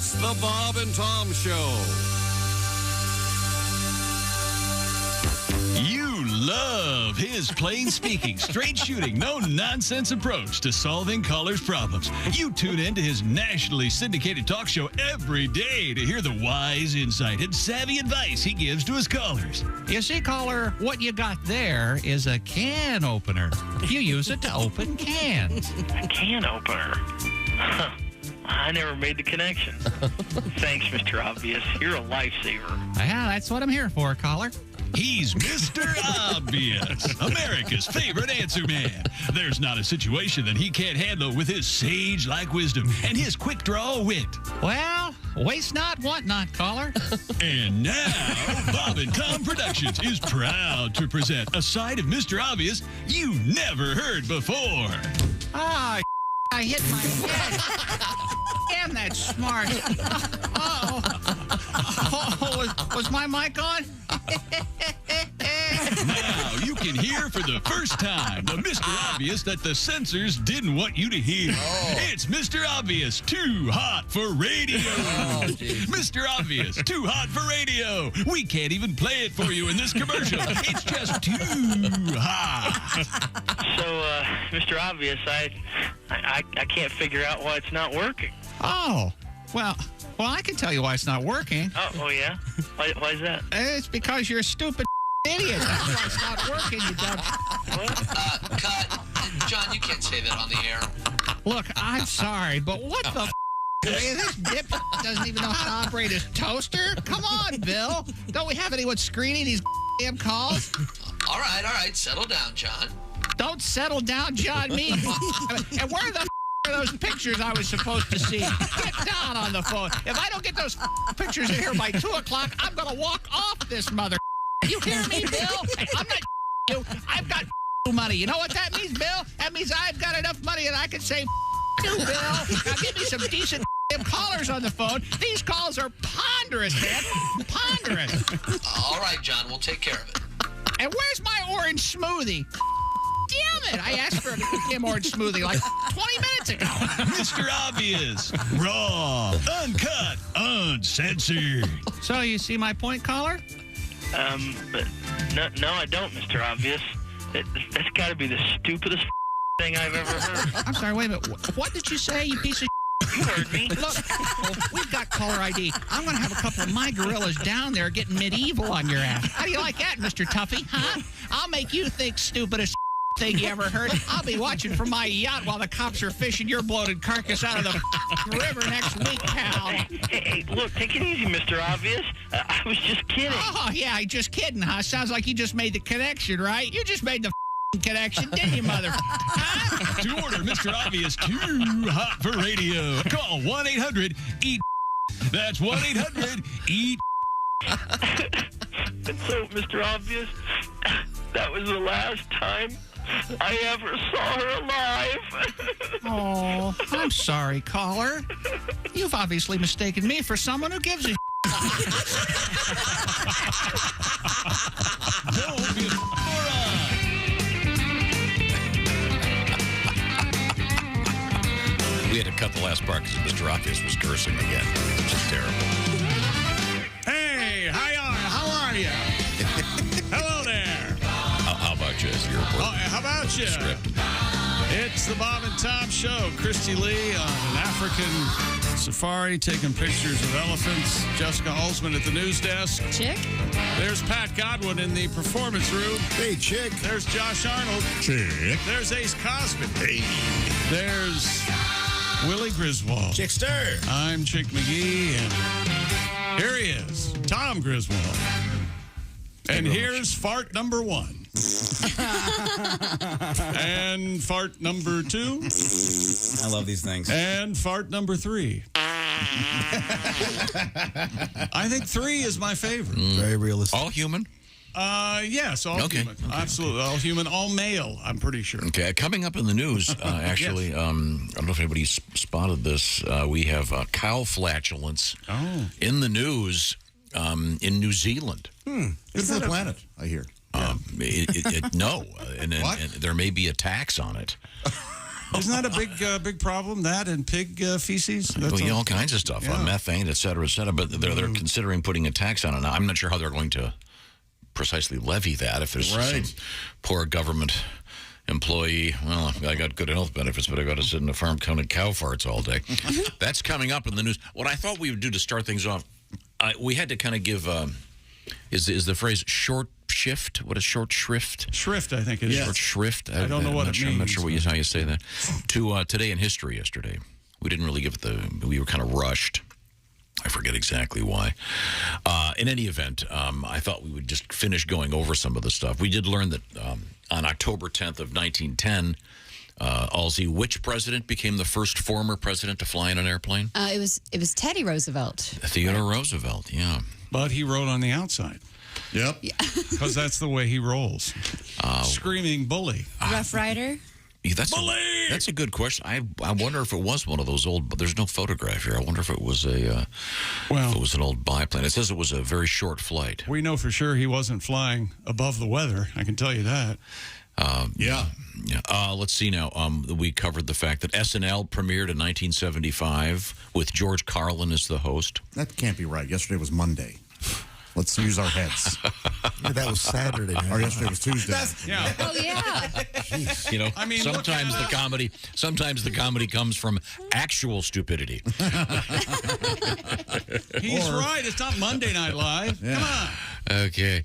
It's the Bob and Tom Show. You love his plain speaking, straight shooting, no nonsense approach to solving callers' problems. You tune in to his nationally syndicated talk show every day to hear the wise insight and savvy advice he gives to his callers. You see, caller, what you got there is a can opener. You use it to open cans. A can opener? Huh. I never made the connection. Thanks, Mr. Obvious. You're a lifesaver. Yeah, that's what I'm here for, caller. He's Mr. Obvious, America's favorite answer man. There's not a situation that he can't handle with his sage-like wisdom and his quick-draw wit. Well, waste not, want not, caller. And now, Bob and Tom Productions is proud to present a side of Mr. Obvious you never heard before. Ah, I hit my head. Damn, that's smart. Was my mic on? Now you can hear for the first time the Mr. Obvious that the censors didn't want you to hear. It's Mr. Obvious, too hot for radio. Mr. Obvious, too hot for radio. We can't even play it for you in this commercial. It's just too hot. So, Mr. Obvious, I can't figure out why it's not working. Oh, well, I can tell you why it's not working. Oh yeah? Why is that? It's because you're a stupid idiot. That's why it's not working, you dumb. What? Cut. John, you can't say that on the air. Look, I'm sorry, but what the this dip doesn't even know how to operate his toaster? Come on, Bill. Don't we have anyone screening these damn calls? All right. Settle down, John. Don't settle down, John, me. And where the are those pictures I was supposed to see? Get down on the phone. If I don't get those pictures in here by 2 o'clock, I'm going to walk off this mother. You hear me, Bill? I'm not you. I've got money. You know what that means, Bill? That means I've got enough money that I can say you, Bill. Now give me some decent callers on the phone. These calls are ponderous, man. Ponderous. All right, John, we'll take care of it. And where's my orange smoothie? Damn it! I asked for a damn orange smoothie like 20 minutes ago. Mr. Obvious, raw, uncut, uncensored. So you see my point, caller? But no, I don't, Mr. Obvious. That's got to be the stupidest thing I've ever heard. I'm sorry, wait a minute. What did you say, you piece of You heard me. Look, we've got caller ID. I'm going to have a couple of my gorillas down there getting medieval on your ass. How do you like that, Mr. Tuffy? Huh? I'll make you think stupidest thing you ever heard. I'll be watching from my yacht while the cops are fishing your bloated carcass out of the river next week, pal. Hey, look, take it easy, Mr. Obvious. I was just kidding. Oh, yeah, just kidding, huh? Sounds like you just made the connection, right? You just made the connection, didn't you, mother? Huh? To order Mr. Obvious too hot for radio, call 1-800-EAT. That's 1-800-EAT. And so, Mr. Obvious, that was the last time I ever saw her alive. Oh, I'm sorry, caller. You've obviously mistaken me for someone who gives a Don't be a moron. We had to cut the last part because Mr. Obvious was cursing again. It was terrible. Hey, how are you? Hello there. How about you? Your How about you? script. It's the Bob and Tom Show. Christy Lee on an African safari taking pictures of elephants. Jessica Holzman at the news desk. Chick? There's Pat Godwin in the performance room. Hey, chick. There's Josh Arnold. Chick. There's Ace Cosby. Hey. There's Willie Griswold. Chickster. I'm Chick McGee, and here he is, Tom Griswold. And here's fart number 1. And fart number 2. I love these things. And fart number 3. I think 3 is my favorite. Very realistic. All human? Yes, all human. Absolutely. All human, all male, I'm pretty sure. Okay, coming up in the news, actually, Yes. I don't know if anybody spotted this. We have cow flatulence in the news in New Zealand. Good for the planet, I hear. No, and What? there may be a tax on it. Isn't that a big problem? That and pig feces? That's all kinds of stuff, methane, et cetera, et cetera. But they're considering putting a tax on it now. I'm not sure how they're going to precisely levy that. If there's some poor government employee, well, I got good health benefits, but I got to sit in a farm counting cow farts all day. That's coming up in the news. What I thought we would do to start things off, we had to kind of give, is the phrase short shift? What is short shrift? Shrift, I think it is. Short shrift. I don't know what it means. I'm not sure how you say that. To Today in History yesterday. We didn't really give it we were kind of rushed. I forget exactly why. In any event, I thought we would just finish going over some of the stuff. We did learn that on October 10th of 1910, Halsey, which president became the first former president to fly in an airplane? It was Teddy Roosevelt. Theodore Roosevelt, yeah. But he wrote on the outside. Yep. Because that's the way he rolls. Screaming bully. Rough Rider? Yeah, that's a good question. I wonder if it was one of those old, but there's no photograph here. I wonder if it was if it was an old biplane. It says it was a very short flight. We know for sure he wasn't flying above the weather. I can tell you that. Yeah. Let's see now. We covered the fact that SNL premiered in 1975 with George Carlin as the host. That can't be right. Yesterday was Monday. Let's use our heads. Yeah, that was Saturday. Or yesterday was Tuesday. Yeah. Oh, yeah. You know, I mean, sometimes the comedy comes from actual stupidity. He's right. It's not Monday Night Live. Yeah. Come on. Okay.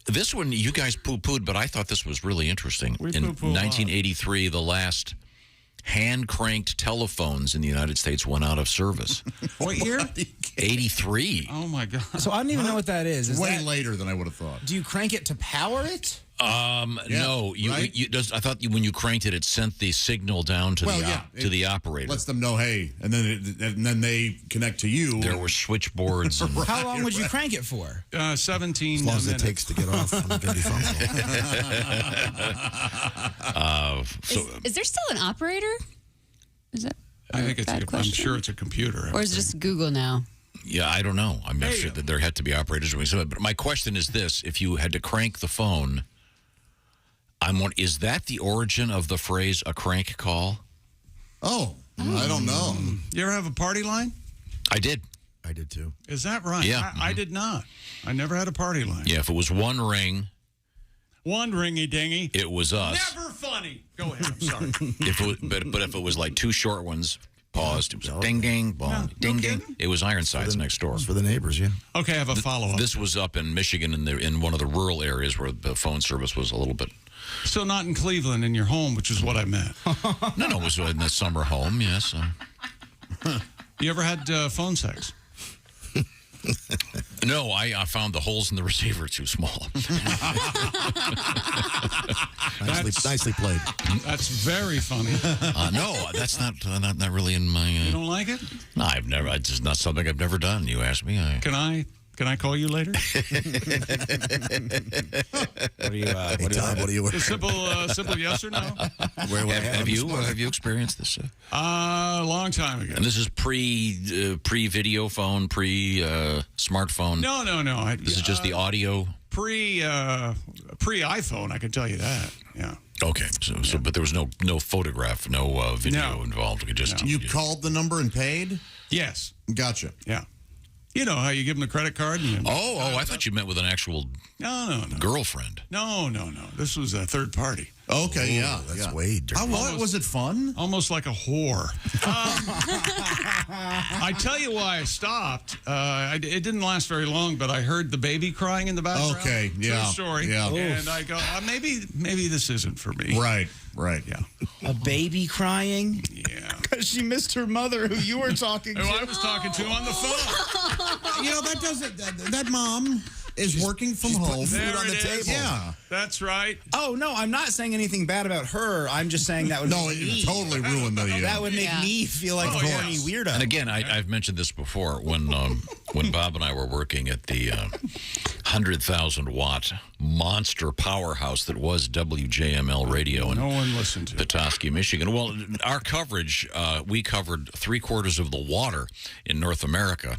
This one you guys poo-pooed, but I thought this was really interesting. We in poo-poo a lot. 1983, the last hand-cranked telephones in the United States went out of service. What year? 83. Oh, my God. So I don't even know what that is. Way later than I would have thought. Do you crank it to power it? No. Right? I thought when you cranked it, it sent the signal down to the operator. Lets them know, hey, and then they connect to you. There were switchboards. And How long would you crank it for? 17 As long as minutes. it takes to get off from the dirty phone call. Is there still an operator? Is it? I think it's. Bad I'm question? sure it's a computer. Or is it just Google now? Yeah, I don't know. I'm not sure that there had to be operators doing something. But my question is this: if you had to crank the phone, is that the origin of the phrase "a crank call"? Oh, I don't know. You ever have a party line? I did. I did too. Is that right? Yeah. I did not. I never had a party line. Yeah, if it was one ring, One ringy dingy. it was us. Never funny. Go ahead. I'm sorry. If it was, but if it was like two short ones, paused, it was ding ding, boom, ding ding. It was Ironsides next door. It's for the neighbors, yeah. Okay, I have a follow-up. This was up in Michigan, in one of the rural areas where the phone service was a little bit. So not in Cleveland, in your home, which is what I meant. No, it was in the summer home. Yes. You ever had phone sex? No, I found the holes in the receiver too small. Nicely played. That's very funny. No, that's not really in my. You don't like it? No, I've never. It's just not something I've never done. You asked me. Can I call you later? What do you? A simple yes or no. Have you experienced this? Long time ago. And this is pre video phone, pre smartphone. No. This is just the audio. Pre iPhone, I can tell you that. Yeah. Okay, so but there was no photograph, no video involved. You called the number and paid? Yes. Gotcha. Yeah. You know how you give them the credit card? And I thought you meant with an actual No. girlfriend. No. This was a third party. Okay, yeah. That's way dirty. Was it fun? Almost like a whore. I tell you why I stopped. It didn't last very long, but I heard the baby crying in the background. Okay, yeah. True story. Yeah. And I go, maybe this isn't for me. Right. Yeah. A baby crying? Yeah. Because she missed her mother, who you were talking to. Who I was talking to on the phone. You know, that doesn't. That mom is working from home. There on the it is. table. Yeah. That's right. Oh, no, I'm not saying anything bad about her. I'm just saying that would No, make it me, totally ruined the. that would make me feel like a horny weirdo. And again, I've mentioned this before when Bob and I were working at the 100,000 watt monster powerhouse that was WJML radio in No one listened to it. Petoskey, Michigan. Well, our coverage, we covered 3/4 of the water in North America.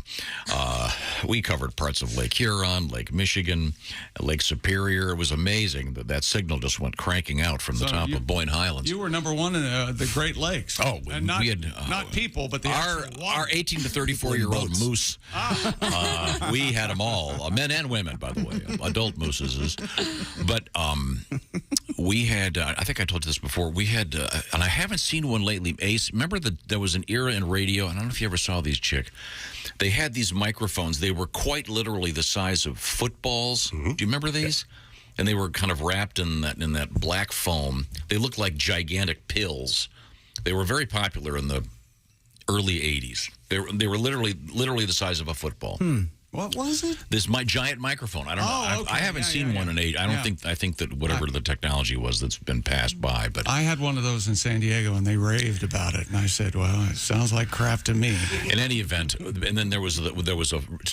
We covered parts of Lake Huron, Lake Michigan, Lake Superior. It was amazing that signal just went cranking out from the top of Boyne Highlands. You were number one in the Great Lakes. Oh, and not, we had not people, but the actual water. our 18 to 34-year-old moose. We had them all, men and women, by the way, adult mooses. But we had, I think I told you this before, we had, and I haven't seen one lately, Ace, remember there was an era in radio, I don't know if you ever saw these, Chick. They had these microphones. They were quite literally the size of footballs. Do you remember these? And they were kind of wrapped in that black foam. They looked like gigantic pills. They were very popular in the early 80s. They were literally the size of a football. What was it? This giant microphone. I don't know. Okay. I haven't seen one in age. I don't think. I think that whatever the technology was that's been passed by. But I had one of those in San Diego, and they raved about it. And I said, "Well, it sounds like crap to me." in any event, and then there was a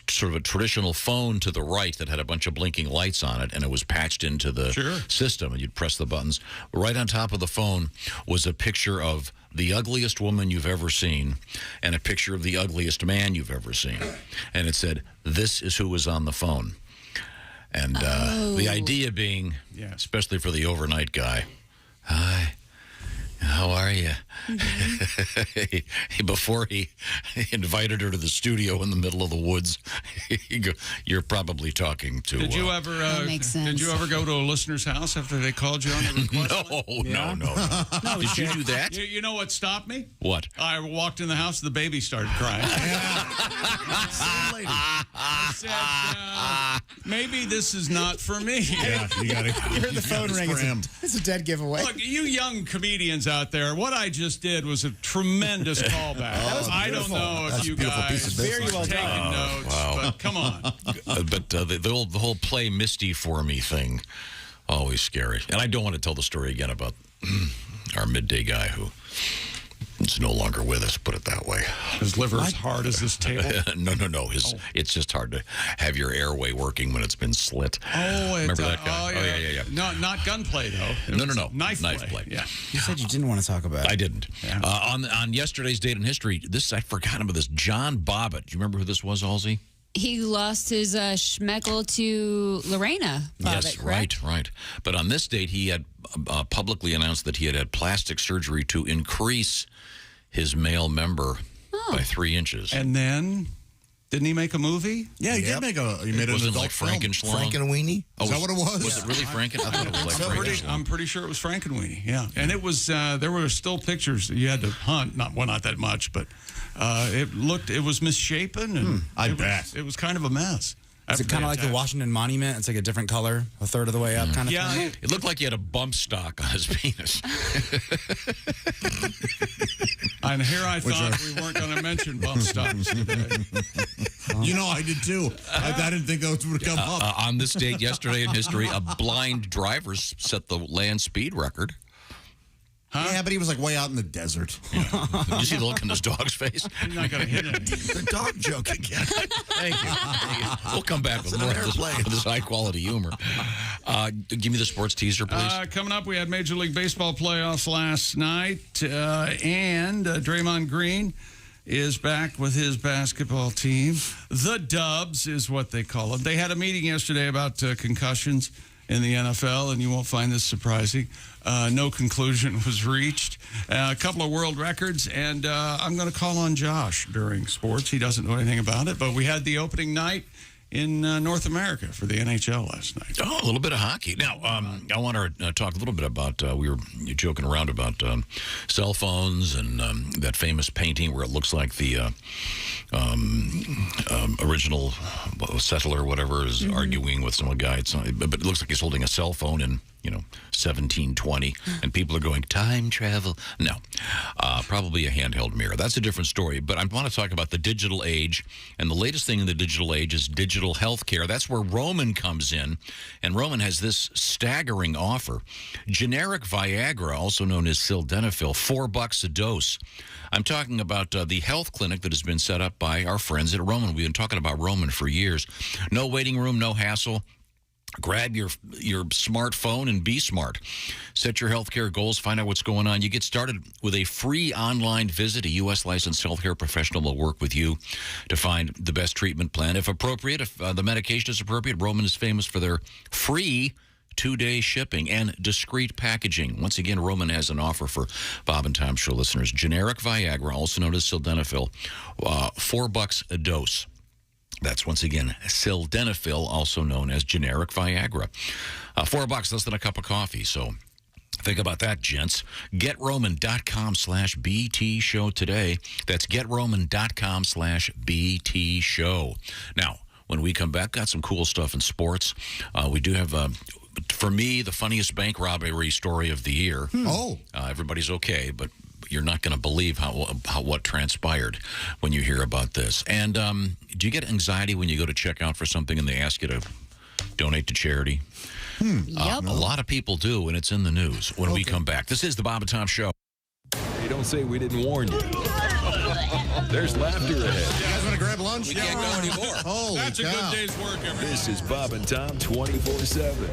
sort of a traditional phone to the right that had a bunch of blinking lights on it, and it was patched into the system, and you'd press the buttons. Right on top of the phone was a picture of the ugliest woman you've ever seen and a picture of the ugliest man you've ever seen. And it said, "This is who was on the phone." And the idea being, especially for the overnight guy, "Hi, how are you?" Before he invited her to the studio in the middle of the woods, he go, "You're probably talking to..." Did you ever? That makes sense. Did you ever go to a listener's house after they called you on the request? No. Did you do that? You know what stopped me? What? I walked in the house, the baby started crying. I said, maybe this is not for me. Yeah, you got to. You heard the phone ring. It's a dead giveaveaway. Look, you young comedians out there, what I just did was a tremendous callback. I don't know if you guys Very well taking done. notes, but come on. But the whole play Misty for me thing, always scary. And I don't want to tell the story again about our midday guy who is no longer with us, put it that way. His liver as hard as this table? No. It's just hard to have your airway working when it's been slit. Oh, remember that guy? Oh, yeah. Not gunplay, though. No. Knife play. play. Yeah. You said you didn't want to talk about it. I didn't. Yeah. On yesterday's Date in History, I forgot about this. John Bobbitt. Do you remember who this was, Halsey? He lost his schmeckle to Lorena Bobbitt, Yes, correct? right. But on this date, he had publicly announced that he had had plastic surgery to increase his male member by 3 inches. And then, didn't he make a movie? Yeah, he did make a. He made an Wasn't it adult like film. Frankenschlong? Frankenweenie? Is that what it was? Was it really Franken? I thought it was like Frankenschlong. I'm pretty sure it was Frankenweenie. Yeah, and it was. There were still pictures that you had to hunt. Not that much, but it was misshapen, and I bet it was kind of a mess. Is it kind of like the Washington Monument? It's like a different color, a third of the way up kind of thing? It looked like he had a bump stock on his penis. And here I thought we weren't going to mention bump stocks today. You know, I did too. I didn't think those would come up. On this date yesterday in history, a blind driver set the land speed record. Yeah, but he was like way out in the desert. Did you see the look in this dog's face? You're not going to hit it. The dog joke again. Thank you. We'll come back with more of this high-quality humor. Give me the sports teaser, please. Coming up, we had Major League Baseball playoffs last night, and Draymond Green is back with his basketball team. The Dubs is what they call them. They had a meeting yesterday about concussions in the NFL, and you won't find this surprising. No conclusion was reached. A couple of world records, and I'm going to call on Josh during sports. He doesn't know anything about it, but we had the opening night in North America for the NHL last night. Oh, a little bit of hockey. Now, I want to talk a little bit about, we were joking around about cell phones and that famous painting where it looks like the original settler, whatever, is arguing with some guy. But it looks like he's holding a cell phone in 1720, and people are going, time travel. No, probably a handheld mirror. That's a different story. But I want to talk about the digital age, and the latest thing in the digital age is digital health care. That's where Roman comes in, and Roman has this staggering offer. Generic Viagra, also known as sildenafil, $4 a dose. I'm talking about the health clinic that has been set up by our friends at Roman. We've been talking about Roman for years. No waiting room, no hassle. Grab your smartphone and be smart. Set your healthcare goals. Find out what's going on. You get started with a free online visit. A U.S. licensed healthcare professional will work with you to find the best treatment plan. If appropriate, if the medication is appropriate, Roman is famous for their free 2-day shipping and discreet packaging. Once again, Roman has an offer for Bob and Tom Show listeners. Generic Viagra, also known as sildenafil, $4 a dose. That's, once again, sildenafil, also known as generic Viagra. $4, less than a cup of coffee. So think about that, gents. GetRoman.com/BT show today. That's GetRoman.com/BT show. Now, when we come back, got some cool stuff in sports. We do have, for me, the funniest bank robbery story of the year. Everybody's okay, but you're not going to believe what transpired when you hear about this. And do you get anxiety when you go to check out for something and they ask you to donate to charity? Yep. A lot of people do, and it's in the news when we come back. This is the Bob and Tom Show. Hey, don't say we didn't warn you. There's laughter ahead. You guys want to grab lunch? We can't go anymore. Holy That's cow. a good day's work, everybody. This is Bob and Tom 24/7.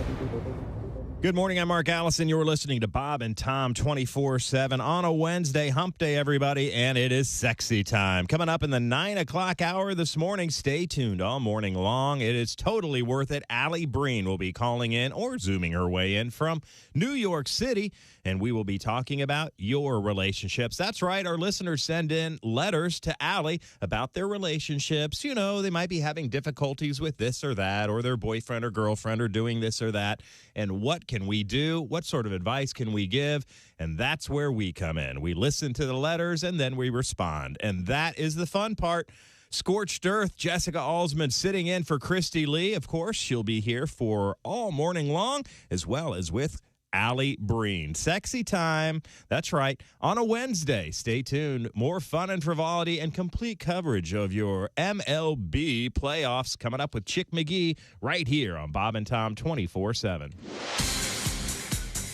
Good morning, I'm Mark Allison. You're listening to Bob and Tom 24/7 on a Wednesday, hump day, everybody, and it is sexy time. Coming up in the 9 o'clock hour this morning, stay tuned all morning long. It is totally worth it. Allie Breen will be calling in or zooming her way in from New York City, and we will be talking about your relationships. That's right, our listeners send in letters to Allie about their relationships. You know, they might be having difficulties with this or that, or their boyfriend or girlfriend are doing this or that, and what can we do? What sort of advice can we give? And that's where we come in. We listen to the letters, and then we respond. And that is the fun part. Scorched Earth, Jessica Alsman sitting in for Christy Lee. Of course, she'll be here for all morning long, as well as with Allie Breen. Sexy time. That's right. On a Wednesday. Stay tuned. More fun and frivolity and complete coverage of your MLB playoffs coming up with Chick McGee right here on Bob and Tom 24/7.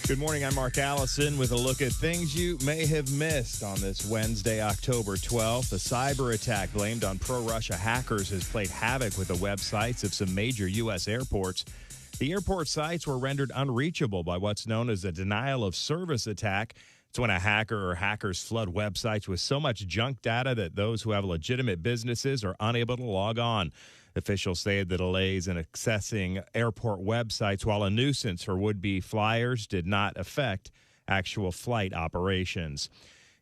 Good morning, I'm Mark Allison with a look at things you may have missed on this Wednesday, October 12th. A cyber attack blamed on pro-Russia hackers has played havoc with the websites of some major U.S. airports. The airport sites were rendered unreachable by what's known as a denial of service attack. It's when a hacker or hackers flood websites with so much junk data that those who have legitimate businesses are unable to log on. Officials say the delays in accessing airport websites, while a nuisance for would-be flyers, did not affect actual flight operations.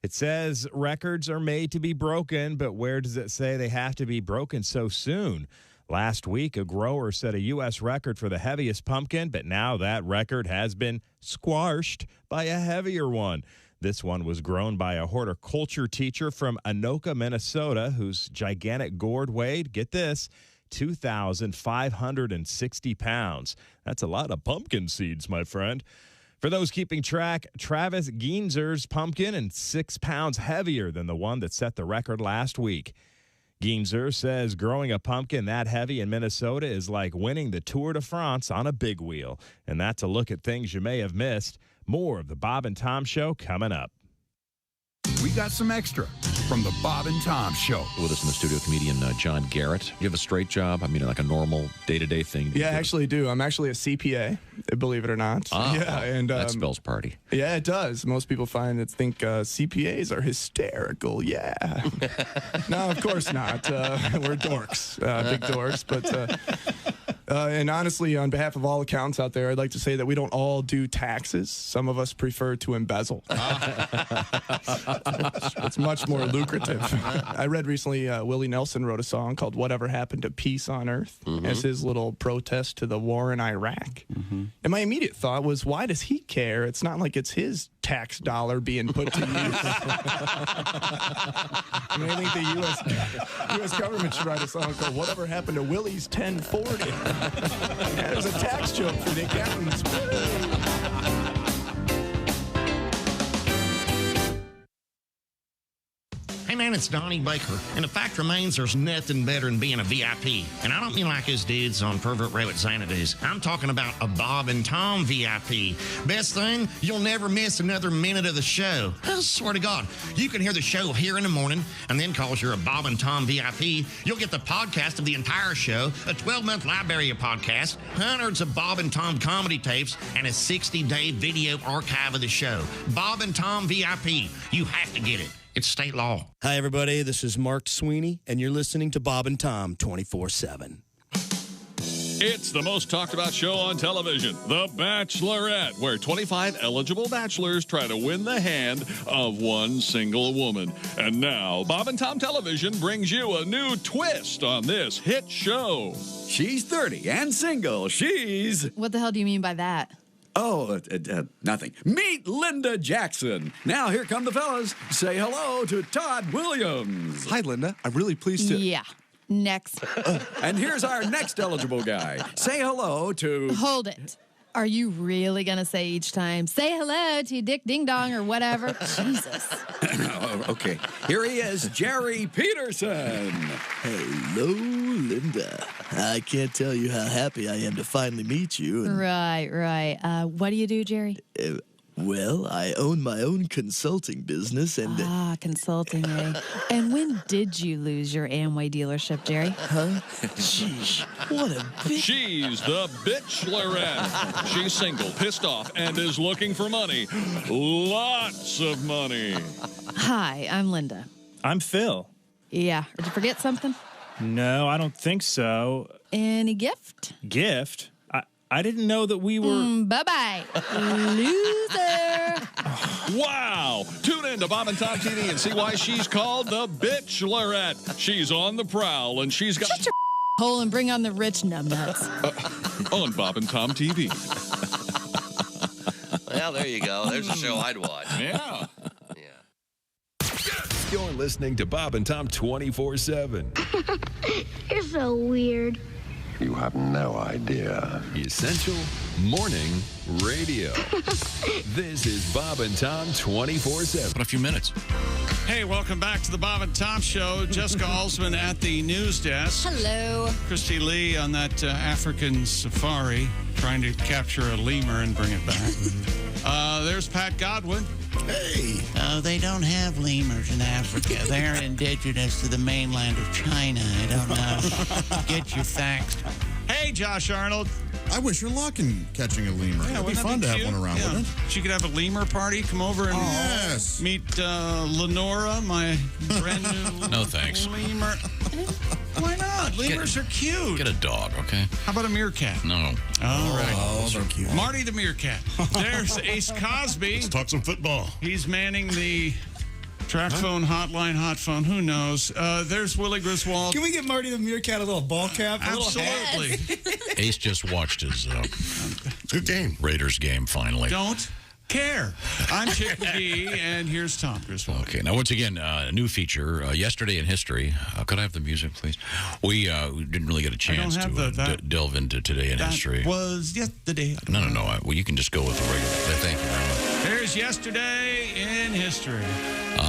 It says records are made to be broken, but where does it say they have to be broken so soon? Last week, a grower set a U.S. record for the heaviest pumpkin, but now that record has been squashed by a heavier one. This one was grown by a horticulture teacher from Anoka, Minnesota, whose gigantic gourd weighed, get this, 2,560 pounds. That's a lot of pumpkin seeds, my friend. For those keeping track, Travis Geinzer's pumpkin is 6 pounds heavier than the one that set the record last week. Geinzer says growing a pumpkin that heavy in Minnesota is like winning the Tour de France on a big wheel. And that's a look at things you may have missed. More of the Bob and Tom Show coming up. We got some extra from the Bob and Tom Show. With us in the studio, comedian John Garrett. You have a straight job? I mean, like a normal day-to-day thing? Yeah, I actually do. I'm actually a CPA, believe it or not. Yeah, and that spells party. Yeah, it does. Most people think CPAs are hysterical. Yeah. No, of course not. We're dorks, big dorks. But and honestly, on behalf of all accountants out there, I'd like to say that we don't all do taxes. Some of us prefer to embezzle. It's much more lucrative. I read recently Willie Nelson wrote a song called Whatever Happened to Peace on Earth as his little protest to the war in Iraq. And my immediate thought was, why does he care? It's not like it's his tax dollar being put to use. I mean, I think the U.S. government should write a song called Whatever Happened to Willie's 1040. Yeah, there's a tax joke for the accountants. Hey man, it's Donnie Baker, and the fact remains there's nothing better than being a VIP. And I don't mean like his dudes on Pervert Rabbit Xanadu's. I'm talking about a Bob and Tom VIP. Best thing, you'll never miss another minute of the show. I swear to God, you can hear the show here in the morning, and then cause you're a Bob and Tom VIP, you'll get the podcast of the entire show, a 12-month library of podcasts, hundreds of Bob and Tom comedy tapes, and a 60-day video archive of the show. Bob and Tom VIP. You have to get it. It's state law. Hi, everybody. This is Mark Sweeney, and you're listening to Bob and Tom 24/7. It's the most talked about show on television, The Bachelorette, where 25 eligible bachelors try to win the hand of one single woman. And now, Bob and Tom Television brings you a new twist on this hit show. She's 30 and single. She's... What the hell do you mean by that? Oh, nothing. Meet Linda Jackson. Now, here come the fellas. Say hello to Todd Williams. Hi, Linda. I'm really pleased to... Yeah. Next. And here's our next eligible guy. Say hello to... Hold it. Are you really going to say each time, say hello to Dick Ding Dong or whatever? Jesus. Okay. Here he is, Jerry Peterson. Hello, Linda. I can't tell you how happy I am to finally meet you. Right. What do you do, Jerry? Well, I own my own consulting business and... consulting, eh? And when did you lose your Amway dealership, Jerry? Huh? Sheesh, what a bitch. She's the Bitchlerette. She's single, pissed off, and is looking for money. Lots of money. Hi, I'm Linda. I'm Phil. Yeah. Did you forget something? No, I don't think so. Any gift? Gift? I didn't know that we were... Bye-bye, loser. Wow! Tune in to Bob and Tom TV and see why she's called the Bitchlerette. She's on the prowl, and she's got... Shut your hole and bring on the rich numbnuts. On Bob and Tom TV. Well, there you go. There's a show I'd watch. Yeah. You're listening to Bob and Tom 24/7. You're so weird. You have no idea. Essential Morning Radio. This is Bob and Tom 24/7. In a few minutes. Hey, welcome back to the Bob and Tom Show. Jessica Alsman at the news desk. Hello. Christy Lee on that African safari, trying to capture a lemur and bring it back. There's Pat Godwin. Hey. They don't have lemurs in Africa. They're indigenous to the mainland of China. I don't know. Get your facts. Hey, Josh Arnold. I wish her luck in catching a lemur. Yeah, It'd be fun to have one around, wouldn't it? She could have a lemur party. Come over and meet Lenora, my brand new No, thanks. lemur. Why not? Lemurs are cute. Get a dog, okay? How about a meerkat? No. All right. Oh, they're cute. Marty the meerkat. There's Ace Cosby. Let's talk some football. He's manning the track phone hotline, hot phone. Who knows? There's Willie Griswold. Can we get Marty the meerkat a little ball cap? Absolutely. Ace just watched his good game. Raiders game finally. Don't care. I'm Chick McGee, and here's Tom Griswold. Okay, now once again, a new feature, Yesterday in History. Could I have the music, please? We didn't really get a chance to delve into Today in History. Was yesterday. No. Well, you can just go with the regular. Thank you very much. There's Yesterday in History.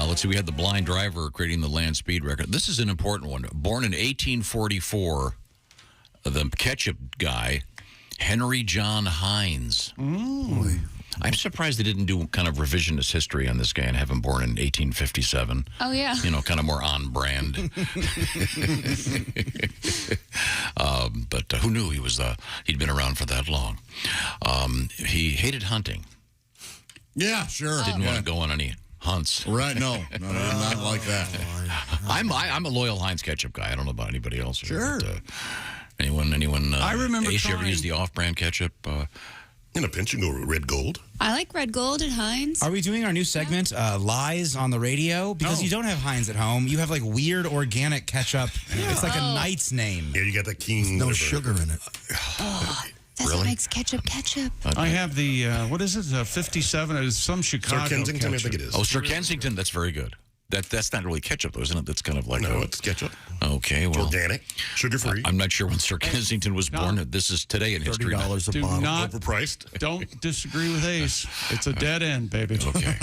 Let's see, we had the blind driver creating the land speed record. This is an important one. Born in 1844, the ketchup guy, Henry John Heinz. I'm surprised they didn't do kind of revisionist history on this guy and have him born in 1857. Oh, yeah. You know, kind of more on brand. But who knew he'd been around for that long? He hated hunting. Yeah, sure. Didn't want to go on any hunts. Right, no, not like that. I'm a loyal Heinz ketchup guy. I don't know about anybody else. Sure. But, anyone? I remember Ace, you ever use the off-brand ketchup? In a pinch, you go Red Gold. I like Red Gold at Heinz. Are we doing our new segment, Lies on the Radio? Because you don't have Heinz at home. You have like weird organic ketchup. Yeah. It's like a knight's name. Yeah, you got that King. No sugar in it. That's what makes ketchup. I have the, what is it, 57? It's some Chicago Sir Kensington, ketchup. I think it is. Oh, Sir Kensington, that's very good. That's not really ketchup, though, isn't it? That's kind of like it's ketchup. Okay, well, organic, sugar-free. I'm not sure when Sir Kensington was born. This is today in history. $30 a Do bottle. not- Overpriced. Don't disagree with Ace. It's a dead end, baby. Okay.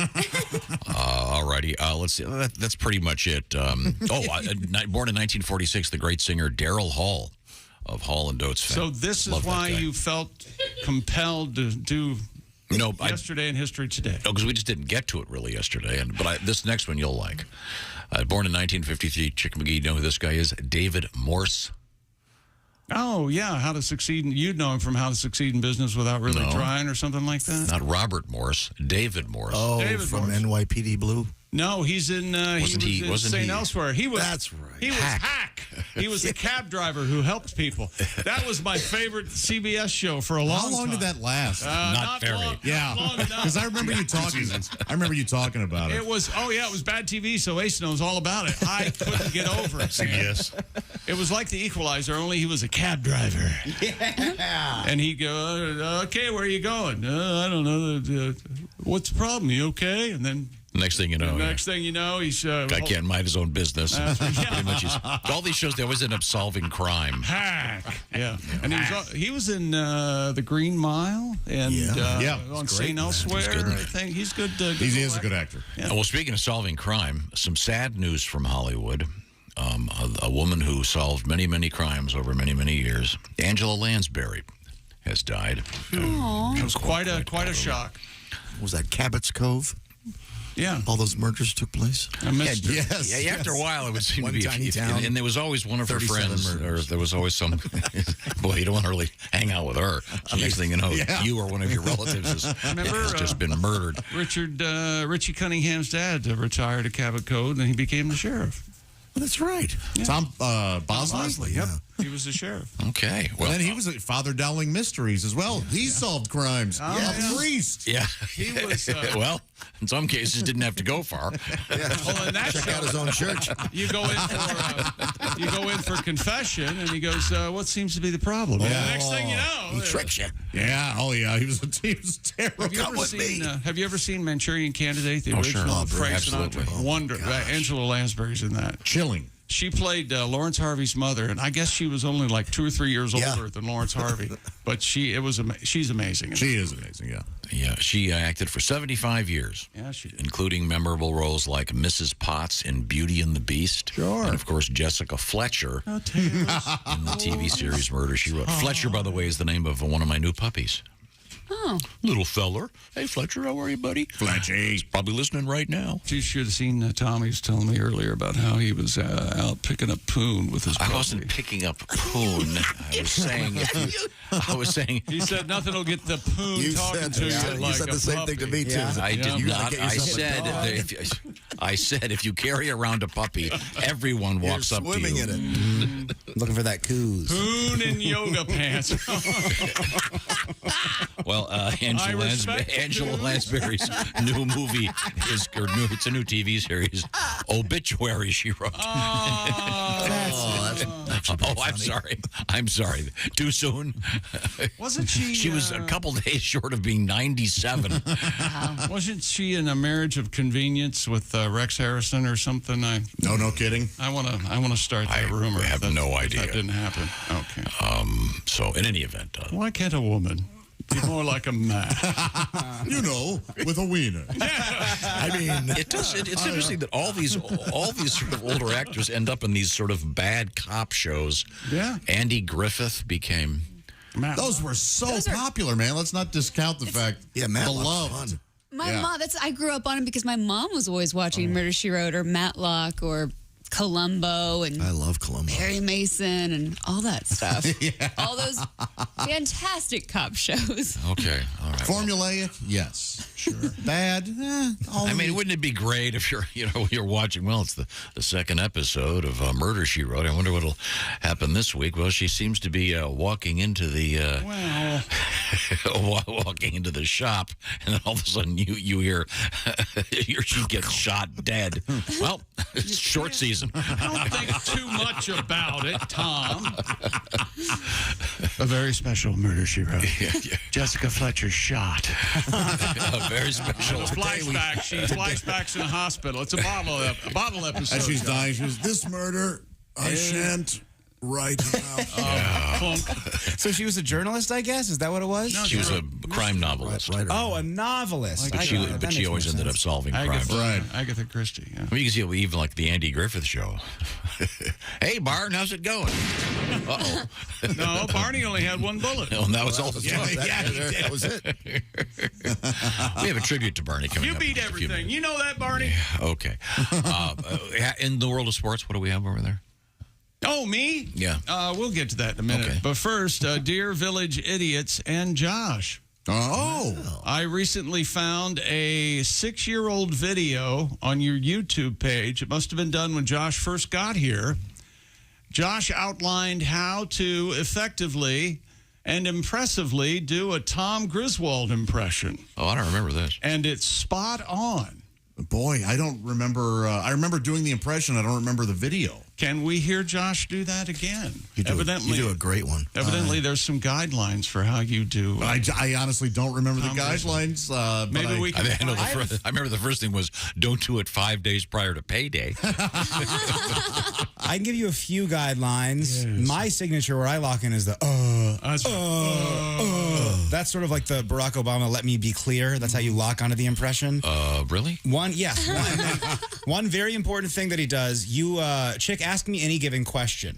All righty. Let's see. That's pretty much it. Born in 1946, the great singer Daryl Hall of Hall and Oates fame. So this is Love that why guy. you felt compelled to do yesterday in history today. No, because we just didn't get to it really yesterday. But this next one you'll like. Born in 1953, Chick McGee, you know who this guy is? David Morse. Oh, yeah, How to Succeed. You'd know him from How to Succeed in Business Without Really No. Trying or something like that? Not Robert Morse, David Morse. Oh, David from Morse. NYPD Blue. No, he's in. Wasn't he- in wasn't St. he- Elsewhere. He was. That's right. He was Hack. He was the cab driver who helped people. That was my favorite CBS show for a long time. How long did that last? Not very. long, Yeah, not long enough. because I remember you talking. I remember you talking about it. It was. Oh yeah, it was bad TV. So Ace knows all about it. I couldn't get over it. CBS. It was like The Equalizer, only he was a cab driver. Yeah. And he'd go, okay, where are you going? I don't know. What's the problem? You okay? And then Next thing you know. next thing you know, he's... Guy can't mind his own business. Pretty much all these shows, they always end up solving crime. Hack. Yeah. And he was in The Green Mile and on St. Elsewhere. I think he's good. He is a good actor. Yeah. Well, speaking of solving crime, some sad news from Hollywood. A woman who solved many, many crimes over many, many years, Angela Lansbury, has died. It was quite a shock. Was that Cabot's Cove? Yeah. All those murders took place? I missed it. Yeah, after a while, it would seem One to be tiny town. and there was always one of her 37 friends, murders. or there was always some. Boy, you don't want to really hang out with her. Next thing you know, you or one of your relatives has just been murdered. Richie Cunningham's dad retired at Cabot Code, and he became the sheriff. Well, that's right. Yeah. Tom Bosley? Yep. He was the sheriff. Okay. Well, Well, then he was at Father Dowling Mysteries as well. He solved crimes. A priest. yeah. He was. Well, in some cases, didn't have to go far. Well, in that Check show, out his own church. you go in for confession, and he goes, "What seems to be the problem?" And the next thing you know, He tricks you. Yeah. Oh, yeah. He was terrible. Have you ever seen Manchurian Candidate, the Oh, original sure. with Frank Absolutely. Sinatra? Wonder. Angela Lansbury's in that. Chilling. She played Lawrence Harvey's mother, and I guess she was only like 2 or 3 years older than Lawrence Harvey. But she's amazing. She is amazing, yeah. Yeah, she acted for 75 years. Yeah, she did. Including memorable roles like Mrs. Potts in Beauty and the Beast. Sure. And, of course, Jessica Fletcher in the TV series Murder, She Wrote. Fletcher, by the way, is the name of one of my new puppies. Oh. Little feller. Hey, Fletcher, how are you, buddy? Fletcher. He's probably listening right now. You should have seen Tommy was telling me earlier about how he was out picking up poon with his puppy. I wasn't picking up poon. I was saying He said nothing will get the poon You talking said, to you you like said a the same puppy. thing to me, too. I did You gotta not. get I yourself a said, dog. I said if you carry around a puppy, everyone walks up to you. Swimming in it. Looking for that coos. Poon in yoga pants. Well, Angela Lansbury's new movie it's a new TV series, Obituary, She Wrote. I'm sorry. Too soon? Wasn't she? She was a couple days short of being 97. Wasn't she in a marriage of convenience with Rex Harrison or something? No kidding. I want to start that rumor. I have no idea. That didn't happen. Okay. So in any event, Why can't a woman be more like a man? With a wiener. I mean, it's interesting that all these sort of older actors end up in these sort of bad cop shows. Yeah. Andy Griffith became. Those were so popular, man. Let's not discount the fact. Yeah, Matlock's beloved. fun. My mom, I grew up on it because my mom was always watching Murder, She Wrote or Matlock or Columbo and I love Columbo. Perry Mason and all that stuff. All those fantastic cop shows. Okay, all right. Formulaic, yes. Sure. Bad, I mean, wouldn't it be great if you're watching? Well, it's the second episode of Murder, She Wrote. I wonder what'll happen this week. Well, she seems to be walking into the walking into the shop, and then all of a sudden you hear she gets shot dead. Well, it's short season. Don't think too much about it, Tom. A very special murder, she wrote. Jessica Fletcher shot. A very special. Flashback. She flashbacks in a hospital. It's a bottle episode. As she's dying, she goes, "This murder, I shan't write about." So she was a journalist, I guess? Is that what it was? No, she was a crime novelist. Oh, a novelist. But she always ended up solving crimes. Agatha Christie. Yeah. Well, you can see even like the Andy Griffith Show. Hey, Barn, how's it going? Uh-oh. No, Barney only had one bullet. Oh, and that was all the Yeah, that was it. We have a tribute to Barney coming You up. beat everything. You know that, Barney? Okay. In the world of sports, what do we have over there? Oh, me? Yeah. We'll get to that in a minute. Okay. But first, Dear Village Idiots and Josh. Oh. I recently found a 6-year-old video on your YouTube page. It must have been done when Josh first got here. Josh outlined how to effectively and impressively do a Tom Griswold impression. Oh, I don't remember this. And it's spot on. Boy, I don't remember. I remember doing the impression. I don't remember the video. Can we hear Josh do that again? You do a great one. Evidently, there's some guidelines for how you do. I honestly don't remember the guidelines. Maybe we can. I remember the first thing was don't do it 5 days prior to payday. I can give you a few guidelines. Yes. My signature where I lock in is the That's sort of like the Barack Obama "let me be clear." That's how you lock onto the impression. Really? One very important thing that he does. Chick, ask me any given question.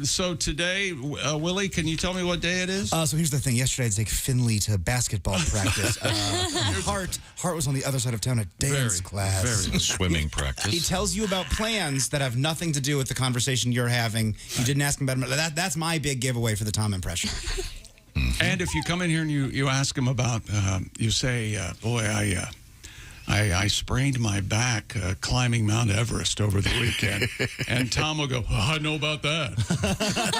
So today, Willie, can you tell me what day it is? So here's the thing. Yesterday, I'd take Finley to basketball practice. Hart was on the other side of town at dance class. Swimming practice. He tells you about plans that have nothing to do with the conversation you're having. You didn't ask him about it. That's my big giveaway for the Tom impression. And if you come in here and you ask him about, you say, boy, I sprained my back climbing Mount Everest over the weekend. And Tom will go, I know about that.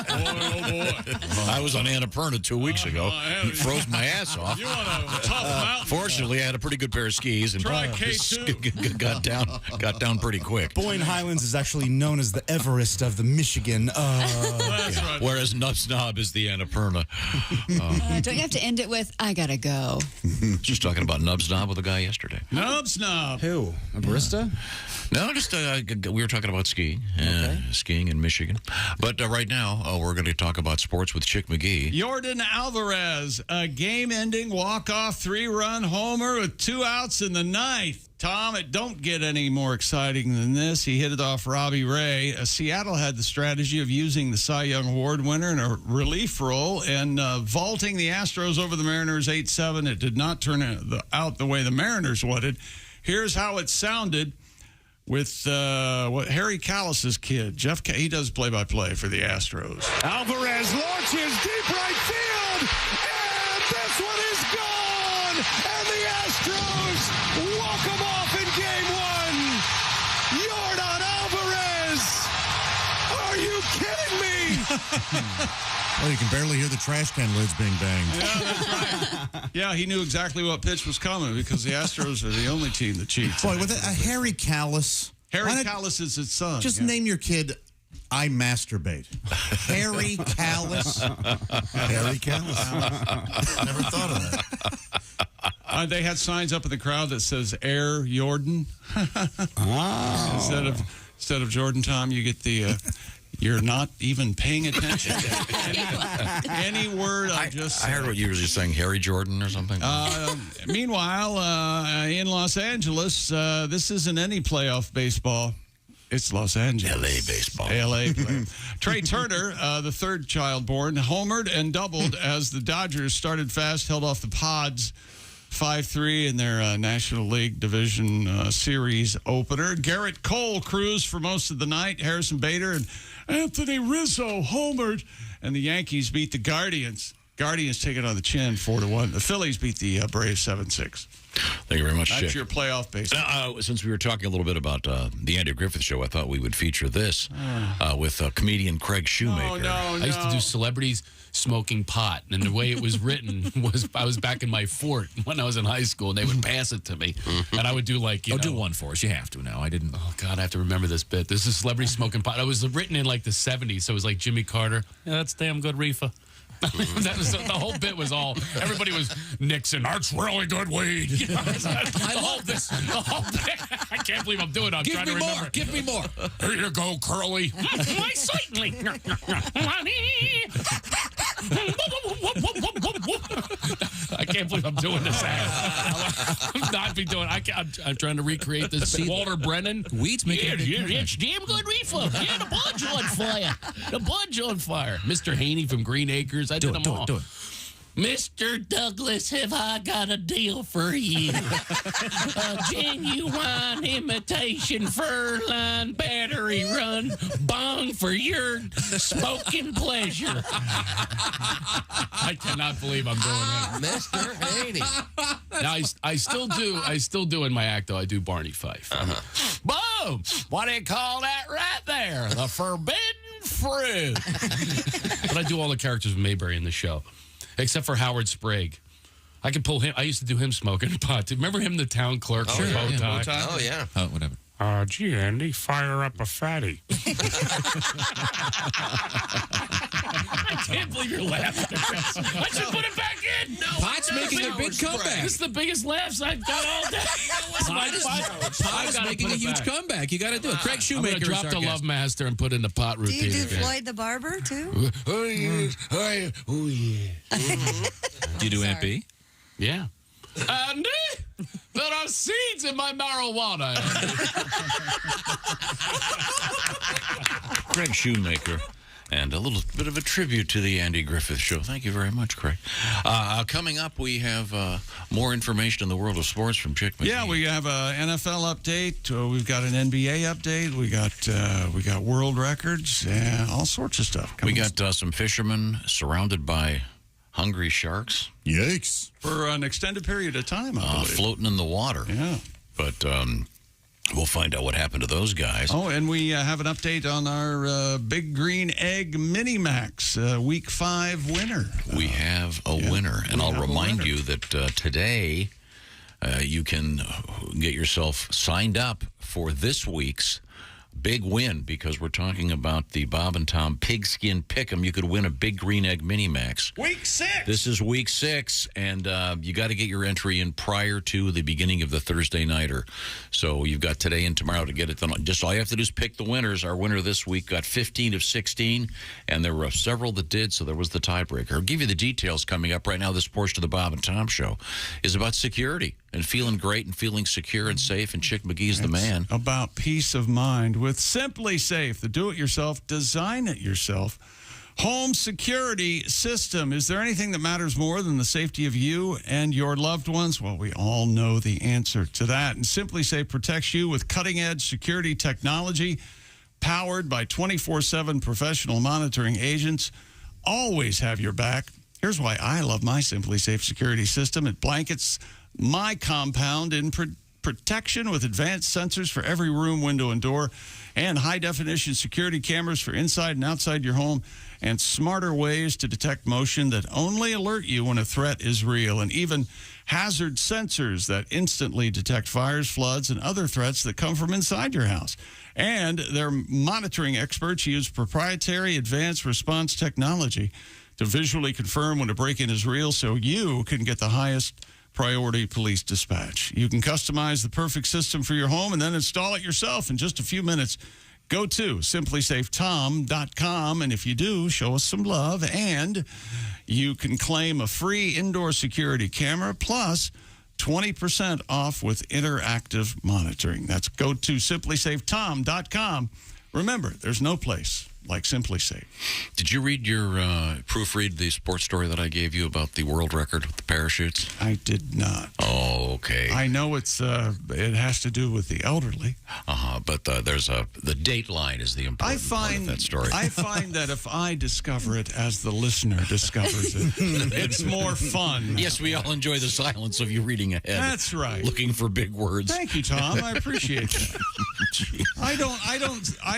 Boy. I was on Annapurna 2 weeks ago. Froze my ass off. You want a tough mountain? Fortunately, I had a pretty good pair of skis and Try K2. got down pretty quick. Boyne Highlands is actually known as the Everest of the Michigan. That's right. Whereas Nub Snob is the Annapurna. Don't you have to end it with, I gotta go? Just talking about Nub Snob with a guy yesterday. Nub Snob. Who? A barista? No, just we were talking about skiing. Skiing in Michigan. But right now, we're going to talk about sports with Chick McGee. Yordan Alvarez, a game-ending walk-off 3-run homer with 2 outs in the 9th. Tom, it don't get any more exciting than this. He hit it off Robbie Ray. Seattle had the strategy of using the Cy Young Award winner in a relief role and vaulting the Astros over the Mariners 8-7. It did not turn out the way the Mariners wanted. Here's how it sounded with Harry Callis's kid. He does play-by-play for the Astros. Alvarez launches deep right field, and this one is gone, and the Astros walk them off in Game 1. Yordan Alvarez, are you kidding me? Well, you can barely hear the trash can lids being banged. Yeah, that's right. Yeah, he knew exactly what pitch was coming because the Astros are the only team that cheats. Boy, with a Harry Callis. Harry Callis is his son. Just name your kid I Masturbate. Harry Callis. Harry Callis. Never thought of that. They had signs up in the crowd that says Air Jordan. Instead of Jordan, Tom, you get the... You're not even paying attention to any word I just said. I heard what you were just saying, Harry Jordan or something. Meanwhile, in Los Angeles, this isn't any playoff baseball. It's Los Angeles. L.A. baseball. L.A. Trey Turner, the third child born, homered and doubled as the Dodgers started fast, held off the Pods 5-3 in their National League Division Series opener. Garrett Cole cruised for most of the night. Harrison Bader and Anthony Rizzo homered, and the Yankees beat the Guardians. Guardians take it on the chin 4-1. The Phillies beat the Braves 7-6. Thank you very much, That's Chick. your playoff baseball. Since we were talking a little bit about the Andy Griffith Show, I thought we would feature this with comedian Craig Shoemaker. I used to do celebrities smoking pot, and the way it was written was I was back in my fort when I was in high school, and they would pass it to me, and I would do like, do one for us. You have to now. I didn't. Oh, God, I have to remember this bit. This is celebrity smoking pot. It was written in like the 70s, so it was like Jimmy Carter. Yeah, that's damn good reefer. That was, the whole bit was all, everybody was Nixon, that's really good weed. You know, I love this. The whole bit. I can't believe I'm doing it. I'm Give trying me to remember. more. Give me more. Here you go, Curly. Why, certainly. I can't believe I'm doing this ad. I'm not be doing. I'm trying to recreate this. Walter Brennan. Weeds making it's damn good reflux. Yeah, the bud's on fire. The bud's on fire. Mr. Haney from Green Acres. I did them all. Do it. Mr. Douglas, have I got a deal for you? A genuine imitation fur-line battery run bong for your smoking pleasure. I cannot believe I'm doing that. Mr. Haney. Now, I still do in my act, though. I do Barney Fife. Boom! What do you call that right there? The forbidden fruit. But I do all the characters of Mayberry in the show. Except for Howard Sprague. I can pull him. I used to do him smoking pot. Remember him, the town clerk? Sure. Bow tie? Oh, yeah. Whatever. Gee, Andy, fire up a fatty. I can't believe you're laughing at this. I should put it back in. No, Pot's making a big comeback. This is the biggest laughs I've got all day. Pot is making a huge comeback. You got to do it. Craig Shoemaker. I'm going to drop the Love Master and put in the pot Do routine. you do again. Floyd the Barber, too? Oh, yes. Oh, yeah. Do you do Aunt B? Yeah. Andy, there are seeds in my marijuana. Craig Shoemaker. And a little bit of a tribute to the Andy Griffith Show. Thank you very much, Craig. Coming up, we have more information in the world of sports from Chick McGee. Yeah, we have an NFL update. We've got an NBA update. We got world records and all sorts of stuff. We got some fishermen surrounded by hungry sharks. Yikes. For an extended period of time, I believe. Floating in the water. Yeah. But we'll find out what happened to those guys. Oh, and we have an update on our Big Green Egg Mini Max Week 5 winner. We have a winner, and I'll remind you that today you can get yourself signed up for this week's big win, because we're talking about the Bob and Tom Pigskin Pick'em. You could win a Big Green Egg Mini Max. Week 6. This is week 6, and you got to get your entry in prior to the beginning of the Thursday nighter. So you've got today and tomorrow to get it done. Just all you have to do is pick the winners. Our winner this week got 15 of 16, and there were several that did, so there was the tiebreaker. I'll give you the details coming up right now. This portion of the Bob and Tom Show is about security and feeling great and feeling secure and safe, and Chick McGee's the man. About peace of mind with Simply Safe, the do-it-yourself, design-it-yourself home security system. Is there anything that matters more than the safety of you and your loved ones? Well, we all know the answer to that. And Simply Safe protects you with cutting-edge security technology powered by 24/7 professional monitoring agents. Always have your back. Here's why I love my Simply Safe security system. It blankets my compound in protection with advanced sensors for every room, window, and door, and high-definition security cameras for inside and outside your home, and smarter ways to detect motion that only alert you when a threat is real, and even hazard sensors that instantly detect fires, floods, and other threats that come from inside your house. And their monitoring experts use proprietary advanced response technology to visually confirm when a break-in is real, so you can get the highest priority police dispatch. You can customize the perfect system for your home and then install it yourself in just a few minutes. Go to simplysafetom.com, and if you do, show us some love, and you can claim a free indoor security camera plus 20% off with interactive monitoring. That's go to simplysafetom.com. Remember, there's no place like Simply Safe. Did you read your proofread the sports story that I gave you about the world record with the parachutes? I did not. Oh, okay. I know it has to do with the elderly. But there's the date line is the important part of that story. I find that if I discover it as the listener discovers it, it's more fun. Yes, we all enjoy the silence of you reading ahead. That's right. Looking for big words. Thank you, Tom. I appreciate that. I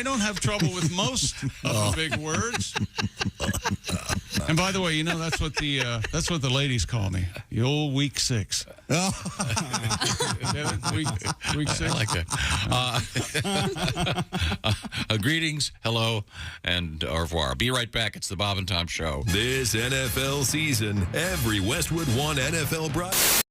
don't have trouble with most of the big words. And by the way, that's what the ladies call me. The old week 6. Week 6. I like that. Greetings, hello, and au revoir. Be right back. It's the Bob and Tom Show. This NFL season, every Westwood One NFL broadcast.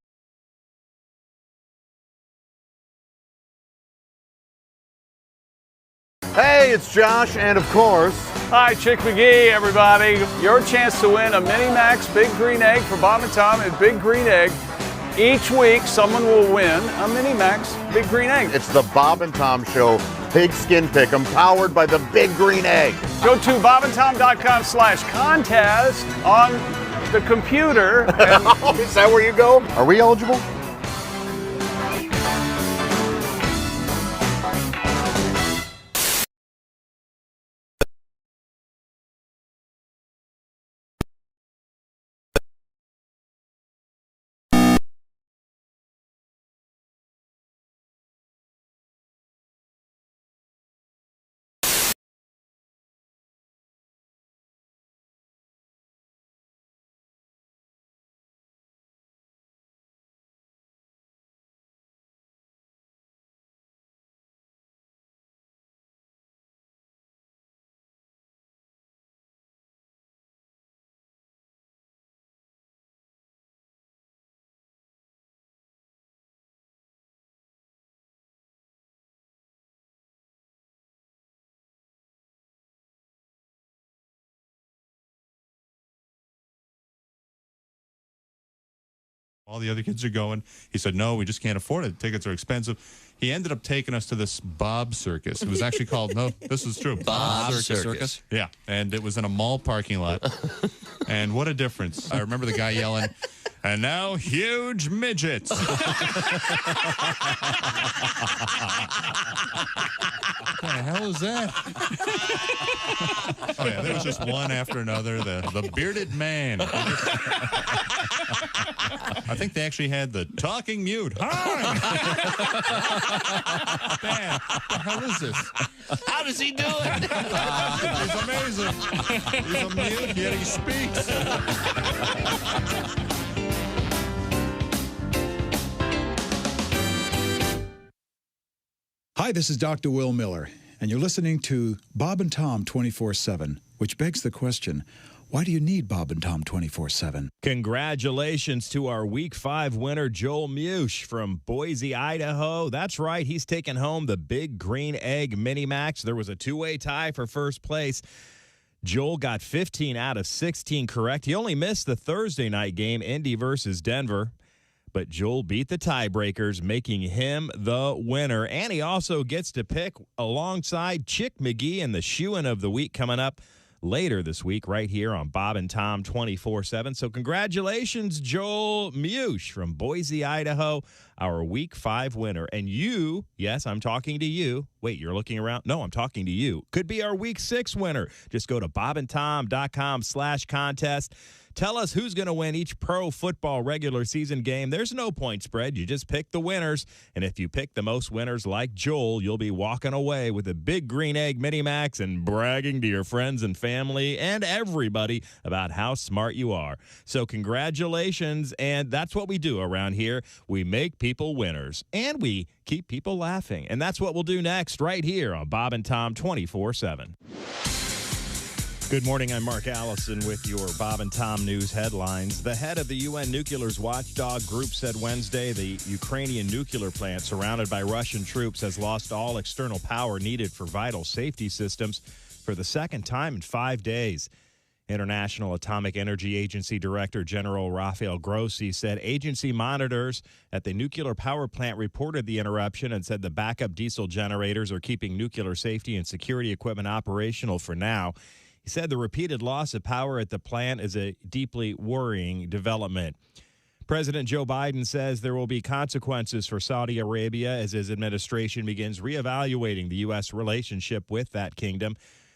Hey, it's Josh, and of course... Hi, Chick McGee, everybody. Your chance to win a Mini-Max Big Green Egg for Bob and Tom and Big Green Egg. Each week, someone will win a Mini-Max Big Green Egg. It's the Bob and Tom Show Pigskin Pick'em, powered by the Big Green Egg. Go to bobandtom.com/contest on the computer. And is that where you go? Are we eligible? All the other kids are going. He said, no, we just can't afford it. Tickets are expensive. He ended up taking us to this Bob Circus. It was actually called, no, this is true. Bob Circus. Yeah, and it was in a mall parking lot. And what a difference. I remember the guy yelling, and now huge midgets. What the hell is that? Oh, yeah, there was just one after another. The bearded man. I think they actually had the talking mute. Hi! Man, what the hell is this? How does he do it? He's amazing. He's a mute, yet he speaks. Hi, this is Dr. Will Miller, and you're listening to Bob and Tom 24/7, which begs the question, why do you need Bob and Tom 24/7? Congratulations to our Week 5 winner, Joel Mush from Boise, Idaho. That's right, he's taken home the Big Green Egg Mini-Max. There was a two-way tie for first place. Joel got 15 out of 16 correct. He only missed the Thursday night game, Indy versus Denver. But Joel beat the tiebreakers, making him the winner. And he also gets to pick alongside Chick McGee in the Shoe-In of the Week coming up later this week right here on Bob and Tom 24/7. So congratulations, Joel Mush from Boise, Idaho, our Week 5 winner. And you, yes, I'm talking to you. Wait, you're looking around? No, I'm talking to you. Could be our Week 6 winner. Just go to bobandtom.com/contest. Tell us who's going to win each pro football regular season game. There's no point spread. You just pick the winners. And if you pick the most winners like Joel, you'll be walking away with a Big Green Egg Mini-Max and bragging to your friends and family and everybody about how smart you are. So congratulations. And that's what we do around here. We make people winners and we keep people laughing. And that's what we'll do next right here on Bob and Tom 24/7. Good morning, I'm Mark Allison with your Bob and Tom News headlines. The head of the UN Nuclear's watchdog group said Wednesday the Ukrainian nuclear plant surrounded by Russian troops has lost all external power needed for vital safety systems for the second time in 5 days. International Atomic Energy Agency Director General Rafael Grossi said agency monitors at the nuclear power plant reported the interruption and said the backup diesel generators are keeping nuclear safety and security equipment operational for now. He said the repeated loss of power at the plant is a deeply worrying development. President Joe Biden says there will be consequences for Saudi Arabia as his administration begins reevaluating the U.S. relationship with that kingdom.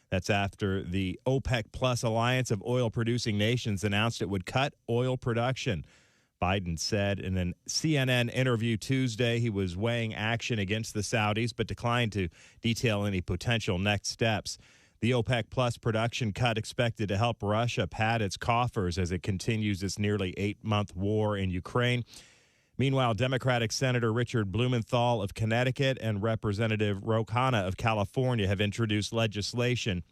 That's after the OPEC Plus alliance of oil-producing nations announced it would cut oil production. Biden said in a CNN interview Tuesday he was weighing action against the Saudis, but declined to detail any potential next steps. The OPEC Plus production cut expected to help Russia pad its coffers as it continues its nearly 8-month war in Ukraine. Meanwhile, Democratic Senator Richard Blumenthal of Connecticut and Representative Ro Khanna of California have introduced legislation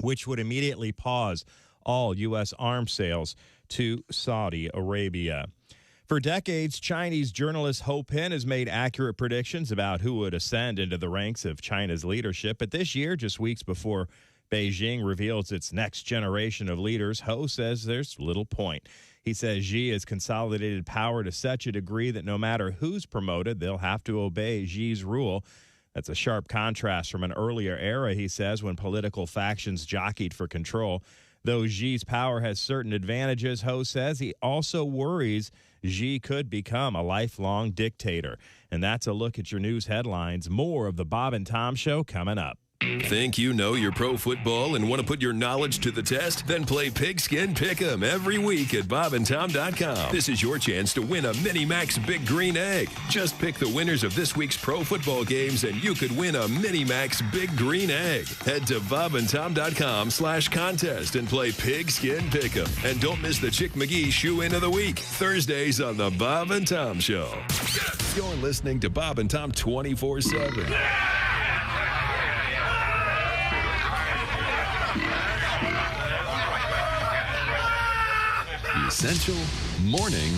which would immediately pause all U.S. arms sales to Saudi Arabia. For decades, Chinese journalist Ho Pin has made accurate predictions about who would ascend into the ranks of China's leadership. But this year, just weeks before Beijing reveals its next generation of leaders, Ho says there's little point. He says Xi has consolidated power to such a degree that no matter who's promoted, they'll have to obey Xi's rule. That's a sharp contrast from an earlier era, he says, when political factions jockeyed for control. Though Xi's power has certain advantages, Ho says he also worries Xi could become a lifelong dictator. And that's a look at your news headlines. More of the Bob and Tom Show coming up. Think you know your pro football and want to put your knowledge to the test? Then play Pigskin Pick'em every week at bobandtom.com. This is your chance to win a Mini Max Big Green Egg. Just pick the winners of this week's pro football games and you could win a Mini Max Big Green Egg. Head to bobandtom.com/contest and play Pigskin Pick'em. And don't miss the Chick McGee Shoe-In of the Week, Thursdays on the Bob and Tom Show. You're listening to Bob and Tom 24/7. Essential Morning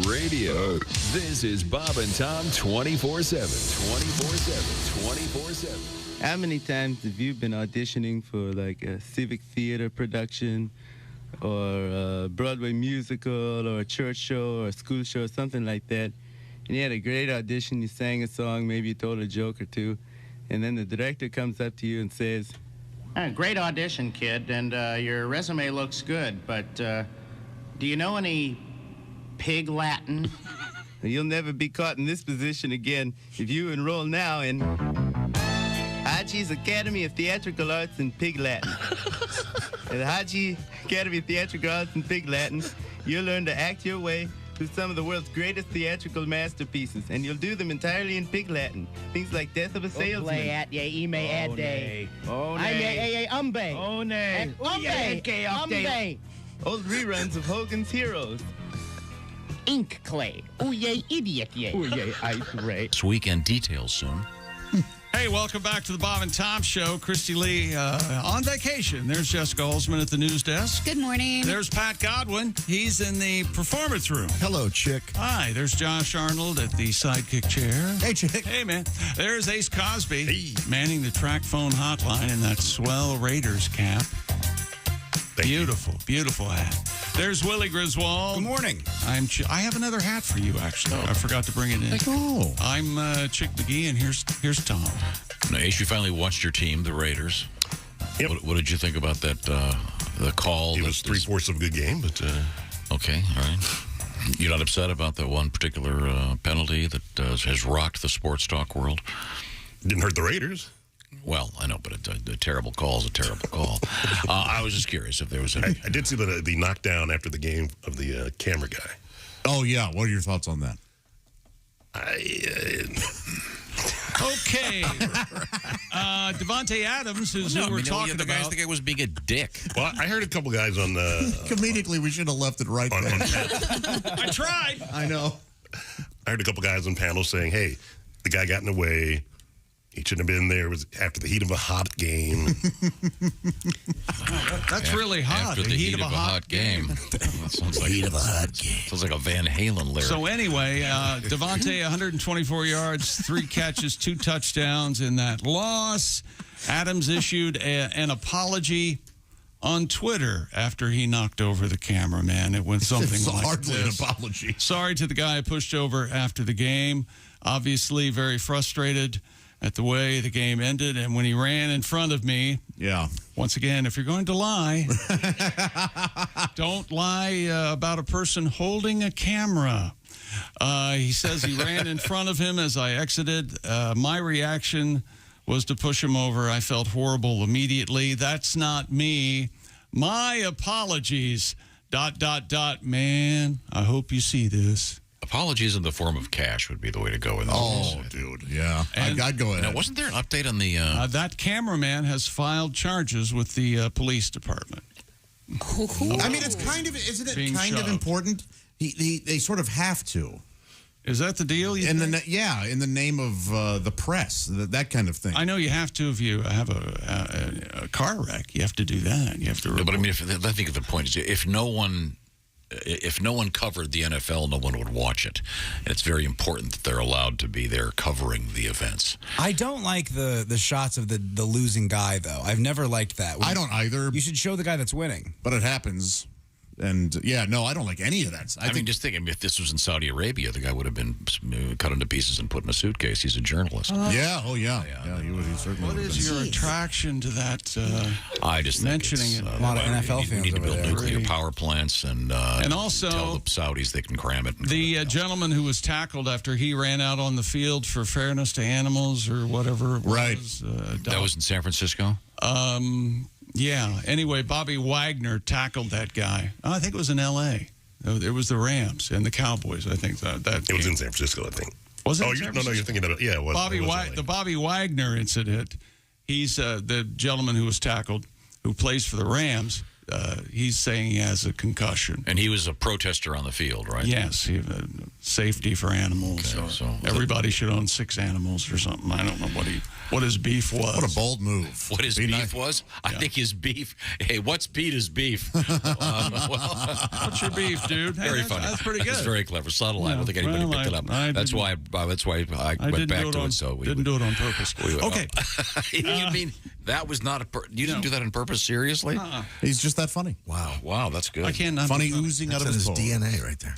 Radio. This is Bob and Tom 24/7. 24/7. 24/7. How many times have you been auditioning for like a civic theater production or a Broadway musical or a church show or a school show or something like that? And you had a great audition, you sang a song, maybe you told a joke or two, and then the director comes up to you and says, Great audition, kid, and your resume looks good, but do you know any pig Latin? You'll never be caught in this position again if you enroll now in Haji's Academy of Theatrical Arts and Pig Latin. At Haji Academy of Theatrical Arts and Pig Latin, you'll learn to act your way through some of the world's greatest theatrical masterpieces, and you'll do them entirely in Pig Latin. Things like Death of a Salesman. At ye, ime ad day. Oh, nay. Umbe. Oh, nay. Umbe. Old reruns of Hogan's Heroes. Ink clay. Oh, yay, idiot, yay. Oh, yay, ice ray. This weekend details soon. Hey, welcome back to the Bob and Tom Show. Christy Lee on vacation. There's Jessica Holzman at the news desk. Good morning. There's Pat Godwin. He's in the performance room. Hello, Chick. Hi. There's Josh Arnold at the sidekick chair. Hey, Chick. Hey, man. There's Ace Cosby manning the track phone hotline in that swell Raiders cap. Beautiful hat. There's Willie Griswold. Good morning. I have another hat for you, actually. I forgot to bring it in. Oh. I'm Chick McGee, and here's Tom. Now, Ace, you finally watched your team, the Raiders. Yep. What did you think about that? The call. It was 3/4 of a good game, but okay, all right. You're not upset about that one particular penalty that has rocked the sports talk world? Didn't hurt the Raiders. Well, I know, but a terrible call is a terrible call. I was just curious if there was I did see the knockdown after the game of the camera guy. Oh, yeah. What are your thoughts on that? Okay. Devontae Adams is who we're talking the guys about. think I was being a dick. Well, I heard a couple guys on the... Comedically, we should have left it right there. I tried. I know. I heard a couple guys on panels saying, hey, the guy got in the way. He shouldn't have been there. It was after the heat of a hot game. That's really hot. After the heat of a hot game. That sounds like Heat of a hot game. Sounds like a Van Halen lyric. So anyway, Devontae, 124 yards, 3 catches, 2 touchdowns in that loss. Adams issued an apology on Twitter after he knocked over the cameraman. It went something like hardly this. an apology. Sorry to the guy I pushed over after the game. Obviously very frustrated at the way the game ended, and when he ran in front of me. Yeah. Once again, if you're going to lie, don't lie about a person holding a camera. He says he ran in front of him as I exited. My reaction was to push him over. I felt horrible immediately. That's not me. My apologies. ... Man, I hope you see this. Apologies in the form of cash would be the way to go. Dude, yeah. I'd go ahead. Now, wasn't there an update on the... that cameraman has filed charges with the police department. I mean, it's kind of, isn't it Being kind of shoved. important? They sort of have to. Is that the deal? In the name of the press, that kind of thing. I know you have to if you have a car wreck. You have to do that. You have to. But I mean, I think the point is, if no one covered the NFL, no one would watch it. And it's very important that they're allowed to be there covering the events. I don't like the shots of the losing guy, though. I've never liked that. I don't either. You should show the guy that's winning. But it happens. And, I don't like any of that. I mean, just think, if this was in Saudi Arabia, the guy would have been cut into pieces and put in a suitcase. He's a journalist. Yeah, he certainly What is your attraction to that? I just think mentioning it's, it. A lot of NFL fans We need to over build there. nuclear power plants and also tell the Saudis they can cram it. The gentleman who was tackled after he ran out on the field for fairness to animals or whatever it was. That was in San Francisco? Yeah. Anyway, Bobby Wagner tackled that guy. Oh, I think it was in L.A. It was the Rams and the Cowboys. I think that it was in San Francisco, I think. Was it? Oh, no, you're thinking of it. Yeah, it was. The Bobby Wagner incident. He's the gentleman who was tackled, who plays for the Rams. He's saying he has a concussion. And he was a protester on the field, right? Yes, safety for animals. Okay, so everybody should own 6 animals or something. I don't know what his beef was. What a bold move. What his beef was? I think his beef. Hey, what's Peter's beef? What's your beef, dude? Very funny. That's pretty good. It's very clever. Subtle. I don't think anybody picked it up. That's why I went back to it. So we didn't do it on purpose. Okay. You mean that was not you didn't do that on purpose? Seriously? He's just that funny. Wow, that's good. I can't. Funny oozing out of his DNA right there.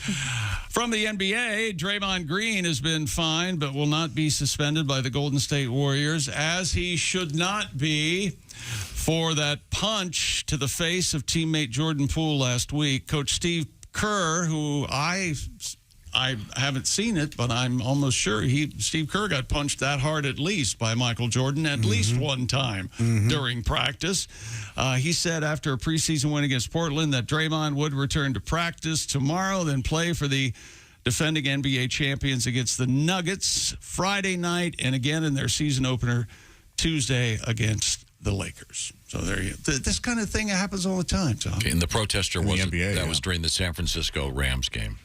From the NBA, Draymond Green has been fined but will not be suspended by the Golden State Warriors, as he should not be, for that punch to the face of teammate Jordan Poole last week. Coach Steve Kerr, who I haven't seen it, but I'm almost sure Steve Kerr got punched that hard at least by Michael Jordan at least one time during practice. He said after a preseason win against Portland that Draymond would return to practice tomorrow, then play for the defending NBA champions against the Nuggets Friday night, and again in their season opener Tuesday against the Lakers. So there you go. This kind of thing happens all the time, Tom. Okay, and the protester was NBA, that was during the San Francisco Rams game.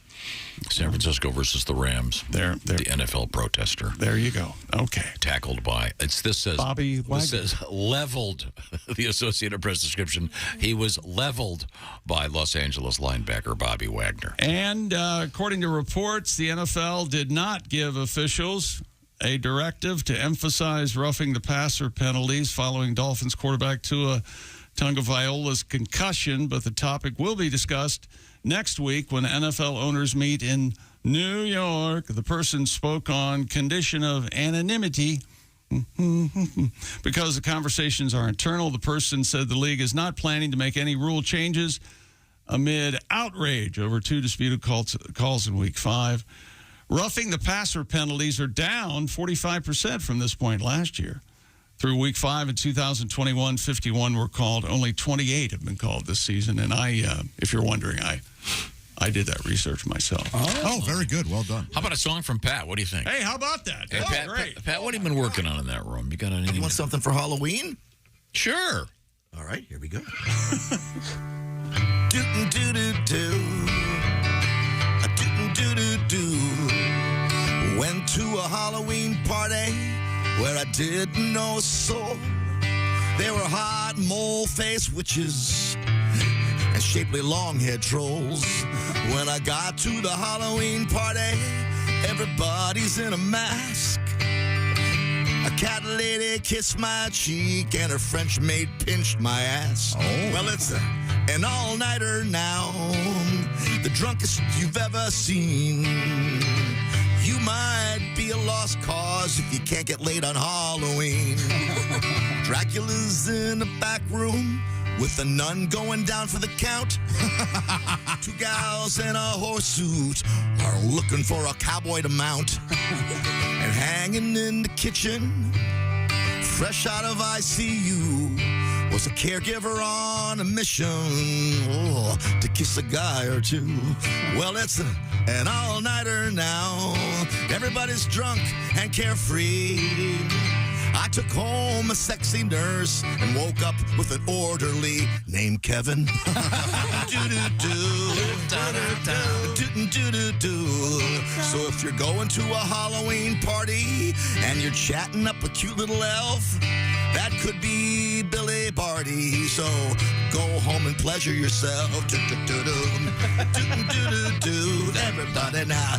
San Francisco versus the Rams. The NFL protester. There you go. Okay. Tackled by. This says Bobby Wagner. This says leveled. The Associated Press description. He was leveled by Los Angeles linebacker Bobby Wagner. And according to reports, the NFL did not give officials a directive to emphasize roughing the passer penalties following Dolphins quarterback Tua Tagovailoa's concussion, but the topic will be discussed next week when NFL owners meet in New York. The person spoke on condition of anonymity because the conversations are internal. The person said the league is not planning to make any rule changes amid outrage over 2 disputed calls in Week 5. Roughing the passer penalties are down 45% from this point last year. Through Week 5 in 2021, 51 were called. Only 28 have been called this season. And if you're wondering, I did that research myself. Oh, very good. Well done. How about a song from Pat? What do you think? Hey, how about that? Hey, That's great. Pat, what have you been working on in that room? You got anything? You want something for Halloween? Sure. All right, here we go. Do-do-do-do. Do-do-do-do. Went to a Halloween party where I didn't know a soul. There were hot mole-faced witches and shapely long-haired trolls. When I got to the Halloween party, everybody's in a mask. A cat lady kissed my cheek and her French maid pinched my ass. Well, it's an all-nighter now, the drunkest you've ever seen. You might be a lost cause if you can't get laid on Halloween. Dracula's in the back room with a nun going down for the count. 2 gals in a horse suit are looking for a cowboy to mount. And hanging in the kitchen, fresh out of ICU, was a caregiver on a mission to kiss a guy or two. Well, it's an all-nighter now. Everybody's drunk and carefree. I took home a sexy nurse and woke up with an orderly named Kevin. Do-do-do. Do-do-do-do. So if you're going to a Halloween party and you're chatting up a cute little elf, that could be Billy Barty. So go home and pleasure yourself. Do-do-do-do. Everybody now.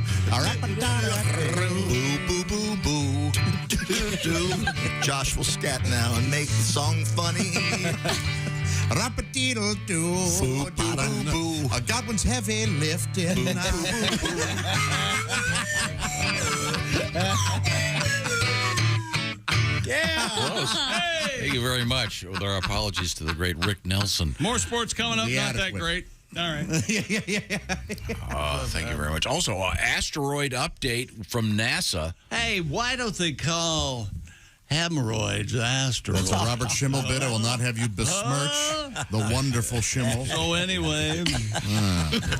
Boo, boo, boo, boo. Do-do-do. Josh will scat now and make the song funny. Rap-a-deedle-doo. Godwin's heavy lifting. Yeah. Close. Hey. Thank you very much. With our apologies to the great Rick Nelson. More sports coming up. Not that great. All right. Thank you very much. Also, asteroid update from NASA. Hey, why don't they call hemorrhoids asteroids? That's a Robert Schimmel bit. I will not have you besmirch the wonderful Schimmel. So anyway.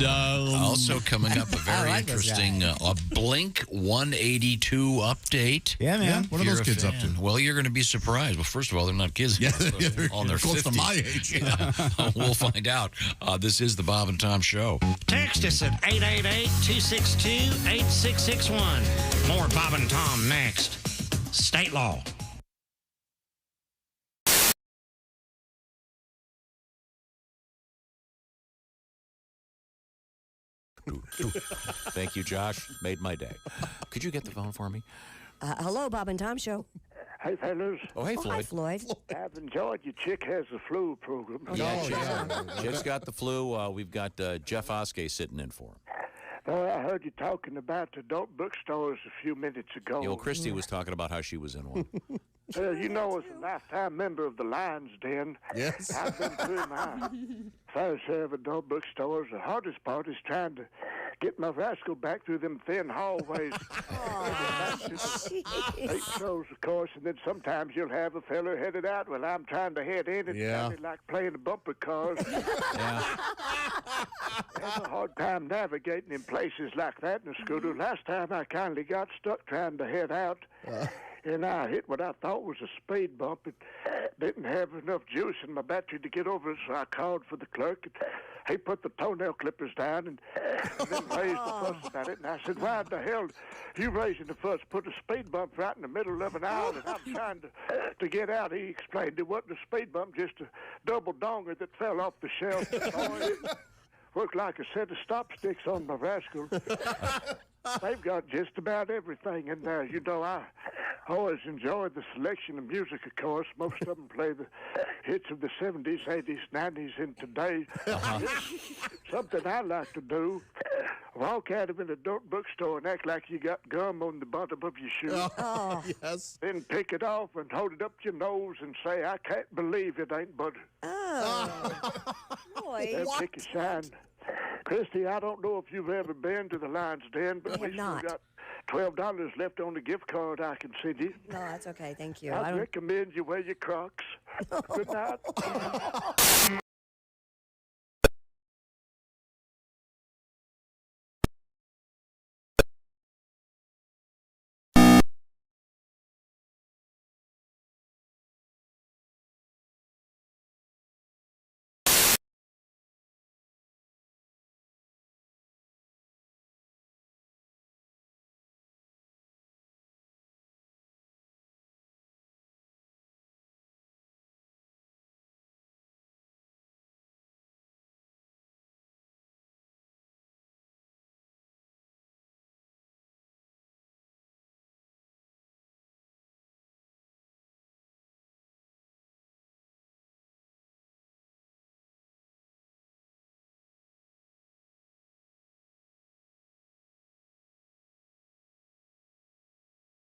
Also coming up, a very interesting Blink 182 update. Yeah, man. What are those kids up to? Well, you're going to be surprised. Well, first of all, they're not kids. Yeah, they're on their close 50s. to my age. Yeah. We'll find out. This is the Bob and Tom Show. Text us at 888-262-8661. More Bob and Tom next. State law. Thank you, Josh. Made my day. Could you get the phone for me? Hello, Bob and Tom Show. Hey, fellas. Oh, hey, Floyd. Hi, Floyd. I've enjoyed your Chick Has the Flu program. Chick's got the flu. We've got Jeff Oskey sitting in for him. I heard you talking about adult bookstores a few minutes ago. You know, Christy was talking about how she was in one. You know, as a lifetime member of the Lions Den, yes, I've been through my fair share of adult bookstores. The hardest part is trying to get my rascal back through them thin hallways. 8 shows, of course, and then sometimes you'll have a fella headed out while I'm trying to head in. It's kind of like playing the bumper cars. I have a hard time navigating in places like that in the scooter. Last time I kindly got stuck trying to head out. And I hit what I thought was a speed bump. It didn't have enough juice in my battery to get over it, so I called for the clerk. He put the toenail clippers down and then raised the fuss about it. And I said, why the hell you raising the fuss? Put a speed bump right in the middle of an aisle, and I'm trying to get out. He explained it wasn't a speed bump, just a double donger that fell off the shelf. It worked like a set of stop sticks on my rascal. They've got just about everything in there. You know, I always enjoy the selection of music, of course. Most of them play the hits of the 70s, 80s, 90s, and today. Something I like to do, walk out of an adult bookstore and act like you got gum on the bottom of your shoe. Oh, yes. Then pick it off and hold it up to your nose and say, I can't believe it ain't butter. Boy. Pick a shine. Christy, I don't know if you've ever been to the Lions Den, but we still got $12 left on the gift card I can send you. No, that's okay. Thank you. I recommend you wear your Crocs. Good night.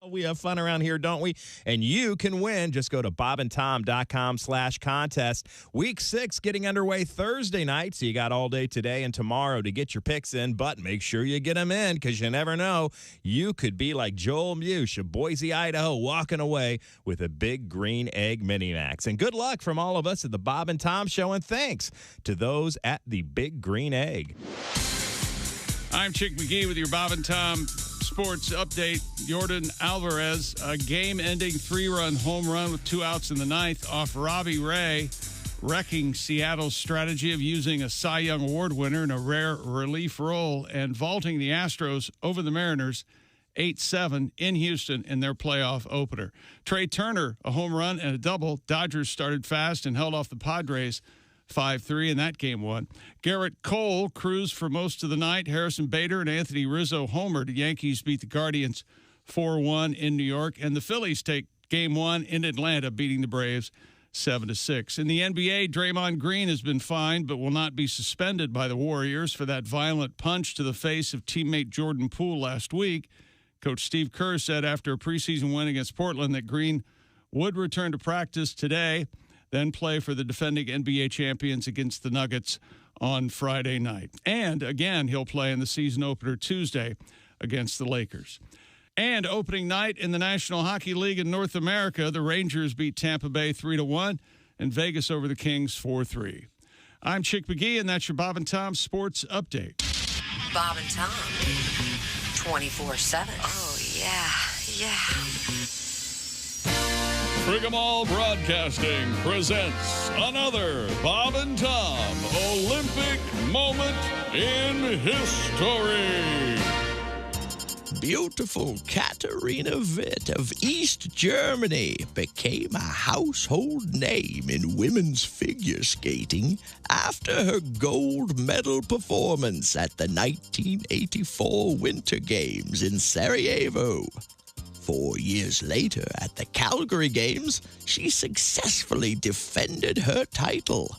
We have fun around here, don't we? And you can win. Just go to bobandtom.com/contest. Week 6 getting underway Thursday night, so you got all day today and tomorrow to get your picks in, but make sure you get them in because you never know. You could be like Joel Mush of Boise, Idaho, walking away with a Big Green Egg Mini-Max. And good luck from all of us at the Bob and Tom Show, and thanks to those at the Big Green Egg. I'm Chick McGee with your Bob and Tom Sports Update. Jordan Alvarez, a game-ending 3-run home run with 2 outs in the 9th off Robbie Ray. wrecking Seattle's strategy of using a Cy Young Award winner in a rare relief role and vaulting the Astros over the Mariners 8-7 in Houston in their playoff opener. Trey Turner, a home run and a double. Dodgers started fast and held off the Padres 5-3 in that game one. Garrett Cole cruised for most of the night. Harrison Bader and Anthony Rizzo homered. The Yankees beat the Guardians 4-1 in New York. And the Phillies take game one in Atlanta, beating the Braves 7-6. In the NBA, Draymond Green has been fined but will not be suspended by the Warriors for that violent punch to the face of teammate Jordan Poole last week. Coach Steve Kerr said after a preseason win against Portland that Green would return to practice today, then play for the defending NBA champions against the Nuggets on Friday night. And again, he'll play in the season opener Tuesday against the Lakers. And opening night in the National Hockey League in North America, the Rangers beat Tampa Bay 3-1 and Vegas over the Kings 4-3. I'm Chick McGee, and that's your Bob and Tom Sports Update. Bob and Tom, 24/7. Oh, yeah. Frigamall Broadcasting presents another Bob and Tom Olympic moment in history. Beautiful Katharina Witt of East Germany became a household name in women's figure skating after her gold medal performance at the 1984 Winter Games in Sarajevo. 4 years later, at the Calgary Games, she successfully defended her title.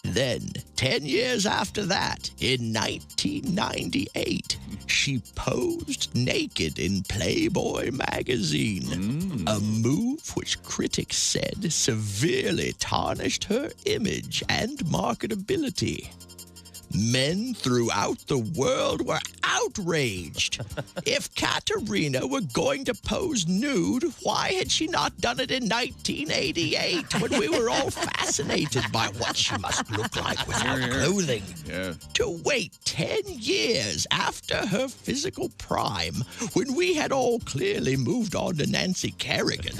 Then, 10 years after that, in 1998, she posed naked in Playboy magazine, a move which critics said severely tarnished her image and marketability. Men throughout the world were outraged. If Katerina were going to pose nude, why had she not done it in 1988 when we were all fascinated by what she must look like without clothing? Yeah. To wait 10 years after her physical prime, when we had all clearly moved on to Nancy Kerrigan,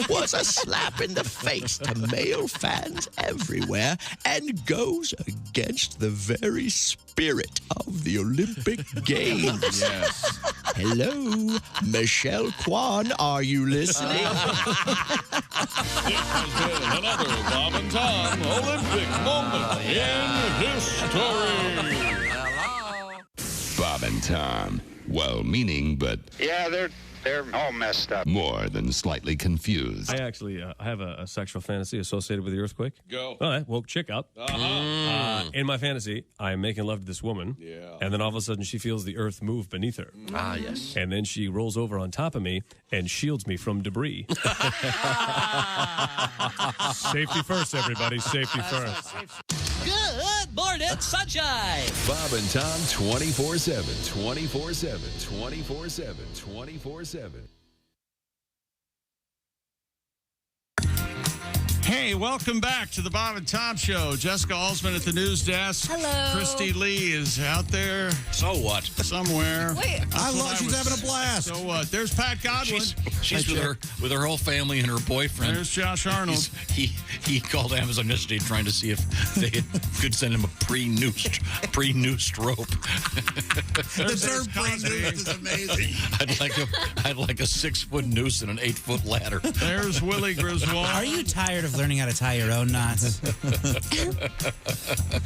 was a slap in the face to male fans everywhere and goes against the very spirit of the Olympic Games. Yes. Hello, Michelle Kwan, are you listening? It has been another Bob and Tom Olympic moment in history. Bob and Tom, well-meaning, but yeah, they're all messed up. More than slightly confused. I actually have a sexual fantasy associated with the earthquake. Go. Well, that woke chick up. In my fantasy, I'm making love to this woman. Yeah. And then all of a sudden, she feels the earth move beneath her. Ah, yes. And then she rolls over on top of me and shields me from debris. Safety first, everybody. Safety first. Good morning, sunshine. Bob and Tom 24/7. 24/7. 24/7. 24/7. Hey, welcome back to the Bob and Tom Show. Jessica Alsman at the news desk. Hello. Christy Lee is out there. So what? Somewhere. Wait. She's having a blast. So what? There's Pat Godwin. She's with her whole family and her boyfriend. There's Josh Arnold. He called Amazon yesterday trying to see if they could send him a pre-noosed rope. The term pre-noosed is amazing. I'd like a 6-foot noose and an 8-foot ladder. There's Willie Griswold. Are you tired of learning how to tie your own knots?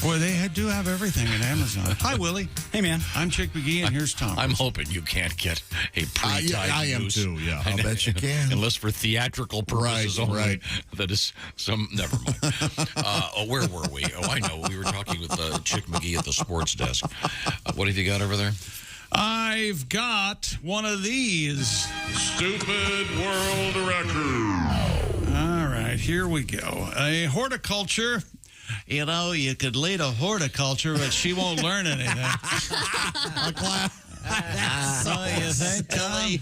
Boy, they do have everything at Amazon. Hi, Willie. Hey, man. I'm Chick McGee, and here's Tom. I'm hoping you can't get a pre-tied I am noose. too, yeah. I'll bet you can. Unless for theatrical purposes only. Right. That is some... Never mind. Where were we? Oh, I know. We were talking with Chick McGee at the sports desk. What have you got over there? I've got one of these. Stupid world record. All right, here we go. A horticulture. You know, you could lead a horticulture, but she won't learn anything. A class. You think, Tom?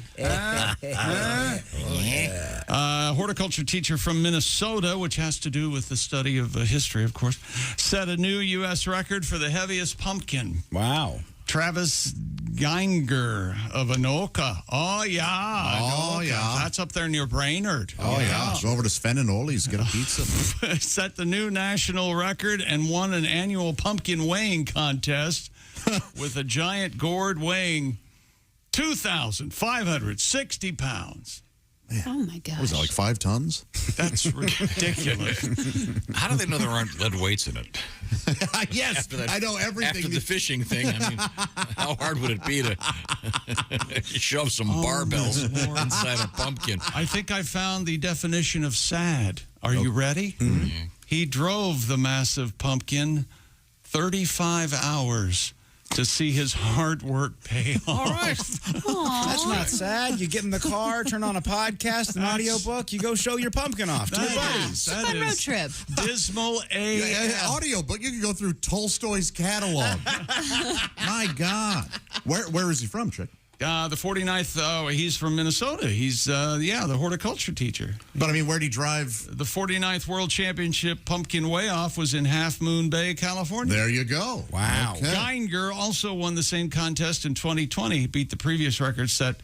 Horticulture teacher from Minnesota, which has to do with the study of history, of course, set a new U.S. record for the heaviest pumpkin. Wow. Travis Geinger of Anoka. Oh, yeah. Oh, Anoka. yeah. That's up there near Brainerd. Oh, yeah. Go over to Sven and Oli's, get a pizza. Set the new national record and won an annual pumpkin weighing contest with a giant gourd weighing 2,560 pounds. Man. Oh, my gosh. What was that, like 5 tons? That's ridiculous. How do they know there aren't lead weights in it? Yes, I know everything. After the fishing thing, I mean, how hard would it be to shove some barbells inside a pumpkin? I think I found the definition of sad. Are you ready? Mm-hmm. He drove the massive pumpkin 35 hours to see his hard work pay off. All right. That's not sad. You get in the car, turn on a podcast, an audiobook, you go show your pumpkin off to your buddies. That Fun road is trip. dismal audiobook. You can go through Tolstoy's catalog. My God. Where is he from, Chick? The 49th, he's from Minnesota. He's, the horticulture teacher. But, I mean, where'd he drive? The 49th World Championship Pumpkin Weigh-Off was in Half Moon Bay, California. There you go. Wow. Okay. Geinger also won the same contest in 2020. He beat the previous record set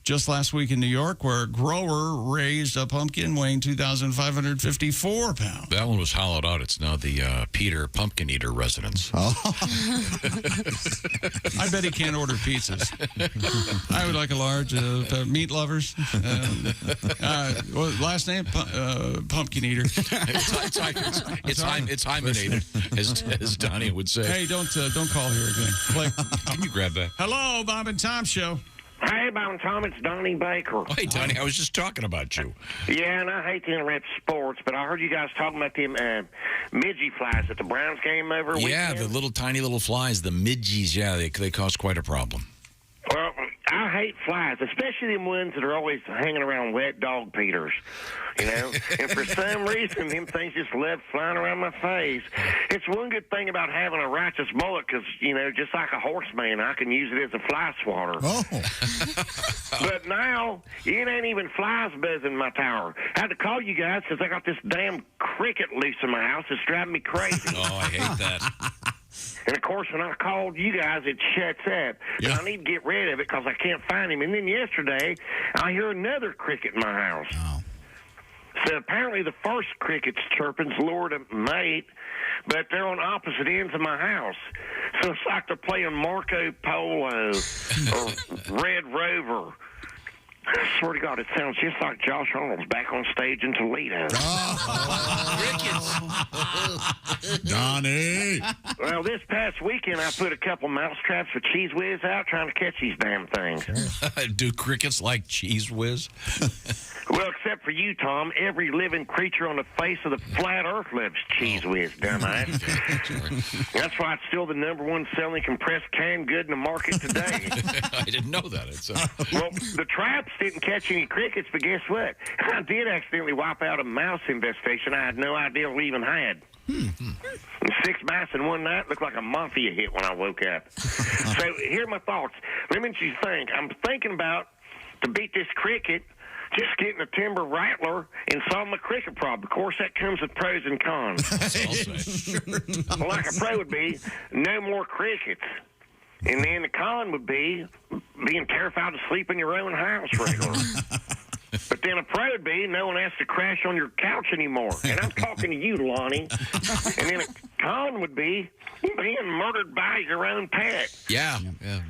just last week in New York, where a grower raised a pumpkin weighing 2,554 pounds. That one was hollowed out. It's now the Peter Pumpkin Eater residence. Oh. I bet he can't order pizzas. I would like a large meat lovers. Last name? Pumpkin Eater. It's hymenated, as Donnie would say. Hey, don't call here again. Can you grab that? Hello, Bob and Tom Show. Hey, Bob and Tom, it's Donnie Baker. Oh, hey, Donnie, I was just talking about you. Yeah, and I hate to interrupt sports, but I heard you guys talking about them midgie flies at the Browns game over Yeah, weekend. the little tiny little flies, the midgies, yeah, they cause quite a problem. Well, I hate flies, especially them ones that are always hanging around wet dog Peters, you know? And for some reason, them things just love flying around my face. It's one good thing about having a righteous mullet because, just like a horseman, I can use it as a fly swatter. Oh. But now, it ain't even flies buzzing my tower. I had to call you guys because I got this damn cricket loose in my house. It's driving me crazy. Oh, I hate that. And, of course, when I called you guys, it shuts up. Yeah. And I need to get rid of it because I can't find him. And then yesterday, I hear another cricket in my house. Oh. So apparently the first cricket's chirping's lured a mate, but they're on opposite ends of my house. So it's like they're playing Marco Polo or Red Rover. I swear to God, it sounds just like Josh Arnold's back on stage in Toledo. Donnie. Well, this past weekend, I put a couple mouse traps with Cheese Whiz out trying to catch these damn things. Do crickets like Cheese Whiz? Well, except for you, Tom. Every living creature on the face of the flat earth loves Cheese Whiz, dumbass. That's why it's still the #1 selling compressed canned good in the market today. I didn't know that. Well, the traps didn't catch any crickets, but guess what? I did accidentally wipe out a mouse infestation I had no idea we even had. 6 mice in one night looked like a mafia hit when I woke up. So here are my thoughts. Let me just think. I'm thinking about, to beat this cricket, just getting a timber rattler and solve my cricket problem. Of course, that comes with pros and cons. Well, like a pro would be, no more crickets. And then the con would be being terrified to sleep in your own house regularly. But then a pro would be no one has to crash on your couch anymore. And I'm talking to you, Lonnie. And then a con would be being murdered by your own pet. Yeah,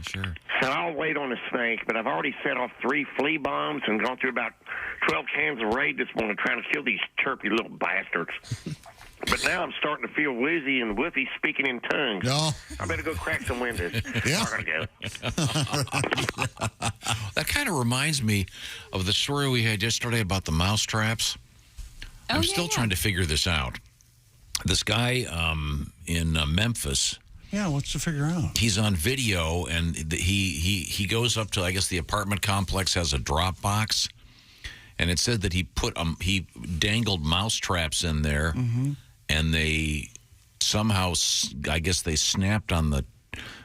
sure. So I'll wait on the snake, but I've already set off 3 flea bombs and gone through about 12 cans of Raid this morning trying to kill these chirpy little bastards. But now I'm starting to feel woozy and woofy speaking in tongues. No. I better go crack some windows. Yeah. I gotta go. That kind of reminds me of the story we had yesterday about the mouse traps. I'm still trying to figure this out. This guy in Memphis. Yeah, what's to figure out? He's on video, and he goes up to, I guess, the apartment complex has a drop box, and it said that he dangled mouse traps in there, and they somehow, I guess, they snapped on the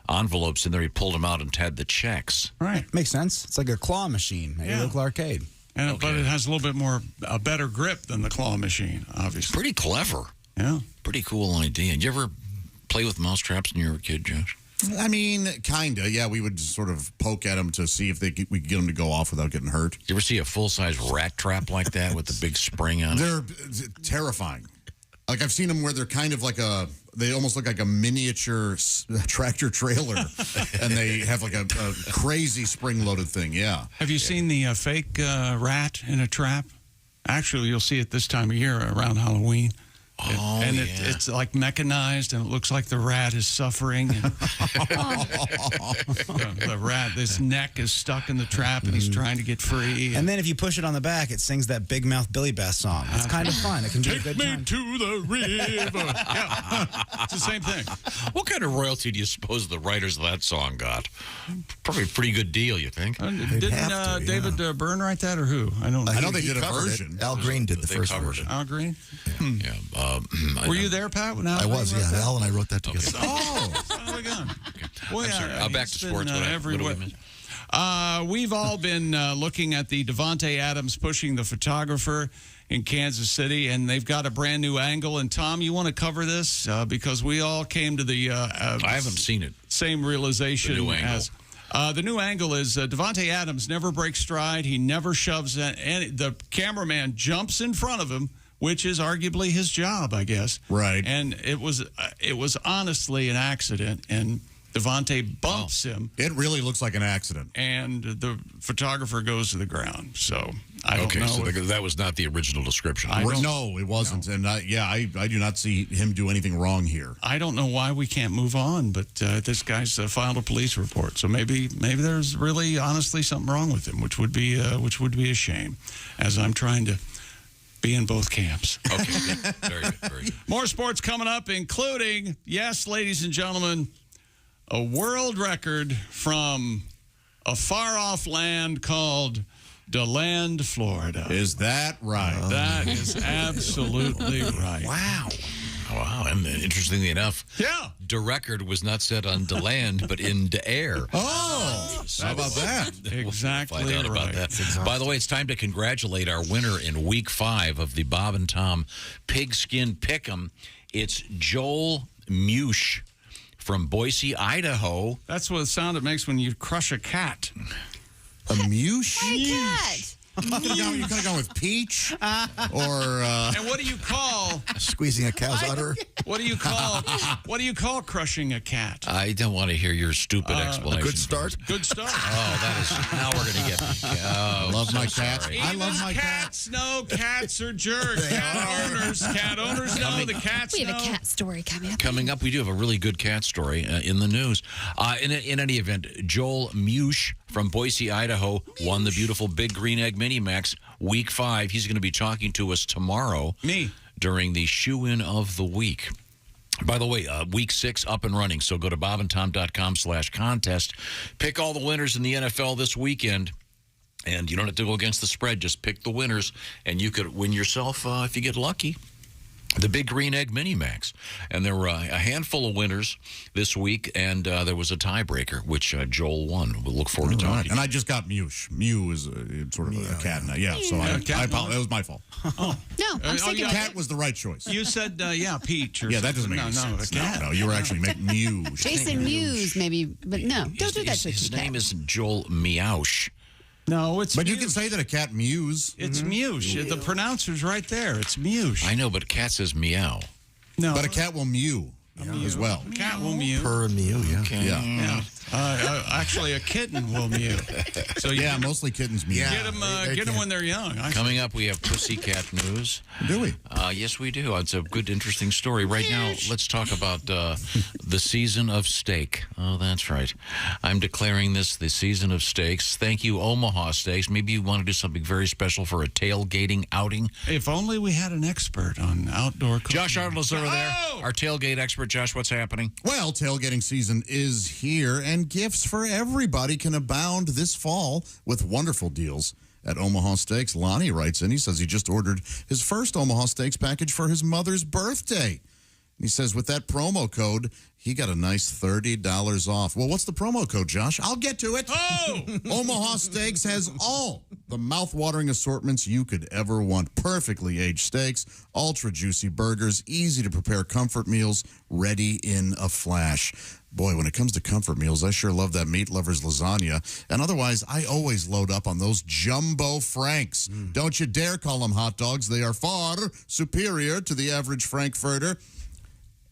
envelopes in there. He pulled them out and had the checks. Right. Makes sense. It's like a claw machine at your local arcade. But it has a little bit a better grip than the claw machine, obviously. Pretty clever. Yeah. Pretty cool idea. Did you ever play with mouse traps when you were a kid, Josh? I mean, kind of. Yeah, we would sort of poke at them to see if we could get them to go off without getting hurt. You ever see a full-size rat trap like that with the big spring on it? They're terrifying. Like, I've seen them where they're kind of like they almost look like a miniature tractor trailer, and they have like a crazy spring-loaded thing, yeah. Have you seen the fake rat in a trap? Actually, you'll see it this time of year around Halloween. It's like mechanized, and it looks like the rat is suffering. And the rat, his neck is stuck in the trap, and he's trying to get free. And then if you push it on the back, it sings that Big Mouth Billy Bass song. It's kind of fun. It can be a good time. Take me to the river. Yeah, it's the same thing. What kind of royalty do you suppose the writers of that song got? Probably a pretty good deal, you think? Didn't David Byrne write that, or who? I don't know. I know they did a version. Al Green did the first version. Al Green? Yeah. Were you there, Pat? When I was, yeah. Al and I wrote that together. Oh, my God. Well, yeah, back to sports. We've all been looking at the Davante Adams pushing the photographer in Kansas City, and they've got a brand new angle. And Tom, you want to cover this because we all came to the I haven't seen it. Same realization the new angle. as. The new angle is Davante Adams never breaks stride. He never shoves it. And the cameraman jumps in front of him, which is arguably his job, I guess. Right. And it was honestly an accident, and Davante bumps him. It really looks like an accident. And the photographer goes to the ground. So I don't know. So that was not the original description. No, it wasn't. No. And I do not see him do anything wrong here. I don't know why we can't move on, but this guy's filed a police report. So maybe there's really honestly something wrong with him, which would be a shame, as I'm trying to be in both camps. Okay, good. Very good. Very good. More sports coming up, including, yes, ladies and gentlemen, a world record from a far-off land called DeLand, Florida. Is that right? That is absolutely right. Wow. Wow, and interestingly enough, the record was not set on DeLand, but in the air. Oh, how about that? Exactly We'll find out about that. By the way, it's time to congratulate our winner in Week 5 of the Bob and Tom Pigskin Pick'em. It's Joel Mush from Boise, Idaho. That's what the sound it makes when you crush a cat. A mush? Hey, cat. You could have gone with peach, or and what do you call squeezing a cow's udder? What do you call crushing a cat? I don't want to hear your stupid explanation. A good start. Good start. Oh, that is now we're going to get. I love my cats. I love my cats. No, cats are jerks. Cat owners know the cats. We have a cat story coming up. Coming up, we do have a really good cat story in the news. In any event, Joel Mush from Boise, Idaho, won the beautiful Big Green Egg Mini Max Week 5. He's going to be talking to us tomorrow. During the shoe-in of the week. By the way, Week 6 up and running, so go to bobandtom.com/contest. Pick all the winners in the NFL this weekend. And you don't have to go against the spread. Just pick the winners, and you could win yourself, if you get lucky, the Big Green Egg Mini Max. And there were a handful of winners this week, and there was a tiebreaker, which Joel won. We'll look forward to talking. And I just got Mush. Mew is sort of a cat now. Yeah, so I apologize. That was my fault. No, I'm thinking cat was the right choice. You said, peach. Or that doesn't make any sense. No, you were actually making Mew. Jason Mewes, maybe, but no, don't do that to his name is Joel Meowsh. No, it's. But you can say that a cat mews. It's Mush. The pronouncer's right there. It's Mush. I know, but a cat says meow. No, but a cat will mew as well. Cat will mew. Purr and mew, yeah. Okay. Yeah. Actually, a kitten will mew. So mostly kittens mew. Get them when they're young. Coming up, we have Pussycat News. Do we? Yes, we do. It's a good, interesting story. Right now, let's talk about the season of steak. Oh, that's right. I'm declaring this the season of steaks. Thank you, Omaha Steaks. Maybe you want to do something very special for a tailgating outing. If only we had an expert on outdoor cooking. Josh Arnold's over there, our tailgate expert. Josh, what's happening? Well, tailgating season is here, and gifts for everybody can abound this fall with wonderful deals at Omaha Steaks. Lonnie writes in, he says he just ordered his first Omaha Steaks package for his mother's birthday. He says with that promo code, he got a nice $30 off. Well, what's the promo code, Josh? I'll get to it. Oh! Omaha Steaks has all the mouth-watering assortments you could ever want. Perfectly aged steaks, ultra-juicy burgers, easy-to-prepare comfort meals, ready in a flash. Boy, when it comes to comfort meals, I sure love that Meat Lovers lasagna. And otherwise, I always load up on those Jumbo Franks. Don't you dare call them hot dogs. They are far superior to the average Frankfurter.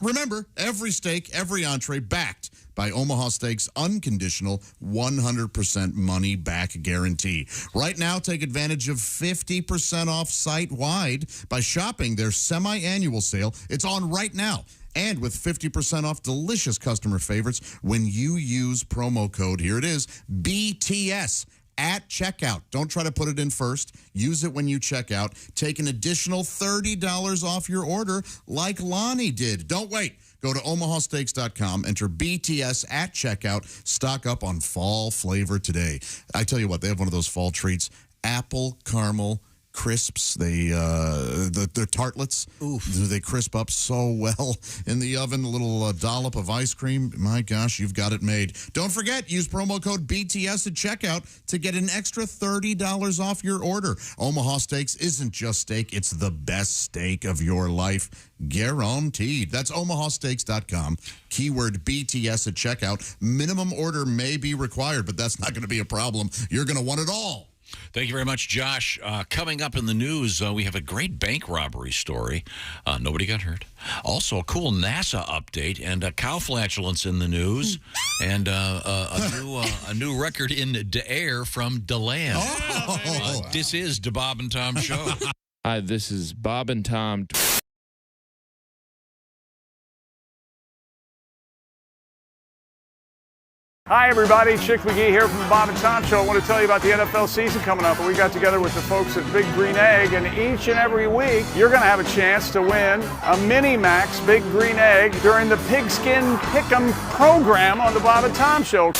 Remember, every steak, every entree backed by Omaha Steaks' unconditional 100% money-back guarantee. Right now, take advantage of 50% off site-wide by shopping their semi-annual sale. It's on right now. And with 50% off delicious customer favorites when you use promo code, here it is, BTS. At checkout. Don't try to put it in first. Use it when you check out. Take an additional $30 off your order like Lonnie did. Don't wait. Go to omahasteaks.com, enter BTS at checkout, stock up on fall flavor today. I tell you what, they have one of those fall treats, apple caramel crisps. They're tartlets. Oof. They crisp up so well in the oven. A little dollop of ice cream. My gosh, you've got it made. Don't forget, use promo code BTS at checkout to get an extra $30 off your order. Omaha Steaks isn't just steak. It's the best steak of your life. Guaranteed. That's omahasteaks.com. Keyword BTS at checkout. Minimum order may be required, but that's not going to be a problem. You're going to want it all. Thank you very much, Josh. Coming up in the news, we have a great bank robbery story. Nobody got hurt. Also, a cool NASA update and cow flatulence in the news, and a new record in the air from DeLand. This is the Bob and Tom Show. Hi, this is Bob and Tom. Hi, everybody. Chick McGee here from the Bob and Tom Show. I want to tell you about the NFL season coming up. We got together with the folks at Big Green Egg, and each and every week, you're going to have a chance to win a Mini Max Big Green Egg during the Pigskin Pick'em program on the Bob and Tom Show.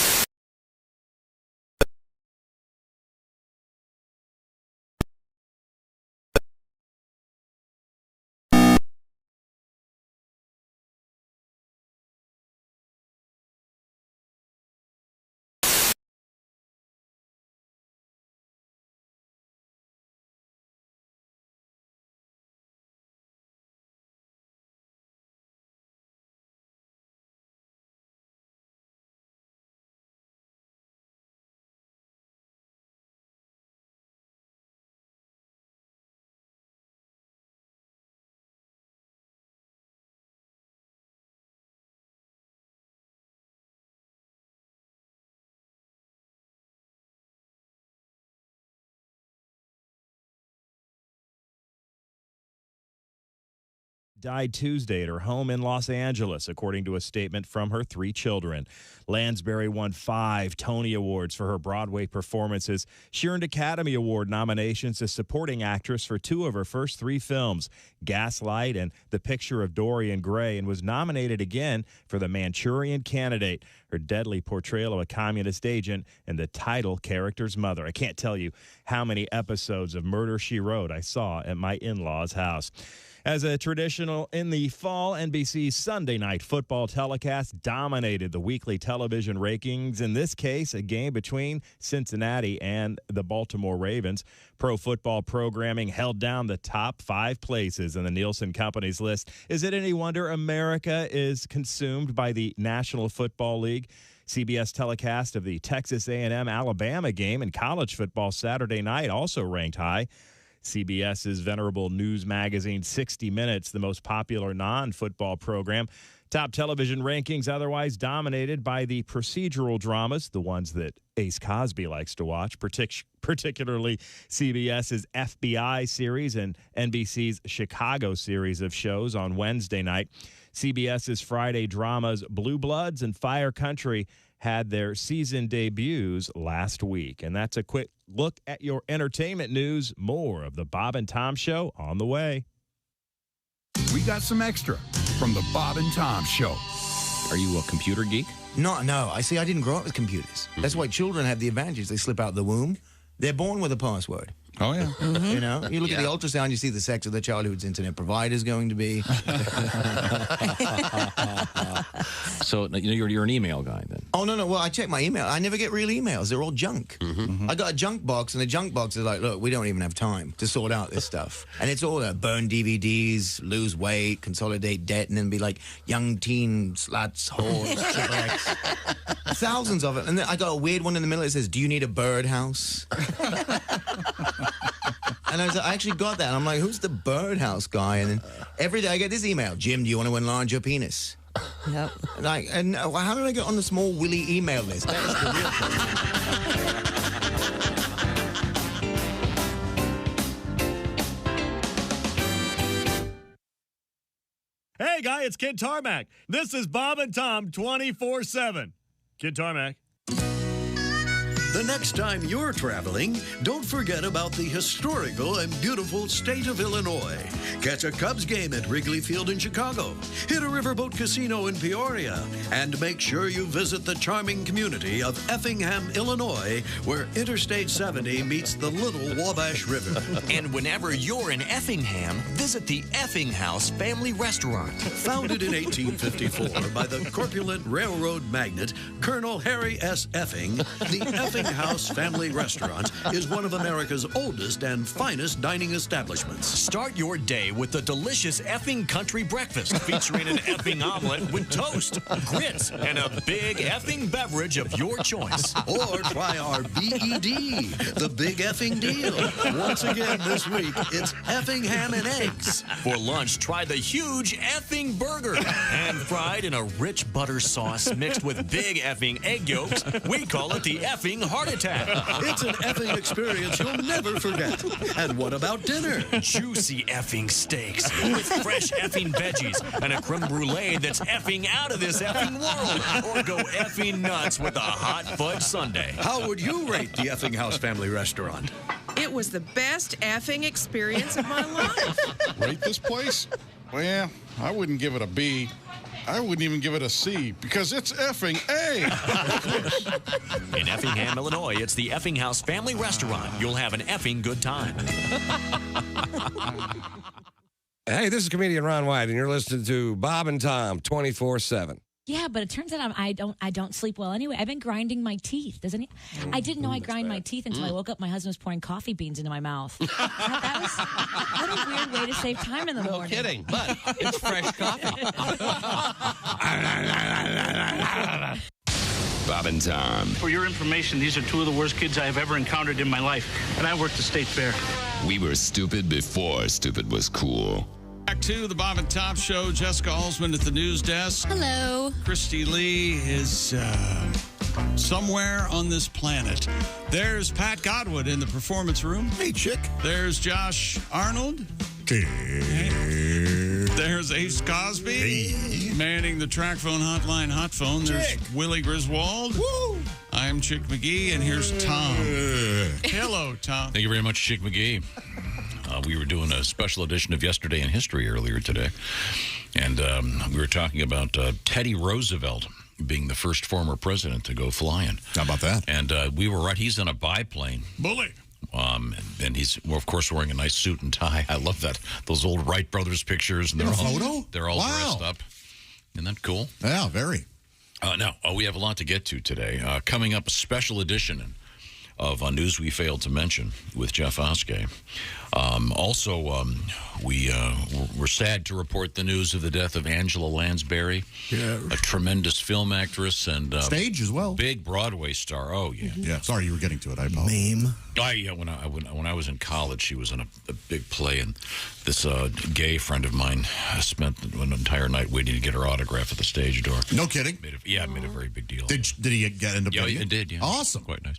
Died Tuesday at her home in Los Angeles, according to a statement from her 3 children. Lansbury won 5 Tony Awards for her Broadway performances. She earned Academy Award nominations as supporting actress for 2 of her first 3 films, Gaslight and The Picture of Dorian Gray, and was nominated again for The Manchurian Candidate, her deadly portrayal of a communist agent and the title character's mother. I can't tell you how many episodes of Murder, She Wrote I saw at my in-laws' house. As a traditional in the fall, NBC's Sunday night football telecast dominated the weekly television rankings. In this case, a game between Cincinnati and the Baltimore Ravens. Pro football programming held down the top 5 places in the Nielsen Company's list. Is it any wonder America is consumed by the National Football League? CBS telecast of the Texas A&M Alabama game and college football Saturday night also ranked high. CBS's venerable news magazine 60 Minutes, the most popular non-football program. Top television rankings otherwise dominated by the procedural dramas, the ones that Ace Cosby likes to watch, particularly CBS's FBI series and NBC's Chicago series of shows on Wednesday night. CBS's Friday dramas Blue Bloods and Fire Country had their season debuts last week. And that's a quick look at your entertainment news. More of the Bob and Tom Show on the way. We got some extra from the Bob and Tom Show. Are you a computer geek? No. I see, I didn't grow up with computers. That's why children have the advantage. They slip out the womb. They're born with a password. Oh, yeah. You know, you look at the ultrasound, you see the sex of the child whose internet provider is going to be. So you're an email guy then? Oh, no. Well, I check my email. I never get real emails. They're all junk. I got a junk box, and the junk box is like, look, we don't even have time to sort out this stuff. And it's all burn DVDs, lose weight, consolidate debt, and then be like, young teen sluts, whores, triple X. Thousands of it. And then I got a weird one in the middle that says, do you need a birdhouse? And I actually got that. And I'm like, who's the birdhouse guy? And then every day I get this email, Jim, do you want to enlarge your penis? Yep. And how did I get on the small Willy email list? That is the real problem. Hey, guy, it's Kid Tarmac. This is Bob and Tom 24/7. Kid Tarmac. The next time you're traveling, don't forget about the historical and beautiful state of Illinois. Catch a Cubs game at Wrigley Field in Chicago. Hit a riverboat casino in Peoria. And make sure you visit the charming community of Effingham, Illinois, where Interstate 70 meets the Little Wabash River. And whenever you're in Effingham, visit the Effinghouse Family Restaurant. Founded in 1854 by the corpulent railroad magnate Colonel Harry S. Effing, the Effinghouse Family Restaurant is one of America's oldest and finest dining establishments. Start your day with the delicious Effing Country Breakfast featuring an Effing omelet with toast, grits, and a big Effing beverage of your choice. Or try our BED, the Big Effing Deal. Once again this week, it's Effing ham and eggs. For lunch, try the huge Effing burger, pan-fried in a rich butter sauce mixed with big Effing egg yolks. We call it the Effing Heart Attack. It's an Effing experience you'll never forget. And what about dinner? Juicy Effing steaks with fresh Effing veggies and a creme brulee that's Effing out of this Effing world. Or go Effing nuts with a hot fudge sundae. How would you rate the Effinghouse Family Restaurant? It was the best effing experience of my life. Rate this place? Well, I wouldn't give it a B. I wouldn't even give it a C because it's effing A. In Effingham, Illinois, it's the Effinghouse Family Restaurant. You'll have an effing good time. Hey, this is comedian Ron White, and you're listening to Bob and Tom 24/7. Yeah, but it turns out I don't sleep well anyway. I've been grinding my teeth. I didn't know I grind my teeth until I woke up. My husband was pouring coffee beans into my mouth. What a weird way to save time in the morning. No kidding, but it's fresh coffee. Bob and Tom. For your information, these are two of the worst kids I have ever encountered in my life, and I worked the state fair. We were stupid before stupid was cool. Back to the Bob and Tom Show. Jessica Alsman at the news desk. Hello. Christy Lee is somewhere on this planet. There's Pat Godwin in the performance room. Hey, chick. There's Josh Arnold. There's Ace Cosby manning the track phone hotline hot phone. There's Willie Griswold. Woo! I'm Chick McGee, and here's Tom. Hello, Tom. Thank you very much, Chick McGee. We were doing a special edition of Yesterday in History earlier today, and we were talking about Teddy Roosevelt being the first former president to go flying. How about that? And we were right. He's on a biplane. Bully. And he's, well, of course, wearing a nice suit and tie. I love that. Those old Wright brothers pictures. And they're all dressed up. Isn't that cool? Yeah, very. Now, we have a lot to get to today. Coming up, a special edition of News We Failed to Mention with Jeff Oskey. We're sad to report the news of the death of Angela Lansbury, a tremendous film actress and stage as well, big Broadway star. Oh yeah, yeah. Sorry, you were getting to it. I apologize. Meme. Yeah, when I was in college, she was in a big play, and this gay friend of mine spent an entire night waiting to get her autograph at the stage door. No kidding. Made a very big deal. Did he get into? Yeah, he did. Yeah, awesome. Quite nice.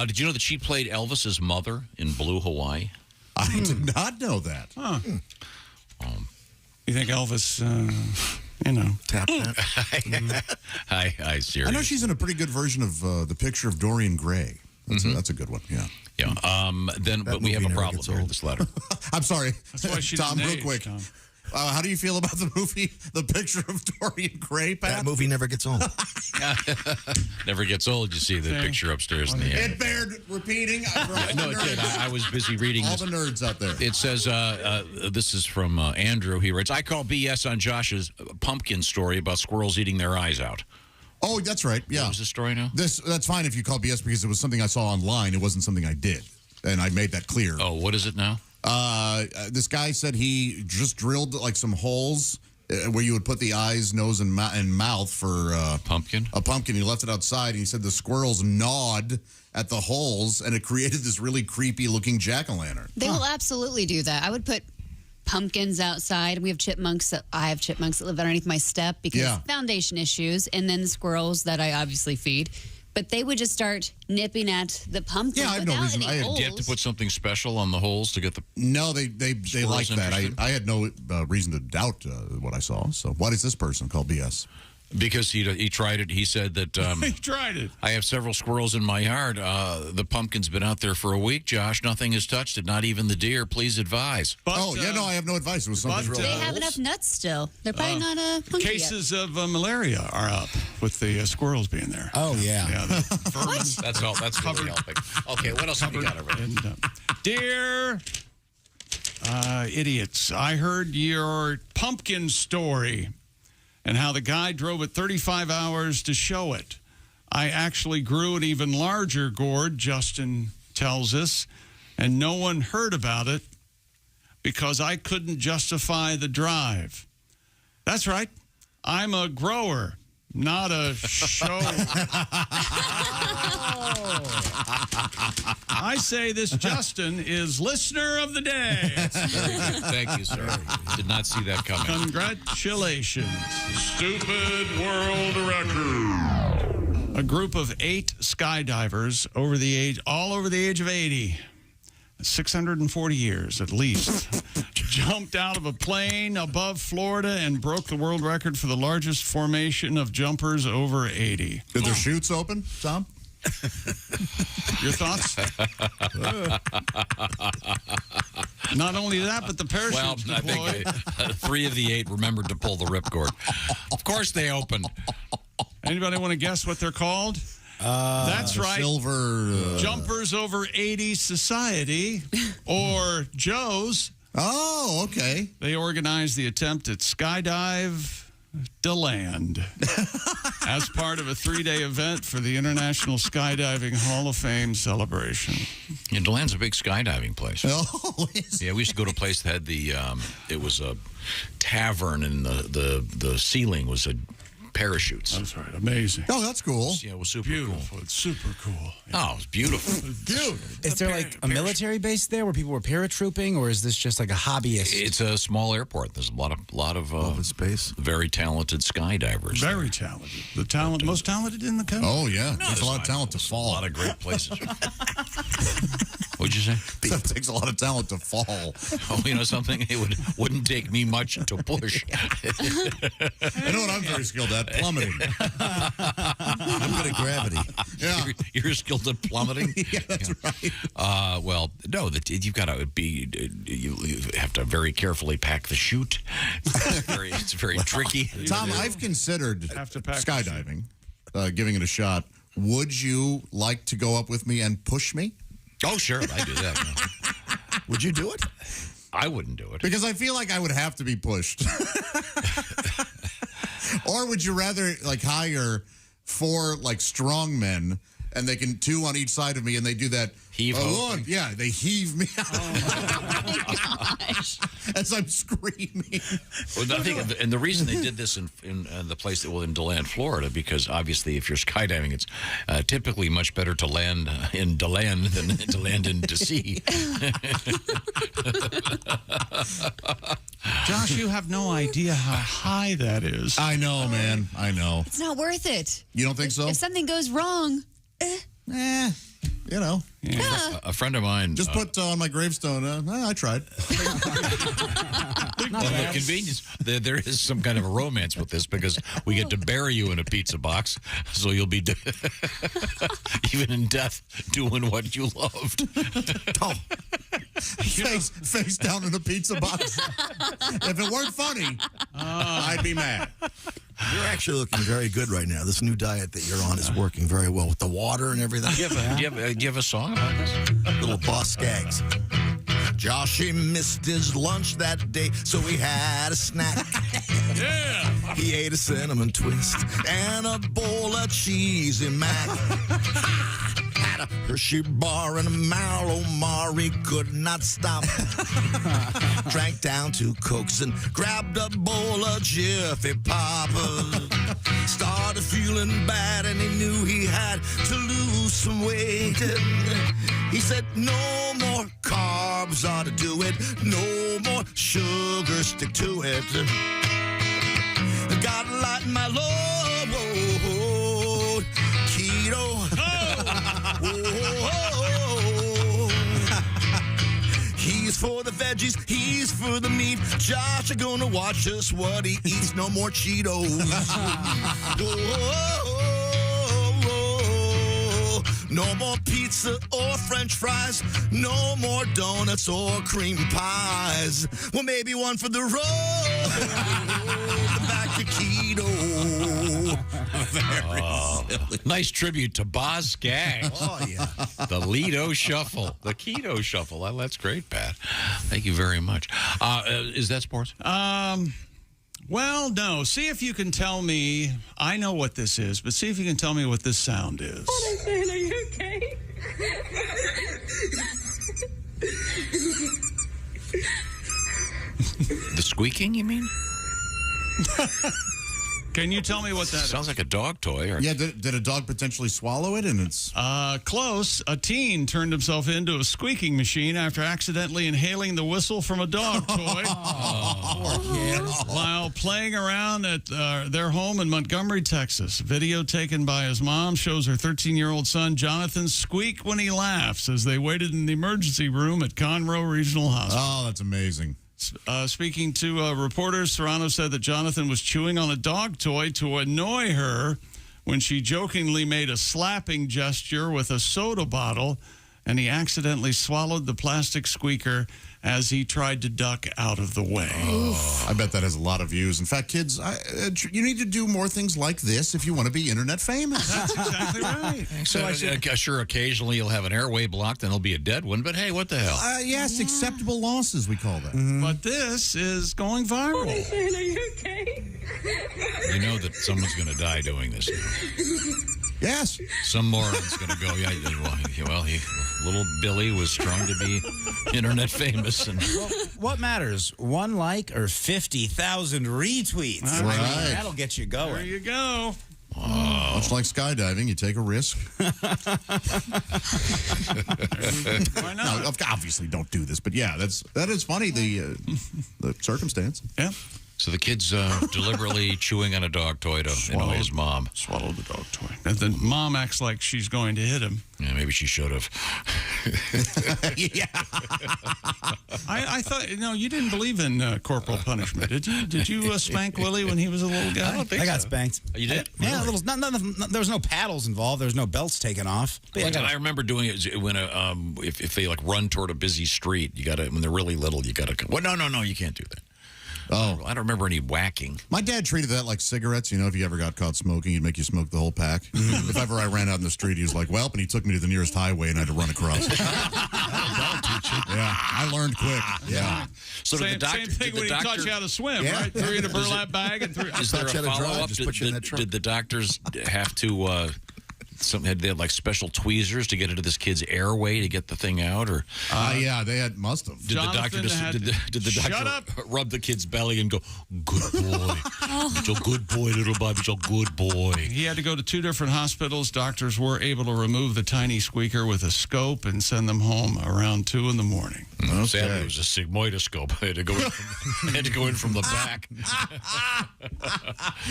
Did you know that she played Elvis's mother in Blue Hawaii? I did not know that. Huh. You think Elvis, tap that? I seriously. I know she's in a pretty good version of The Picture of Dorian Gray. That's a good one. Yeah. Yeah. But we have a problem here with this letter. I'm sorry, That's why she Tom. didn't Real age, quick. Tom. How do you feel about the movie, The Picture of Dorian Gray, Pat? That movie never gets old. Never gets old. You see the picture upstairs in the end. It bared repeating. No, it did. I was busy reading all the nerds out there. It says, this is from Andrew. He writes, I call BS on Josh's pumpkin story about squirrels eating their eyes out. Oh, that's right. Yeah. What was the story now? That's fine if you call BS because it was something I saw online. It wasn't something I did. And I made that clear. Oh, what is it now? This guy said he just drilled like some holes where you would put the eyes, nose, and mouth for pumpkin. A pumpkin. He left it outside, and he said the squirrels gnawed at the holes, and it created this really creepy-looking jack-o'-lantern. They will absolutely do that. I would put pumpkins outside. We have chipmunks. I have chipmunks that live underneath my step because foundation issues, and then the squirrels that I obviously feed. But they would just start nipping at the pumpkin. Yeah, I have no reason. Do you have to put something special on the holes to get the? No, they like that. I had no reason to doubt what I saw. So why does this person call BS? Because he tried it. He said that he tried it. I have several squirrels in my yard. The pumpkin's been out there for a week, Josh. Nothing has touched it, not even the deer. Please advise. But, I have no advice. It was something they have enough nuts still. They're probably not hungry cases of malaria are up with the squirrels being there. Oh, yeah. That's all. That's really helping. Okay, what else have we got over there? Dear idiots, I heard your pumpkin story and how the guy drove it 35 hours to show it. I actually grew an even larger gourd, Justin tells us, and no one heard about it because I couldn't justify the drive. That's right. I'm a grower, not a show. I say this Justin is listener of the day. Very good. Thank you, sir. Did not see that coming. Congratulations. Stupid world record. A group of 8 skydivers all over the age of 80, 640 years at least, jumped out of a plane above Florida and broke the world record for the largest formation of jumpers over 80. Did their chutes open, Tom? Your thoughts? Not only that, but the parachutes I think 3 of the 8 remembered to pull the ripcord. Of course they opened. Anybody want to guess what they're called? That's right. Silver. Jumpers Over 80 Society, or Joe's. Oh, okay. They organized the attempt at Skydive DeLand as part of a 3-day event for the International Skydiving Hall of Fame celebration. Yeah, DeLand's a big skydiving place. Oh, yeah, we used to go to a place that had it was a tavern, and the ceiling was parachutes. That's right. Amazing. Oh, that's cool. Yeah, it was super beautiful. cool. It's super cool. Yeah. Oh, it's beautiful. Is there like a military base there where people were paratrooping, or is this just like a hobbyist? It's a small airport. There's a lot of open space. Very talented skydivers. Very talented. The most talented in the country. Oh yeah, there's a lot of talent to fall. A lot of great places. What'd you say? It takes a lot of talent to fall. Oh, you know something? It wouldn't take me much to push. You know what I'm very skilled at? Plummeting. I'm good at gravity. Yeah. You're skilled at plummeting? Yeah, that's right. Well, no, you've got to be, you have to very carefully pack the chute. It's very tricky. Tom, I've considered skydiving, giving it a shot. Would you like to go up with me and push me? Oh, sure. I do that. Would you do it? I wouldn't do it. Because I feel like I would have to be pushed. Or would you rather like hire 4 like strong men, and they can 2 on each side of me, and they do that heave one, yeah, they heave me out. Oh my gosh! As I'm screaming. Well, I think, and the reason they did this in the place in DeLand, Florida, because obviously if you're skydiving, it's typically much better to land in DeLand than to land in DC. Josh, you have no idea how high that is. I know, man. I know. It's not worth it. You don't think so? If something goes wrong, you know. Yeah. A friend of mine just put on my gravestone. I tried. The convenience. There is some kind of a romance with this because we get to bury you in a pizza box, so you'll be even in death doing what you loved. Oh. Face down in a pizza box. If it weren't funny, I'd be mad. You're actually looking very good right now. This new diet that you're on is working very well with the water and everything. Do you have a song about this? Little Boss Skaggs. Josh, he missed his lunch that day, so he had a snack. Yeah. He ate a cinnamon twist and a bowl of cheesy mac. Had a Hershey bar and a Mallow Mari, could not stop. Drank down 2 Cokes and grabbed a bowl of Jiffy Pop. Started feeling bad and he knew he had to lose some weight. He said, no more carbs ought to do it. No more sugar, stick to it. Gotta lighten my load. Keto. He's for the veggies, he's for the meat. Josh, are gonna watch just what he eats. No more Cheetos. No more pizza or French fries. No more donuts or cream pies. Well, maybe one for the road. Back to keto. Very silly. Nice tribute to Boz Skaggs. Oh, yeah. The Lido Shuffle. The Keto Shuffle. Well, that's great, Pat. Thank you very much. Is that sports? Well, no. See if you can tell me. I know what this is, but see if you can tell me what this sound is. Are you okay? The squeaking, you mean? Can you tell me what that Sounds like a dog toy. Or... Yeah, did a dog potentially swallow it? And it's close. A teen turned himself into a squeaking machine after accidentally inhaling the whistle from a dog toy while playing around at their home in Montgomery, Texas. Video taken by his mom shows her 13-year-old son Jonathan squeak when he laughs as they waited in the emergency room at Conroe Regional Hospital. Oh, that's amazing. Speaking to reporters, Serrano said that Jonathan was chewing on a dog toy to annoy her when she jokingly made a slapping gesture with a soda bottle, and he accidentally swallowed the plastic squeaker as he tried to duck out of the way. Oh, I bet that has a lot of views. In fact, kids, you need to do more things like this if you want to be internet famous. That's exactly right. So sure, occasionally you'll have an airway blocked and it'll be a dead one, but hey, what the hell? Yes, acceptable losses, we call that. Mm-hmm. But this is going viral. Are you okay? You know that someone's going to die doing this now. Yes. Some moron's going to go, well, little Billy was trying to be internet famous. And what matters, 1 like or 50,000 retweets? Right. That'll get you going. There you go. Wow. Much like skydiving, you take a risk. Why not? No, obviously don't do this, but yeah, that is funny, the circumstance. Yeah. So the kid's deliberately chewing on a dog toy to annoy his mom. Swallowed the dog toy. And then mom acts like she's going to hit him. Yeah, maybe she should have. Yeah. I thought, you didn't believe in corporal punishment, did you? Did you spank Willie when he was a little guy? I don't think I got spanked. You did? Yeah, there was no paddles involved. There was no belts taken off. I remember doing it when if they run toward a busy street, you got to, when they're really little, you got to. Well, no, you can't do that. Oh, I don't remember any whacking. My dad treated that like cigarettes. If you ever got caught smoking, he'd make you smoke the whole pack. If ever I ran out in the street, he was like, well, and he took me to the nearest highway and I had to run across. That'll teach you. Yeah, I learned quick. Yeah. So same thing when he taught you how to swim, right? Threw you in a burlap bag and threw. Is there a follow-up? Did the doctors have to... they had special tweezers to get into this kid's airway to get the thing out, or yeah, they must have. Did the doctor rub the kid's belly and go, "Good boy, it's a good boy, little Bob, it's a good boy"? He had to go to 2 different hospitals. Doctors were able to remove the tiny squeaker with a scope and send them home around 2 in the morning. Okay. Sadly, it was a sigmoidoscope. I had to go in from the back.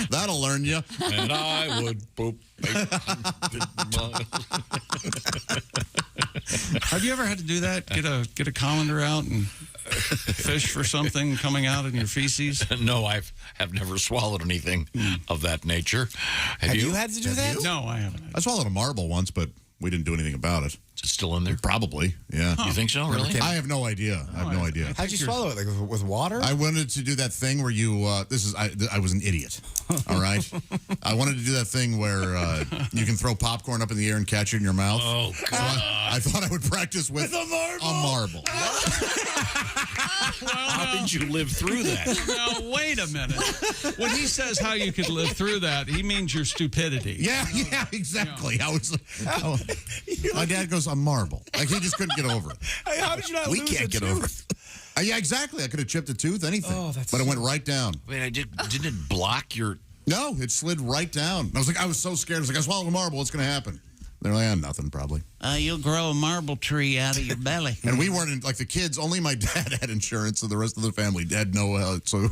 That'll learn you. And I would poop. Have you ever had to do that? Get a colander out and fish for something coming out in your feces? No, have never swallowed anything of that nature. Have you had to do that? No, I haven't. I swallowed a marble once, but we didn't do anything about it. It's still in there? Probably, yeah. You think so, really? I have no idea. I have no idea. How'd you swallow it? Like with water? I wanted to do that thing where you, I was an idiot, all right? I wanted to do that thing where you can throw popcorn up in the air and catch it in your mouth. Oh, God. So I thought I would practice with a marble. How did you live through that? Now, wait a minute. When he says how you could live through that, he means your stupidity. Yeah, exactly. My dad goes, a marble. Like, he just couldn't get over it. Hey, how did you not We lose can't a get tooth? over it. Yeah, exactly. I could have chipped a tooth, anything. Oh, that's but it went right down. Wait, didn't it block your... No, it slid right down. I was so scared. I was like, I swallowed a marble. What's going to happen? They're like, nothing, probably. You'll grow a marble tree out of your belly. And we weren't, like the kids, only my dad had insurance, and the rest of the family had no, so we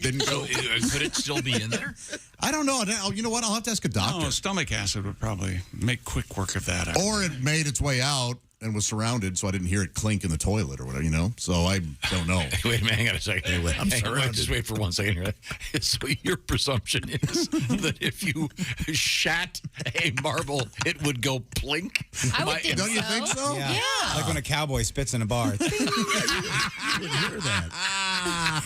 didn't go. Could it still be in there? I don't know. You know what? I'll have to ask a doctor. Oh, stomach acid would probably make quick work of that. Or it made its way out and was surrounded, so I didn't hear it clink in the toilet or whatever, So I don't know. Wait a minute, hang on a second. Anyway, I'm surrounded. Just wait for 1 second here. So your presumption is that if you shat a marble, it would go plink? I would think Don't you think so? Yeah. Like when a cowboy spits in a bar. You would hear that.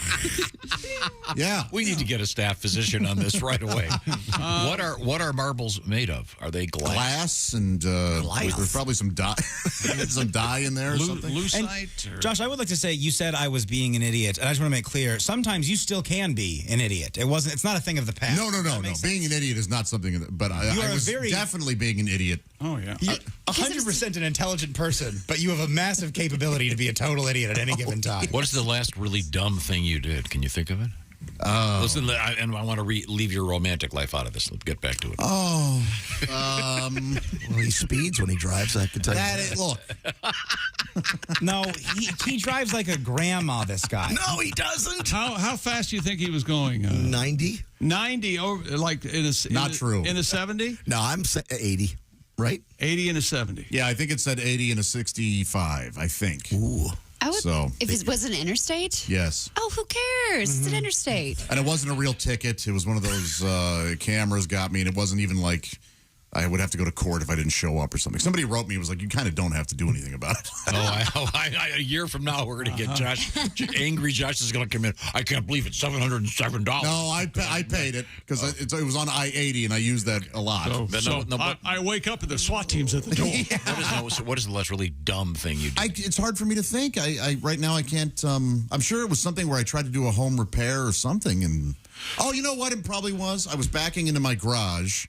Yeah. We need to get a staff physician on this right away. What are marbles made of? Are they glass? Glass and there's probably some dye. Some dye in there or something. Lucite? Josh, I would like to say, you said I was being an idiot, and I just want to make clear, sometimes you still can be an idiot. It's not a thing of the past. No. Being an idiot is not something, but I was definitely being an idiot. Oh, yeah. You're 100% an intelligent person, but you have a massive capability to be a total idiot at any given time. What is the last really dumb thing you did? Can you think of it? Listen, and I want to leave your romantic life out of this. Let's get back to it. Oh. Well, he speeds when he drives, I can tell you. Look. No, he drives like a grandma, this guy. No, he doesn't. How fast do you think he was going? 90. 90, like Not true. In a 70? No, I'm 80, right? 80 and a 70. Yeah, I think it said 80 and a 65, I think. Ooh. I would, if it was an interstate? Yes. Oh, who cares? It's an interstate. And it wasn't a real ticket. It was one of those cameras got me, and it wasn't even like I would have to go to court if I didn't show up or something. Somebody wrote me, was like, you kind of don't have to do anything about it. A year from now, we're going to get Josh. Angry Josh is going to come in. I can't believe it's $707. No, I paid it because it was on I-80, and I used that a lot. I wake up and the SWAT team's at the door. What is the last really dumb thing you did? It's hard for me to think. Right now I can't. I'm sure it was something where I tried to do a home repair or something. And you know what? It probably was. I was backing into my garage,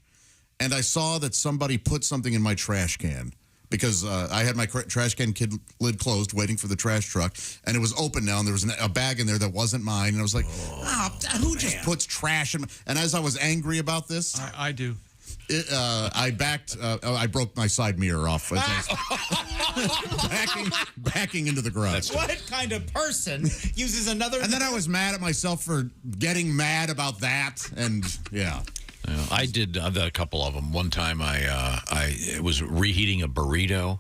and I saw that somebody put something in my trash can because I had my trash can lid closed waiting for the trash truck, and it was open now, and there was a bag in there that wasn't mine. And I was like, who just puts trash in? And as I was angry about this. I do. I broke my side mirror off. backing into the garage. What kind of person uses another? And then I was mad at myself for getting mad about that. And yeah. I did a couple of them. One time I was reheating a burrito.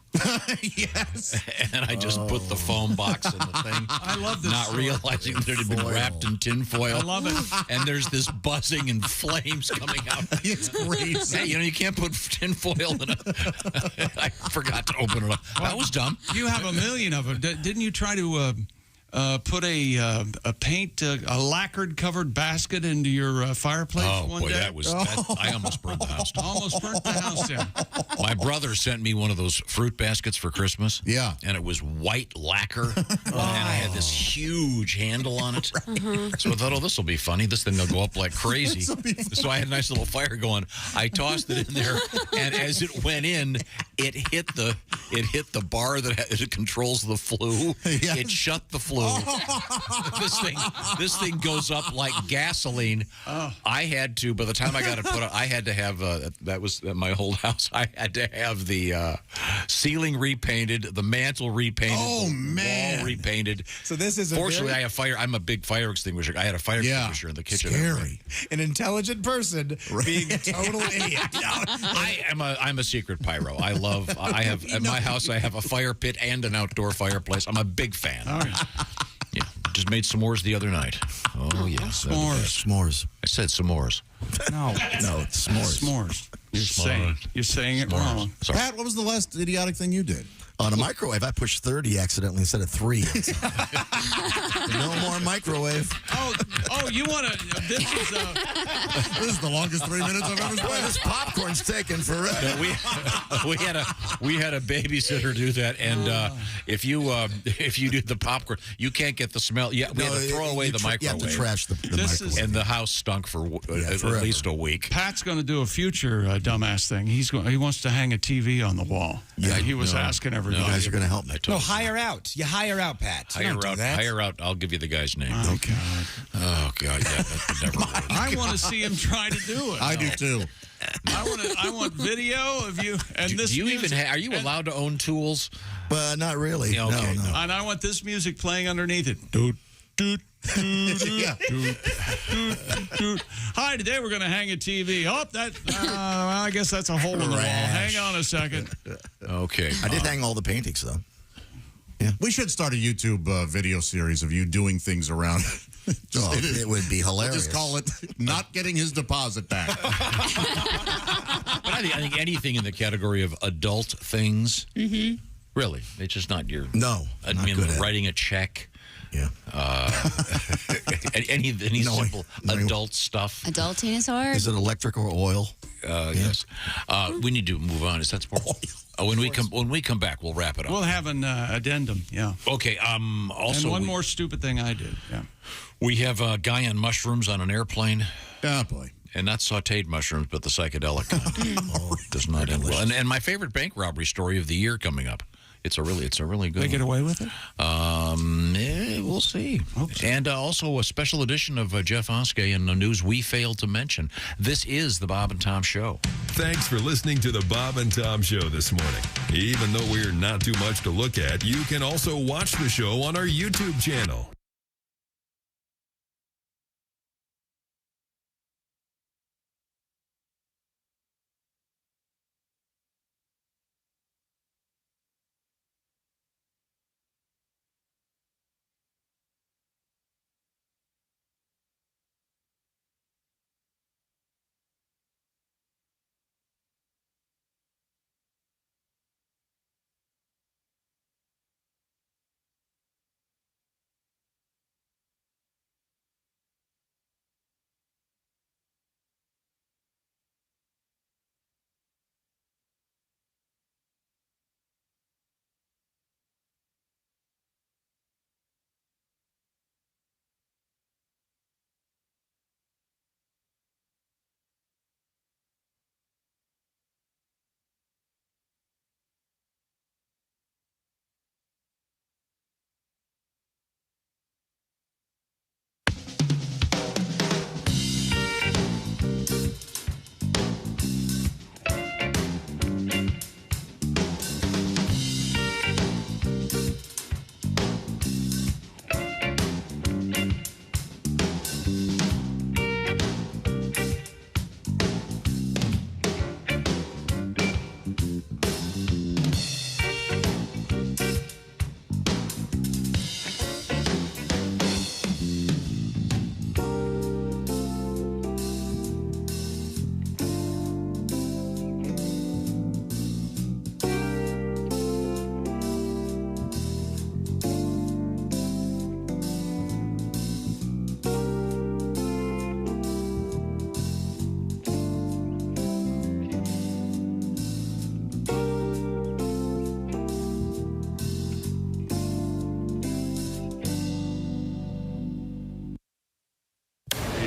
Yes. And I just put the foam box in the thing. I love this. Not realizing that it had been wrapped in tinfoil. I love it. And there's this buzzing and flames coming out. It's crazy. Hey, you can't put tinfoil in I forgot to open it up. That was dumb. You have a million of them. Didn't you try to put a lacquered covered basket into your fireplace one day? I almost burned the house down. Almost burnt the house down. My brother sent me one of those fruit baskets for Christmas. Yeah. And it was white lacquer. And I had this huge handle on it. So I thought, this will be funny. This thing will go up like crazy. So I had a nice little fire going. I tossed it in there, and as it went in, it hit the bar that controls the flue. Yeah. It shut the flue. This thing goes up like gasoline. I had to, by the time I got it put on, I had to have, that was at my old house, I had to have the ceiling repainted, the mantle repainted, wall repainted. So this is Fortunately, I have fire. I'm a big fire extinguisher. I had a fire extinguisher in the kitchen. Scary. An intelligent person being a total idiot. I'm a secret pyro. I have at my house, I have a fire pit and an outdoor fireplace. I'm a big fan. All right. Yeah, just made s'mores the other night. Oh, yes. S'mores. I said s'mores. No, it's s'mores. S'mores. You're saying it wrong. Sorry. Pat, what was the last idiotic thing you did? On a microwave, I pushed 30 accidentally instead of 3. No more microwave. Oh, you want to? This is the longest 3 minutes I've ever spent. This popcorn's taking forever. No, we had a babysitter do that, and if you do the popcorn, you can't get the smell. Yeah, we had to throw away the microwave. You have to trash the microwave. And the house stunk for at least a week. Pat's going to do a future dumbass thing. He wants to hang a TV on the wall. Yeah, he was asking everybody. You guys are going to help me. No, hire out. You hire out, Pat. Hire out. I'll give you the guy's name. Oh, God. Oh, God. Yeah, that would never work. I want to see him try to do it. I do, too. I want video of you. And do you even are you allowed to own tools? Not really. Yeah, okay. No. And I want this music playing underneath it. Doot, doot. Yeah. Hi, today we're going to hang a TV. Oh, that. I guess that's a hole in the wall. Hang on a second. Okay. I did hang all the paintings, though. Yeah. We should start a YouTube video series of you doing things around. It would be hilarious. We'll just call it not getting his deposit back. But I think anything in the category of adult things, really, it's just not your. No. I mean, writing a check. Yeah. Any simple adult stuff. Adulting is hard. Is it electric or oil? Yes. We need to move on. Is that sport? When we come back, we'll wrap it up. We'll have an addendum. Yeah. Okay. Also, and one more stupid thing I did. Yeah. We have a guy on mushrooms on an airplane. Oh boy. And not sautéed mushrooms, but the psychedelic kind. Does not end well. And my favorite bank robbery story of the year coming up. It's a really good. They get away with it? We'll see. And also a special edition of Jeff Oskey and the news we failed to mention. This is the Bob and Tom Show. Thanks for listening to the Bob and Tom Show this morning. Even though we're not too much to look at, you can also watch the show on our YouTube channel.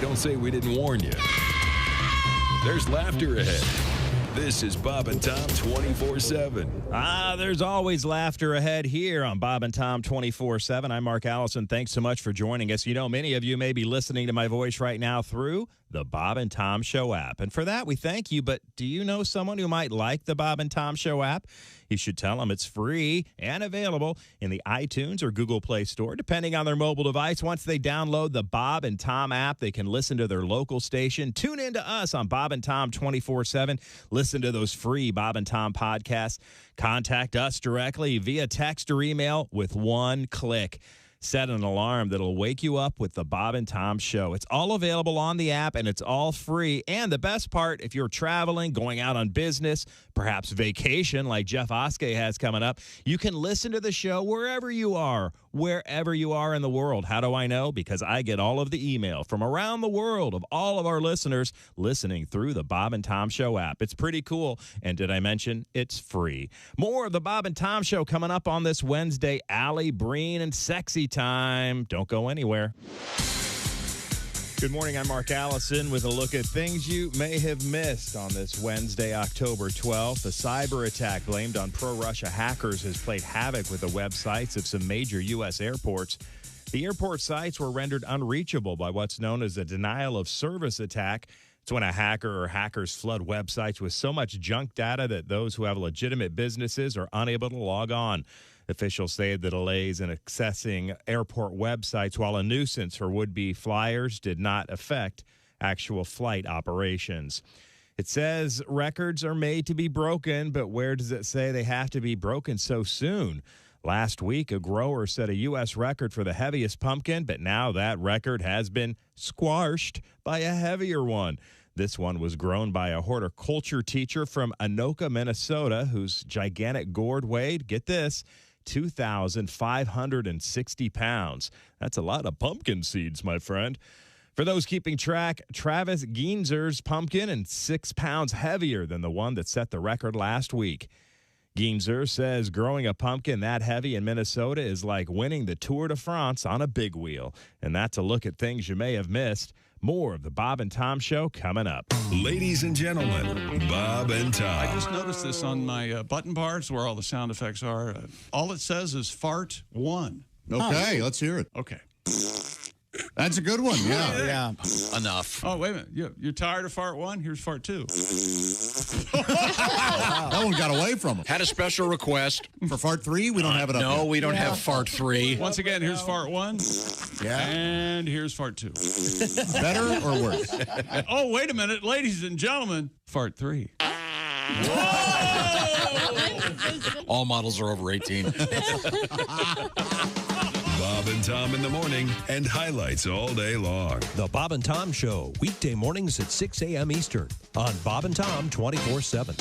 Don't say we didn't warn you. There's laughter ahead. This is Bob and Tom 24/7. There's always laughter ahead here on Bob and Tom 24/7. I'm Mark Allison. Thanks so much for joining us. You know, many of you may be listening to my voice right now through the Bob and Tom Show app. And for that, we thank you. But do you know someone who might like the Bob and Tom Show app? You should tell them it's free and available in the iTunes or Google Play Store, depending on their mobile device. Once they download the Bob and Tom app, they can listen to their local station, tune in to us on Bob and Tom 24/7, listen to those free Bob and Tom podcasts, contact us directly via text or email with one click. Set an alarm that'll wake you up with the Bob and Tom Show. It's all available on the app, and it's all free. And the best part, if you're traveling, going out on business, perhaps vacation like Jeff Oskey has coming up, you can listen to the show wherever you are in the world. How do I know? Because I get all of the email from around the world of all of our listeners listening through the Bob and Tom Show app. It's pretty cool. And did I mention it's free? More of the Bob and Tom Show coming up on this Wednesday. Allie, Breen, and Sexy Time. Don't go anywhere. Good morning. I'm Mark Allison with a look at things you may have missed on this Wednesday, October 12th. A cyber attack blamed on pro-Russia hackers has played havoc with the websites of some major U.S. airports. The airport sites were rendered unreachable by what's known as a denial of service attack. It's when a hacker or hackers flood websites with so much junk data that those who have legitimate businesses are unable to log on. Officials say the delays in accessing airport websites, while a nuisance for would-be flyers, did not affect actual flight operations. It says records are made to be broken, but where does it say they have to be broken so soon? Last week, a grower set a U.S. record for the heaviest pumpkin, but now that record has been squashed by a heavier one. This one was grown by a horticulture teacher from Anoka, Minnesota, whose gigantic gourd weighed, get this, 2,560 pounds. That's a lot of pumpkin seeds, my friend. For those keeping track, Travis Geinzer's pumpkin is 6 pounds heavier than the one that set the record last week. Geinzer says growing a pumpkin that heavy in Minnesota is like winning the Tour de France on a big wheel. And that's a look at things you may have missed. More of the Bob and Tom Show coming up. Ladies and gentlemen, Bob and Tom. I just noticed this on my button bars where all the sound effects are. All it says is fart 1. Okay, let's hear it. Okay. That's a good one. Yeah. Enough. Oh, wait a minute. You're tired of fart 1? Here's fart 2. That one got away from him. Had a special request. For fart 3, we don't have it up No, yet. we don't have fart 3. Once again, here's fart 1. Yeah. And here's fart 2. Better or worse? Oh, wait a minute. Ladies and gentlemen, fart 3. All models are over 18. Bob and Tom in the morning and highlights all day long. The Bob and Tom Show, weekday mornings at 6 a.m. Eastern on Bob and Tom 24/7.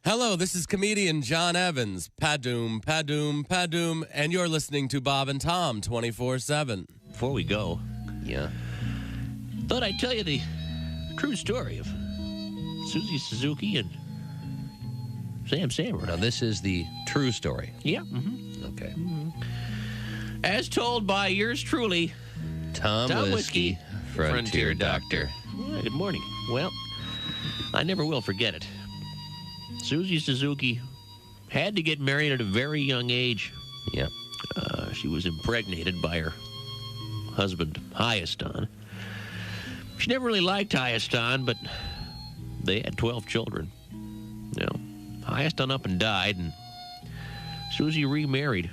Hello, this is comedian John Evans. Padoom, padoom, padoom, and you're listening to Bob and Tom 24/7. Before we go, thought I'd tell you the true story of Susie Suzuki and Sam Samurai. Now, this is the true story. Yeah. Okay. As told by yours truly, Tom Whiskey, Frontier Doctor. Yeah, good morning. Well, I never will forget it. Susie Suzuki had to get married at a very young age. Yeah. She was impregnated by her husband, Hyaston. She never really liked Hyaston, but they had 12 children. Hyaston up and died, and Susie remarried.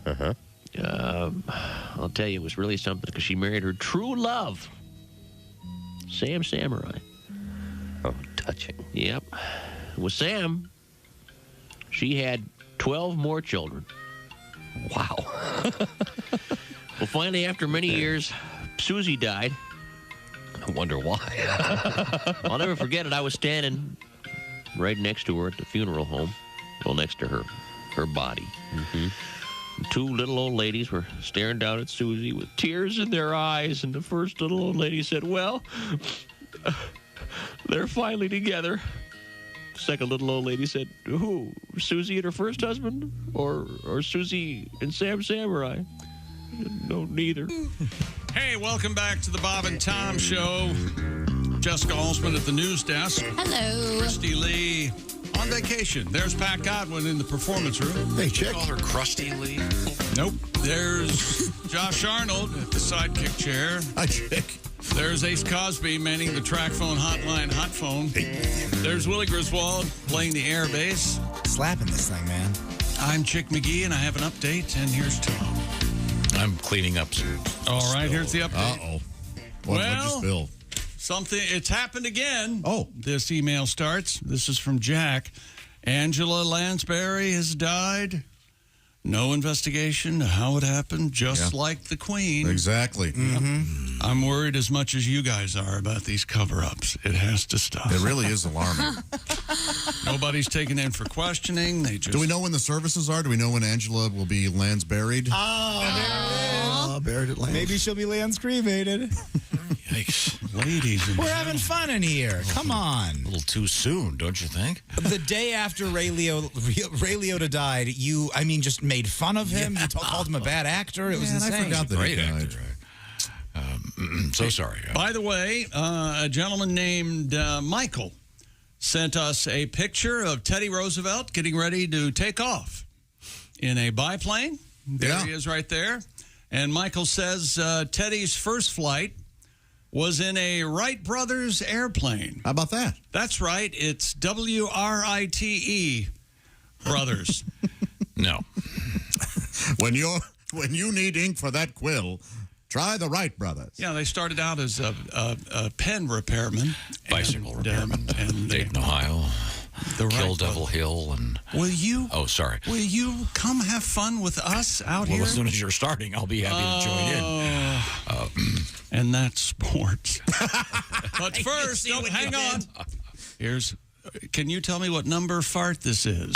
Uh-huh. I'll tell you, it was really something because she married her true love, Sam Samurai. Oh, touching. Yep. With Sam, she had 12 more children. Wow. Well, finally, after many years, Susie died. I wonder why. I'll never forget it. I was standing right next to her at the funeral home, well, next to her body. Mm-hmm. Two little old ladies were staring down at Susie with tears in their eyes, and the first little old lady said, well, they're finally together. The second little old lady said, who, Susie and her first husband? Or Susie and Sam Samurai? No, neither. Hey, welcome back to the Bob and Tom Show. Jessica Alsman at the news desk. Hello. Christy Lee on vacation. There's Pat Godwin in the performance room. Hey, chick. Call her Krusty Lee. Nope. There's Josh Arnold at the sidekick chair. Hi, chick. There's Ace Cosby manning the track phone hotline hot phone. There's Willie Griswold playing the air bass. Slapping this thing, man. I'm Chick McGee, and I have an update, and here's Tom. I'm cleaning up some All right, here's the update. Uh-oh. What'd you spill? It's happened again. Oh. This email starts. This is from Jack. Angela Lansbury has died. No investigation, how it happened, just like the Queen. Exactly. I'm worried as much as you guys are about these cover-ups. It has to stop. It really is alarming. Nobody's taken in for questioning. They just... Do we know when the services are? Do we know when Angela will be Lansburied? Buried at Lance. Maybe she'll be Lance cremated. Yikes. Ladies and We're having fun in here. Come on. A little too soon, don't you think? The day after Ray Liotta died, you, just made fun of him. You called him a bad actor. It was insane. I forgot that he Great died. actor. So sorry. By the way, a gentleman named Michael sent us a picture of Teddy Roosevelt getting ready to take off in a biplane. There he is right there. And Michael says Teddy's first flight was in a Wright Brothers airplane. How about that? That's right. It's WRITE Brothers. No. When you need ink for that quill, try the Wright Brothers. Yeah, they started out as a pen repairman. Bicycle repairman. And Dayton, Ohio. The Kill Devil Hill. And will you? Oh, sorry. Will you come have fun with us out here? Well, as soon as you're starting, I'll be happy to join in. And that's sports. But first, hang on. Can you tell me what number fart this is?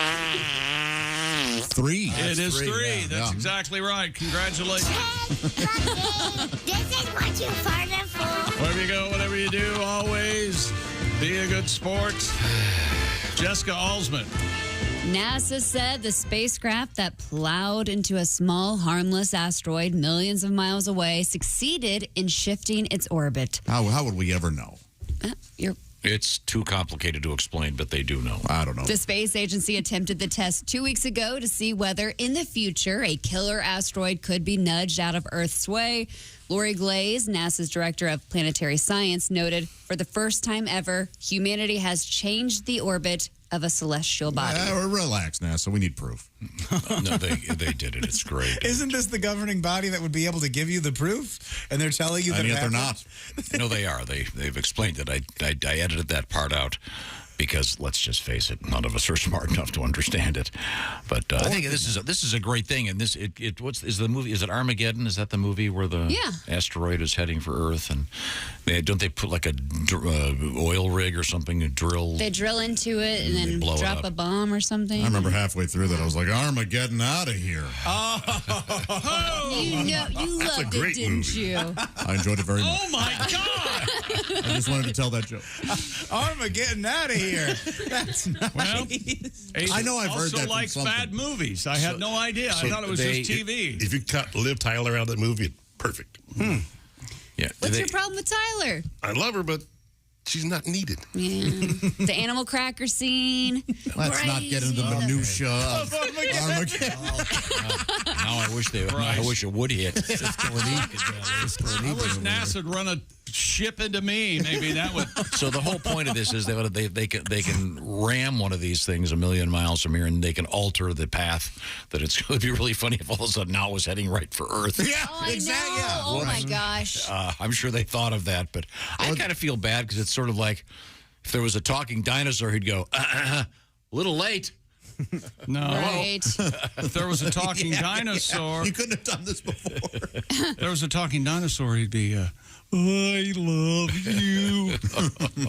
3. It is 3. That's exactly right. Congratulations. This is what you farted for. Wherever you go, whatever you do, always be a good sport. Jessica Alsman. NASA said the spacecraft that plowed into a small, harmless asteroid millions of miles away succeeded in shifting its orbit. How would we ever know? It's too complicated to explain, but they do know. I don't know. The space agency attempted the test 2 weeks ago to see whether in the future a killer asteroid could be nudged out of Earth's way. Lori Glaze, NASA's director of planetary science, noted for the first time ever, humanity has changed the orbit of a celestial body. Relax, NASA. We need proof. No, they did it. It's great. Isn't this the governing body that would be able to give you the proof? And they're telling you that and yet they're not. No, they are. They've explained it. I edited that part out because, let's just face it, none of us are smart enough to understand it. But I think this is a great thing. And is the movie? Is it Armageddon? Is that the movie where the asteroid is heading for Earth? And don't they put like a oil rig or something and drill? They drill into it and then drop a bomb or something. I remember halfway through that I was like, Armageddon, out of here. You loved it, didn't you? I enjoyed it very much. Oh my God! I just wanted to tell that joke. Armageddon, out of here. That's nice. Well, I know I've heard that from likes something. bad movies. I had no idea. I thought it was just TV. If you cut Liv Tyler out of that movie, perfect. Yeah. What's your problem with Tyler? I love her, but she's not needed. Yeah. The animal cracker scene. Let's not get into the minutia of Armageddon. Now I wish it would hit. I wish NASA would run a ship into me. Maybe that would. So the whole point of this is they can ram one of these things a million miles from here, and they can alter the path. That it's going to be really funny if all of a sudden now it was heading right for Earth. Yeah, exactly. Yeah. Oh my gosh. I'm sure they thought of that, but I kind of feel bad because it's sort of like if there was a talking dinosaur, he'd go, a little late. No. Right. If there was a talking dinosaur. You couldn't have done this before. If there was a talking dinosaur, he'd be, I love you.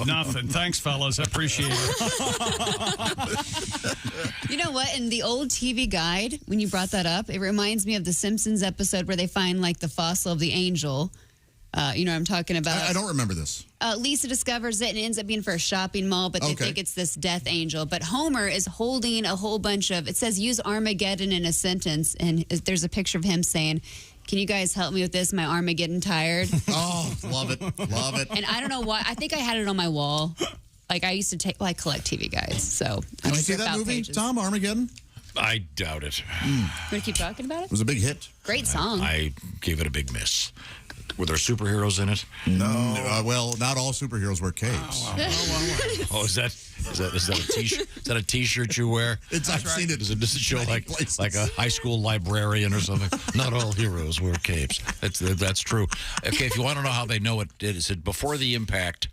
Nothing. Thanks, fellas. I appreciate it. You know what? In the old TV guide, when you brought that up, it reminds me of the Simpsons episode where they find like the fossil of the angel. You know what I'm talking about? I don't remember this. Lisa discovers it and it ends up being for a shopping mall, but they think it's this death angel. But Homer is holding a whole bunch of, it says use Armageddon in a sentence, and there's a picture of him saying, can you guys help me with this? My Armageddon tired. Oh, love it. Love it. And I don't know why. I think I had it on my wall. Like I used to I collect TV guides. So did you see that movie, Tom, Armageddon? I doubt it. You want to keep talking about it? It was a big hit. Great song. I gave it a big miss. Were there superheroes in it? No. Well, not all superheroes wear capes. Oh, is that a t-shirt? Is that a t-shirt you wear? I've seen it. Does it show like a high school librarian or something? Not all heroes wear capes. That's true. Okay, if you want to know how they know it, is it before the impact,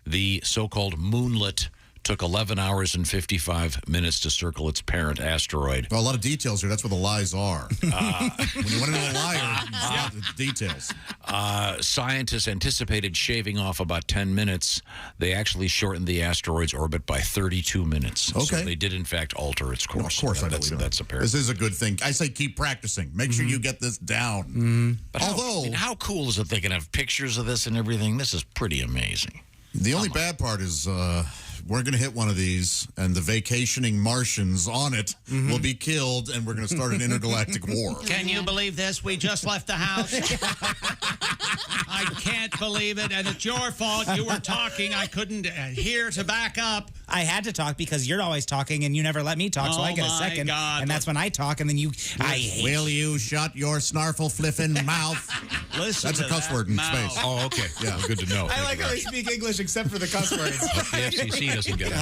the so-called moonlit took 11 hours and 55 minutes to circle its parent asteroid. Well, a lot of details here. That's where the lies are. When you want to know a liar, the details. Scientists anticipated shaving off about 10 minutes. They actually shortened the asteroid's orbit by 32 minutes. Okay. So they did, in fact, alter its course. Well, of course, that's apparent. This is a good thing. I say keep practicing. Make sure you get this down. But how cool is it they can have pictures of this and everything? This is pretty amazing. The only bad part is we're going to hit one of these, and the vacationing Martians on it will be killed, and we're going to start an intergalactic war. Can you believe this? We just left the house. I can't believe it, and it's your fault. You were talking. I couldn't hear to back up. I had to talk because you're always talking and you never let me talk, so I get a second. God. And that's when I talk, and then you... Will you shut your snarfle fliffin' mouth? Listen That's a cuss word in space. Oh, okay. Yeah, good to know. I like how they speak English except for the cuss words. The FCC doesn't get it.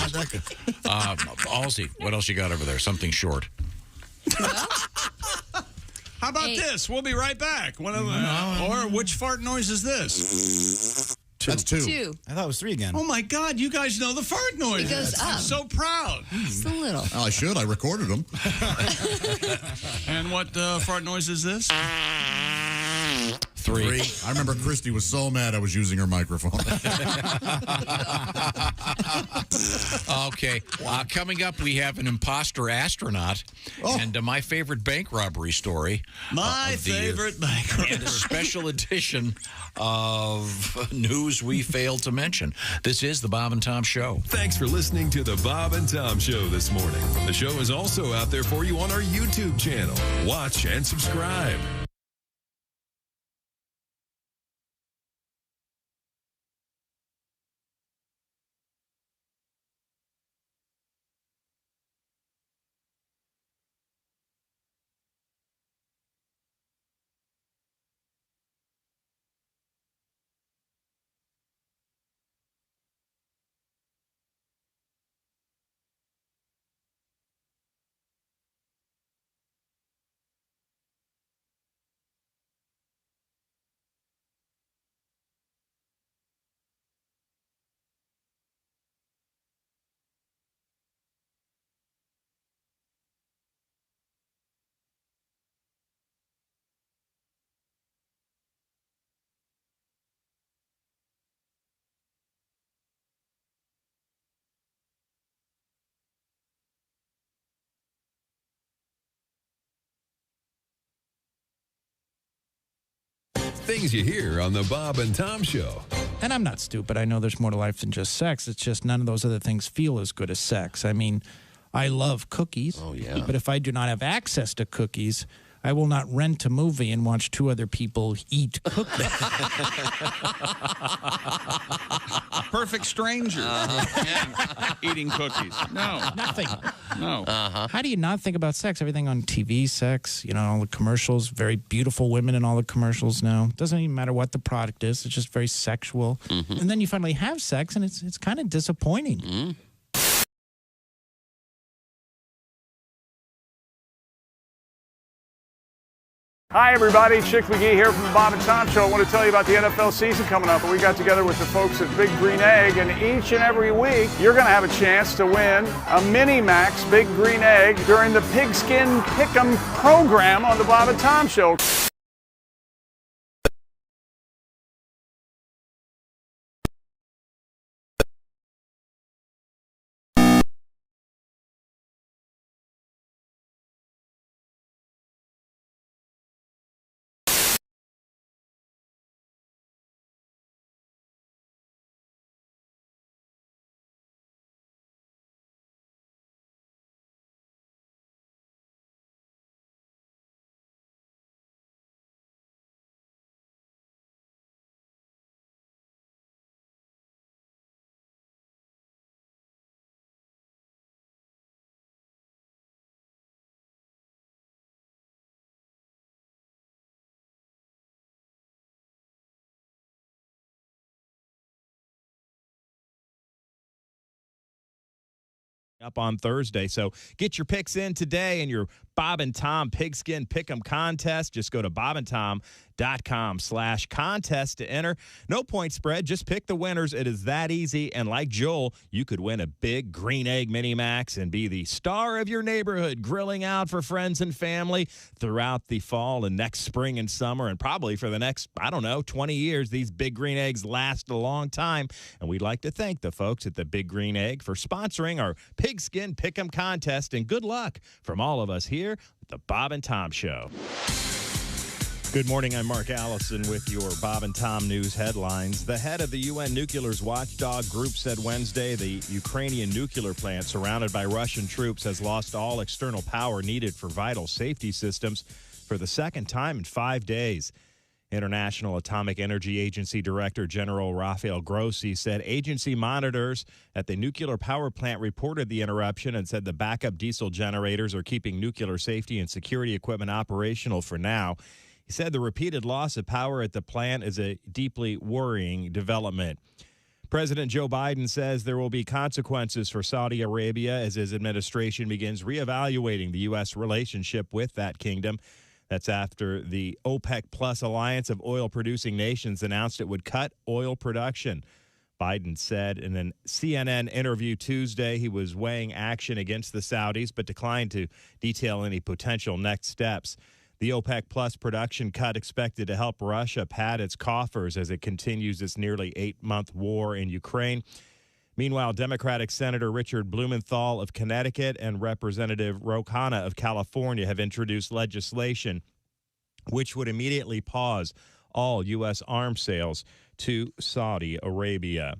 Halsey, what else you got over there? Something short. How about this? We'll be right back. Or which fart noise is this? That's two. I thought it was three again. Oh, my God. You guys know the fart noise. It goes up. I'm so proud. Just a little. Oh, I should. I recorded them. And what fart noise is this? Three. I remember Christy was so mad I was using her microphone. Okay. Coming up, we have an imposter astronaut and my favorite bank robbery story. My favorite bank robbery. And a special edition of news we failed to mention. This is the Bob and Tom Show. Thanks for listening to the Bob and Tom Show this morning. The show is also out there for you on our YouTube channel. Watch and subscribe. Things you hear on the Bob and Tom Show. And I'm not stupid. I know there's more to life than just sex. It's just none of those other things feel as good as sex. I mean, I love cookies. Oh, yeah. But if I do not have access to cookies, I will not rent a movie and watch two other people eat cookies. Perfect stranger. Eating cookies. No. Nothing. No. How do you not think about sex? Everything on TV, sex, you know, all the commercials, very beautiful women in all the commercials now. Doesn't even matter what the product is. It's just very sexual. And then you finally have sex, and it's kind of disappointing. Hi, everybody. Chick McGee here from the Bob and Tom Show. I want to tell you about the NFL season coming up. We got together with the folks at Big Green Egg, and each and every week, you're going to have a chance to win a Mini Max Big Green Egg during the Pigskin Pick'em program on the Bob and Tom Show. Up on Thursday. So get your picks in today and your Bob and Tom Pigskin Pick'em Contest. Just go to bobandtom.com/contest to enter. No point spread. Just pick the winners. It is that easy. And like Joel, you could win a big green egg mini max and be the star of your neighborhood, grilling out for friends and family throughout the fall and next spring and summer, and probably for the next, 20 years. These Big Green Eggs last a long time. And we'd like to thank the folks at the Big Green Egg for sponsoring our Pigskin Pick'em Contest. And good luck from all of us here at the Bob and Tom Show. Good morning. I'm Mark Allison with your Bob and Tom News headlines. The head of the UN Nuclear Watchdog Group said Wednesday the Ukrainian nuclear plant surrounded by Russian troops has lost all external power needed for vital safety systems for the second time in 5 days. International Atomic Energy Agency Director General Rafael Grossi said agency monitors at the nuclear power plant reported the interruption and said the backup diesel generators are keeping nuclear safety and security equipment operational for now. He said the repeated loss of power at the plant is a deeply worrying development. President Joe Biden says there will be consequences for Saudi Arabia as his administration begins reevaluating the U.S. relationship with that kingdom. That's after the OPEC Plus alliance of oil-producing nations announced it would cut oil production. Biden said in a CNN interview Tuesday he was weighing action against the Saudis, but declined to detail any potential next steps. The OPEC Plus production cut expected to help Russia pad its coffers as it continues its nearly 8-month war in Ukraine. Meanwhile, Democratic Senator Richard Blumenthal of Connecticut and Representative Ro Khanna of California have introduced legislation which would immediately pause all U.S. arms sales to Saudi Arabia.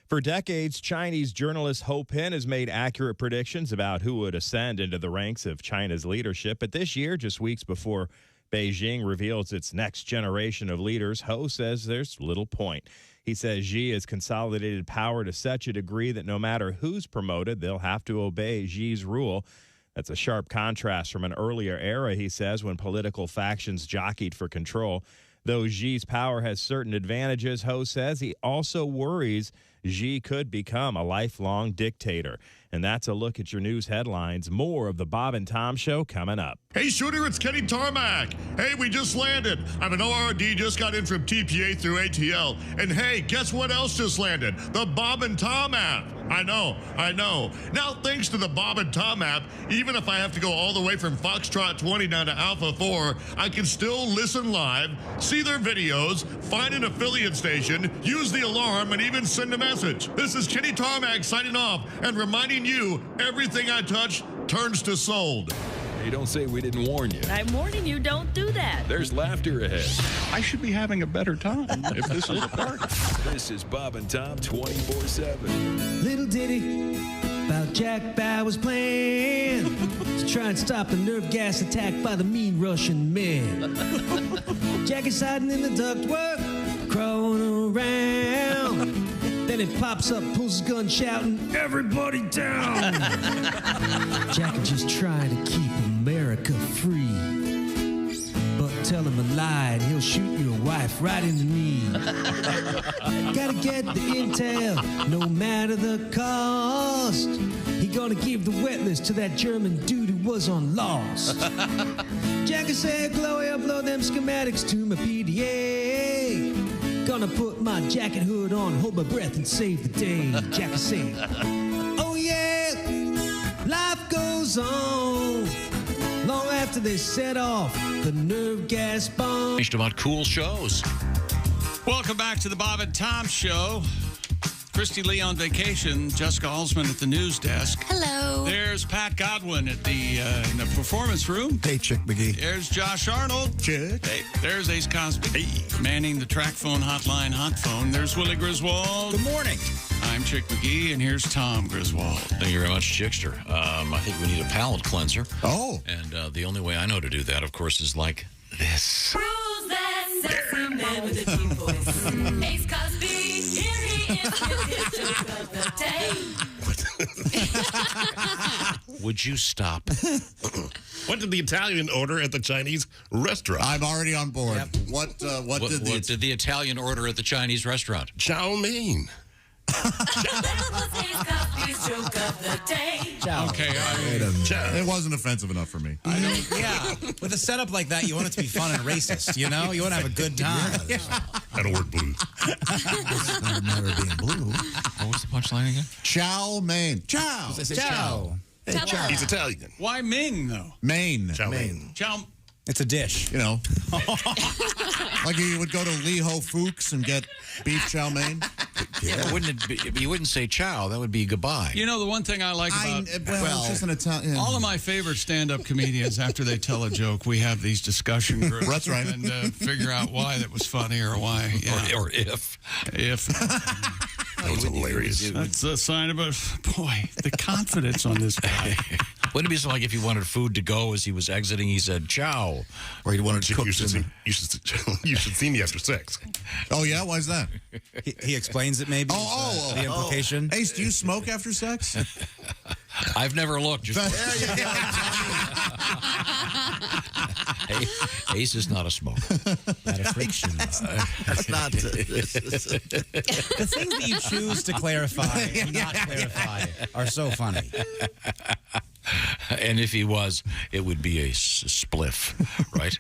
For decades, Chinese journalist Ho Pin has made accurate predictions about who would ascend into the ranks of China's leadership. But this year, just weeks before Beijing reveals its next generation of leaders, Ho says there's little point. He says Xi has consolidated power to such a degree that no matter who's promoted, they'll have to obey Xi's rule. That's a sharp contrast from an earlier era, he says, when political factions jockeyed for control. Though Xi's power has certain advantages, Ho says he also worries Xi could become a lifelong dictator. And that's a look at your news headlines. More of the Bob and Tom Show coming up. Hey, Shooter, it's Kenny Tarmac. Hey, we just landed. I'm an ORD, just got in from TPA through ATL. And hey, guess what else just landed? The Bob and Tom app. I know. Now, thanks to the Bob and Tom app, even if I have to go all the way from Foxtrot 20 down to Alpha 4, I can still listen live, see their videos, find an affiliate station, use the alarm, and even send a message. This is Kenny Tarmac signing off and reminding you, everything I touch turns to sold. Hey, don't say we didn't warn you. I'm warning you, don't do that. There's laughter ahead. I should be having a better time if this is a party. This is Bob and Tom 24/7. Little ditty about Jack Bauer's plan to try and stop a nerve gas attack by the mean Russian men. Jack is hiding in the ductwork, crawling around. Then it pops up, pulls his gun, shouting, "Everybody down!" Jack is just trying to keep America free. But tell him a lie and he'll shoot your wife right in the knee. Gotta get the intel, no matter the cost. He gonna give the wet list to that German dude who was on Lost. Jack is saying, Chloe, upload them schematics to my PDA. Gonna put my jacket hood on, hold my breath and save the day. Jack is saying, oh yeah, life goes on. Long after they set off the nerve gas bomb. About cool shows. Welcome back to the Bob and Tom Show. Christy Lee on vacation. Jessica Alsman at the news desk. Hello. There's Pat Godwin at the in the performance room. Hey, Chick McGee. There's Josh Arnold. Chick. Hey. There's Ace Cosby. Hey. Manning the track phone hotline hot phone. There's Willie Griswold. Good morning. I'm Chick McGee, and here's Tom Griswold. Thank you very much, Chickster. I think we need a palate cleanser. Oh. And the only way I know to do that, of course, is like this. Who's that sexy man with the deep voice? Ace Cosby, here he is with his joke of the day. Would you stop? What did the Italian order at the Chinese restaurant? I'm already on board. Yep. What did the Italian order at the Chinese restaurant? Chow mein. Cosby's joke of the day. Okay, it wasn't offensive enough for me. Yeah, with a setup like that, you want it to be fun and racist. You know, you want to have a good time. That'll work blue. It's not a matter of being blue. What was the punchline again? Chow mein. Chow. Chow. Hey, chow. He's Italian. Why Ming, though? Maine. Chow mein. Chow. It's a dish. You know. Like you would go to Lee Ho Fuchs and get beef chow mein. Yeah, wouldn't it be, you wouldn't say chow. That would be goodbye. You know, the one thing I like about... Well, it's just an Italian. All of my favorite stand-up comedians, after they tell a joke, we have these discussion groups. That's right. And figure out why that was funny or why. Yeah. Or if. That was hilarious. That's a sign of a... Boy, the confidence on this guy. Wouldn't it be something like if he wanted food to go as he was exiting, he said, chow. Or he wanted to cook You should see me after sex. Oh, yeah? Why is that? He explains it maybe. The implication. Ace, do you smoke after sex? I've never looked. Just There you go. Ace is not a smoker. Not a friction. That's not. The things that you choose to clarify and not clarify are so funny. And if he was, it would be a spliff, right?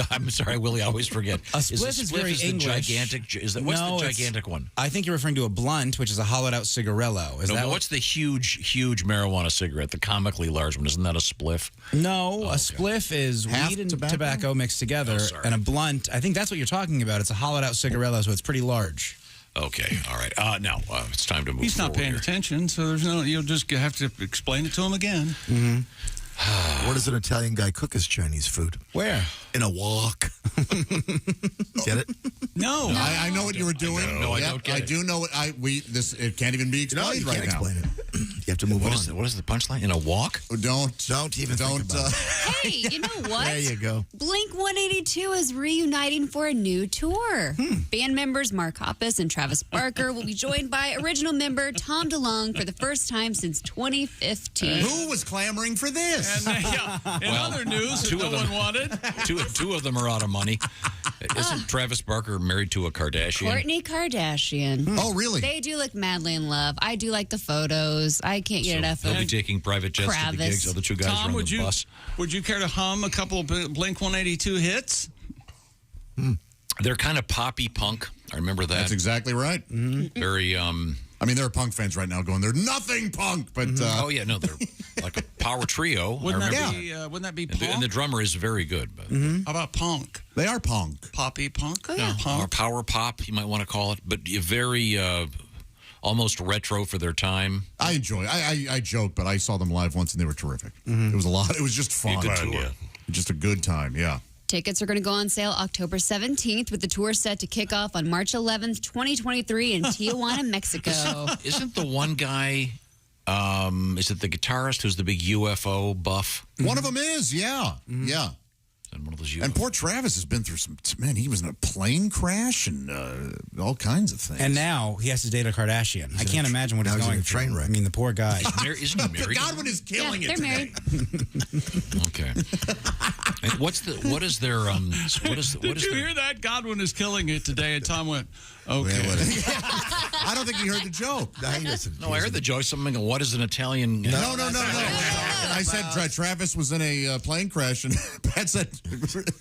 I'm sorry, Willie, I always forget. A spliff is very the English. gigantic. What's the gigantic one? I think you're referring to a blunt, which is a hollowed-out cigarillo. What's the huge marijuana cigarette? The comically large one. Isn't that a spliff? No, a spliff is weed and tobacco mixed together, and a blunt. I think that's what you're talking about. It's a hollowed-out cigarillo, so it's pretty large. Okay, all right. Now it's time to move. He's not paying attention, so there's no. You'll just have to explain it to him again. Mm-hmm. Where does an Italian guy cook his Chinese food? Where? In a wok. Get it? No. I know what you were doing. No, I don't get it. I do know what it can't even be explained you right can't now. explain it. You have to move on. What is the punchline? In a walk? Don't even think about it. Hey, you know what? There you go. Blink 182 is reuniting for a new tour. Band members Mark Hoppus and Travis Barker will be joined by original member Tom DeLonge for the first time since 2015. Who was clamoring for this? And, in other news that no one wanted. Two of them are out of money. Isn't Travis Barker married to a Kardashian? Kourtney Kardashian. Oh, really? They do look madly in love. I do like the photos. I can't get enough of They'll be taking private jets to the gigs. Other two guys Tom, are on the bus. Would you care to hum a couple of Blink 182 hits? They're kind of poppy punk. I remember that. That's exactly right. Very. I mean, there are punk fans right now going, "They're nothing punk," but oh yeah, no, they're like a power trio. Wouldn't that be punk? And the drummer is very good. But How about punk? They are punk. Poppy punk? Oh, yeah. Punk. Or power pop, you might want to call it, but very almost retro for their time. I enjoy. I joke, but I saw them live once and they were terrific. It was a lot. It was just fun. Good tour. Yeah. Just a good time. Yeah. Tickets are going to go on sale October 17th, with the tour set to kick off on March 11th, 2023 in Tijuana, Mexico. Isn't the one guy, is it the guitarist who's the big UFO buff? One of them is, yeah. Yeah. And one of those UFO. And poor Travis has been through some, man, he was in a plane crash and all kinds of things. And now he has to date a Kardashian. I can't imagine what he's going through. Train wreck. I mean, the poor guy. Isn't he married? Godwin is killing it they're today. married. Okay. And what is their Did you hear that? Godwin is killing it today, and Tom went, okay. I don't think he heard the joke. No, I heard the joke. Something. What is an Italian? No. I said Travis was in a plane crash, and Pat said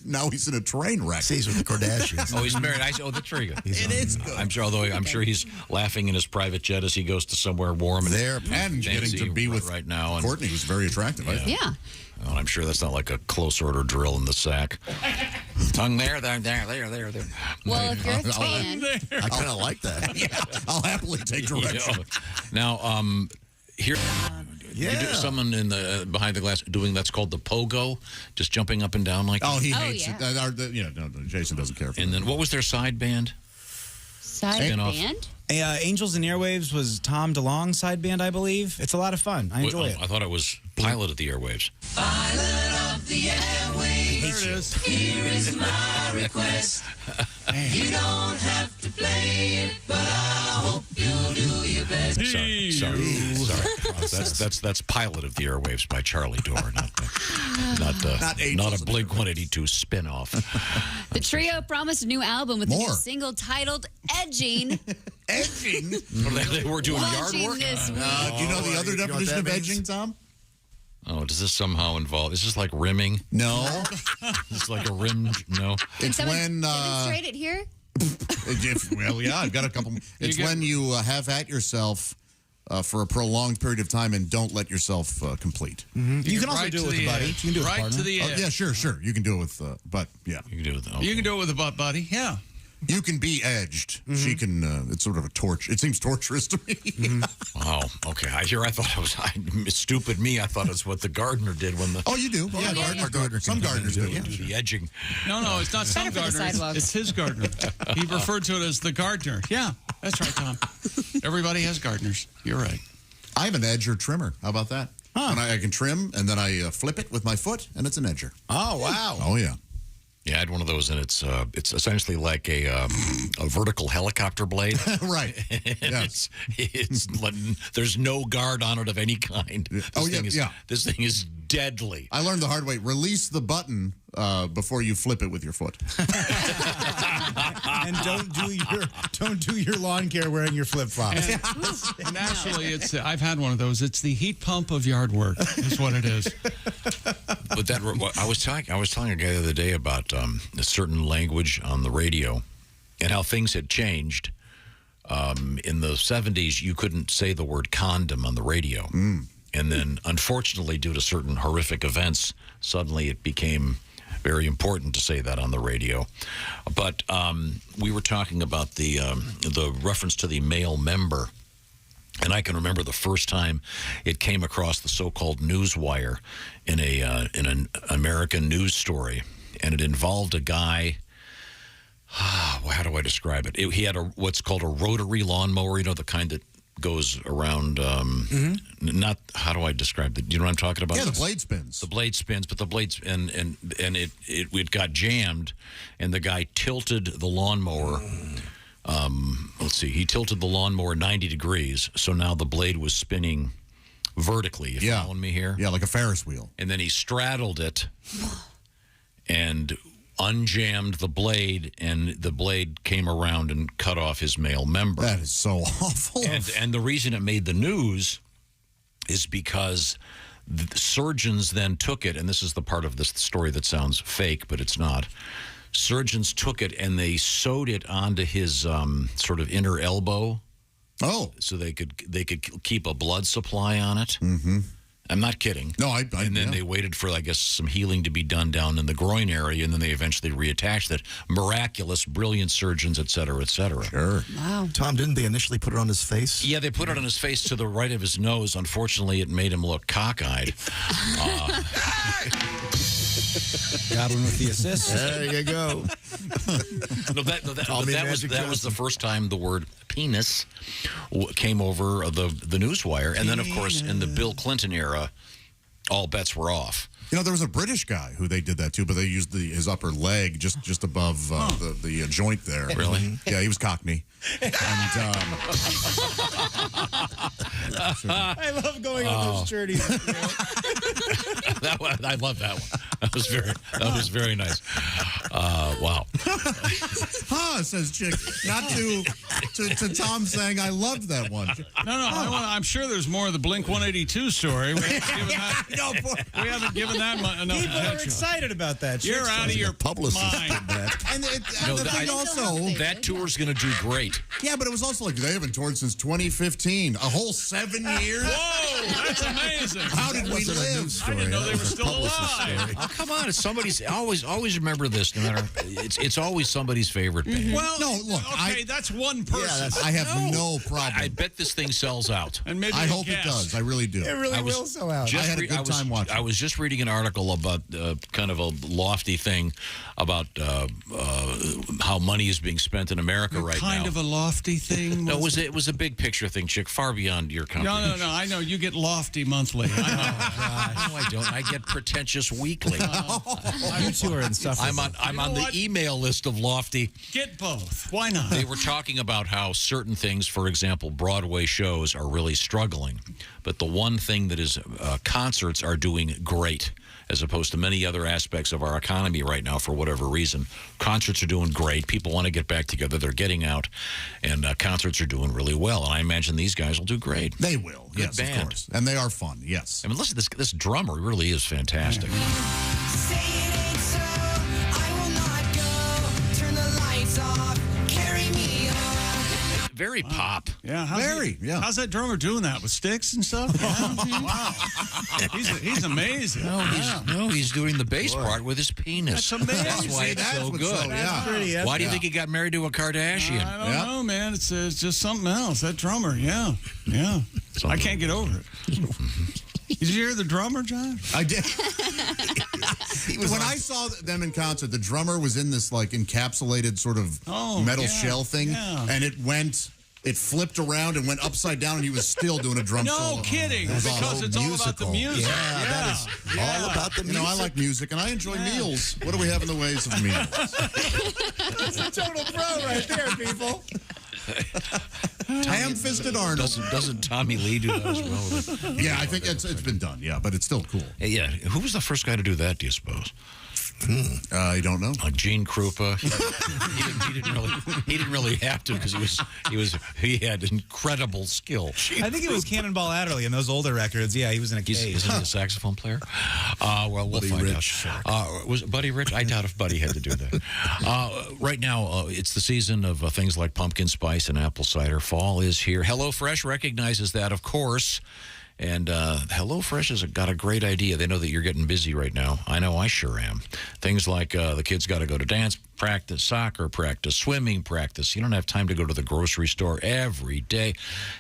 now he's in a train wreck. He's with the Kardashians. Oh, he's married. That's very good. It is good. I'm sure. Although I'm sure he's laughing in his private jet as he goes to somewhere warm and there, and getting to be with right now. And Kourtney was very attractive. Yeah. Well, I'm sure that's not like a close order drill in the sack. Tongue there. Well, if you're a fan, I kind of like that. Yeah, I'll happily take direction. Now, here. You do someone in the behind the glass doing that's called the pogo, just jumping up and down like. Oh, he hates it. No, Jason doesn't care for And then what was their side band? side band? Angels and Airwaves was Tom DeLonge's side band, I believe. It's a lot of fun. I enjoy it. I thought it was Pilot of the Airwaves. Pilot of the airwaves. There it is. Here is my request. You don't have to play it, but I hope you'll do your best. Sorry. That's Pilot of the Airwaves by Charlie Dorr, not a Blink 182 spinoff. The trio promised a new album with a new single titled Edging Edging? They were doing yard Watching work? this Do you know the other you know what definition of that means? edging, Tom? Oh, does this somehow involve? Is this like rimming? No. It's like a rim. No. Can It's someone when. demonstrate it here? Well, yeah, I've got a couple. It's when you have at yourself for a prolonged period of time and don't let yourself complete. You can also do it with a buddy. You can do it with a Right partner. to the edge. Yeah, sure. You can do it with, but yeah. You can do it. You can do it with a butt buddy. Yeah. You can be edged. She can. It's sort of a torch. It seems torturous to me. Wow. Okay. I thought it was stupid me. I thought it's what the gardener did when the. Oh, you do? Yeah, gardener. Some gardeners do. The edging. No, it's not some Better for the gardener. sidewalks. It's his gardener. He referred to it as the gardener. Yeah, that's right, Tom. Everybody has gardeners. You're right. I have an edger trimmer. How about that? And I can trim, and then I flip it with my foot, and it's an edger. Oh, wow. Oh, yeah. Yeah, I had one of those, and it's essentially like a vertical helicopter blade. Right. Yes. It's there's no guard on it of any kind. This thing is deadly. I learned the hard way. Release the button before you flip it with your foot. And don't do your lawn care wearing your flip flops. And actually, I've had one of those. It's the heat pump of yard work. Is what it is. But I was telling a guy the other day about a certain language on the radio and how things had changed. In the 70s, you couldn't say the word condom on the radio. And then, unfortunately, due to certain horrific events, suddenly it became very important to say that on the radio. But we were talking about the reference to the male member. And I can remember the first time it came across the so-called news wire in an American news story. And it involved a guy, how do I describe it? He had what's called a rotary lawnmower, the kind that goes around, not, how do I describe it? You know what I'm talking about? Yeah, the blade spins. The blade spins, but the blades, and it got jammed, and the guy tilted the lawnmower. Let's see, he tilted the lawnmower 90 degrees, so now the blade was spinning vertically. You following me here? Yeah, like a Ferris wheel. And then he straddled it and unjammed the blade, and the blade came around and cut off his male member. That is so awful. And the reason it made the news is because the surgeons then took it, and this is the part of this story that sounds fake, but it's not. Surgeons took it and they sewed it onto his sort of inner elbow. Oh, so they could keep a blood supply on it. Mm-hmm. I'm not kidding. No, and then they waited for, I guess, some healing to be done down in the groin area, and then they eventually reattached it. Miraculous, brilliant surgeons, et cetera, et cetera. Sure. Wow. Tom, didn't they initially put it on his face? Yeah, they put it on his face to the right of his nose. Unfortunately, it made him look cockeyed. Got one with the assist. There you go. That was the first time the word penis came over the newswire. And then, of course, in the Bill Clinton era, all bets were off. You know, there was a British guy who they did that to, but they used his upper leg just above the joint there. Really? Yeah, he was Cockney. And, I love going on those journeys. I love that one. That was very nice. Wow. Says Chick. Not to Tom saying I loved that one. No, I'm sure there's more of the Blink 182 story. We haven't given that enough People attention. are excited about that. You're out of your mind. And the thing also, that tour's going to do great. Yeah, but it was also like they haven't toured since 2015. A whole 7 years. Whoa, that's amazing. How did we live? I didn't know they were still alive. Oh, come on! It's somebody's. Always remember this. No matter, it's always somebody's favorite band. Well, no, look. That's one person. I have no problem. I bet this thing sells out. And maybe I hope it does. I really do. It really will sell out. I had a good time watching. I was just reading an article about kind of a lofty thing about how money is being spent in America right now. Kind of a lofty thing. No, it was a big picture thing, Chick, far beyond your comprehension. No. I know you get lofty monthly. I know. No, I don't. I get pretentious weekly. You two are insufferable. I'm on the email list list of lofty. Get both. Why not? They were talking about how certain things, for example, Broadway shows are really struggling. But the one thing that is concerts are doing great, as opposed to many other aspects of our economy right now for whatever reason. Concerts are doing great. People want to get back together. They're getting out. And concerts are doing really well. And I imagine these guys will do great. They will. Good yes, band. of course. And they are fun, yes. I mean, listen, this drummer really is fantastic. Very pop. Yeah, how's that drummer doing that with sticks and stuff? Yeah. Wow, he's amazing. No, he's doing the bass part with his penis. That's amazing. That's why it's so good. Why do you think he got married to a Kardashian? I don't know, man. It's just something else. That drummer, yeah. I can't get over it. Did you hear the drummer, John? I did. When I saw them in concert, the drummer was in this like encapsulated sort of metal shell thing, and it flipped around and went upside down, and he was still doing a drum solo. No kidding, because it's all about the music. Yeah, that is all about the music. I like music, and I enjoy meals. What do we have in the ways of meals? That's a total pro right there, people. Ham-fisted Arnold. Doesn't Tommy Lee do that as well? Yeah, I think it's been done, but it's still cool. Yeah, who was the first guy to do that, do you suppose? I don't know. Gene Krupa. He didn't really have to because he had incredible skill. I think it was Cannonball Adderley in those older records. Yeah, he was in a cage. Isn't he a saxophone player? Well, we'll find out. Was Buddy Rich? I doubt if Buddy had to do that. Right now, it's the season of things like pumpkin spice and apple cider. Fall is here. HelloFresh recognizes that, of course. And HelloFresh has got a great idea. They know that you're getting busy right now. I know I sure am. Things like the kids got to go to dance practice, soccer practice, swimming practice. You don't have time to go to the grocery store every day.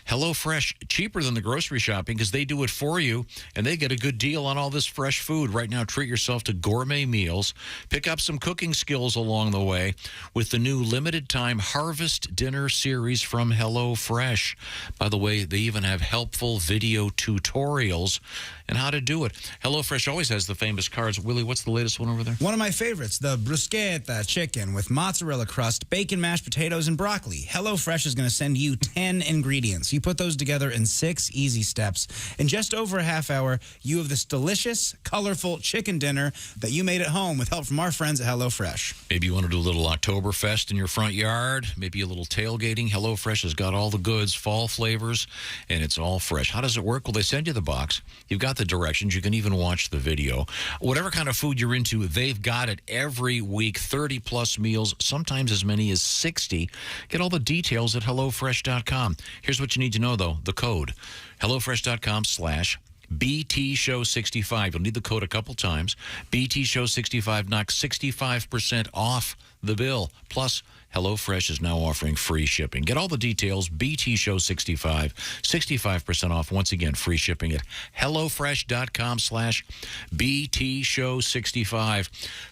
HelloFresh, cheaper than the grocery shopping because they do it for you, and they get a good deal on all this fresh food. Right now, treat yourself to gourmet meals. Pick up some cooking skills along the way with the new limited-time Harvest Dinner series from HelloFresh. By the way, they even have helpful video tutorials and how to do it. HelloFresh always has the famous cards. Willie, what's the latest one over there? One of my favorites, the bruschetta chicken with mozzarella crust, bacon, mashed potatoes, and broccoli. HelloFresh is going to send you 10 ingredients. You put those together in 6 easy steps. In just over a half hour, you have this delicious, colorful chicken dinner that you made at home with help from our friends at HelloFresh. Maybe you want to do a little Oktoberfest in your front yard, maybe a little tailgating. HelloFresh has got all the goods, fall flavors, and it's all fresh. How does it work? Well, they send you the box. You've got the directions. You can even watch the video. Whatever kind of food you're into, they've got it every week. 30-plus meals, sometimes as many as 60. Get all the details at HelloFresh.com. Here's what you need to know, though. The code. HelloFresh.com/BTShow65. You'll need the code a couple times. BTShow65 knocks 65% off the bill. Plus, HelloFresh is now offering free shipping. Get all the details. BTShow65, 65% off. Once again, free shipping at HelloFresh.com/BTShow65.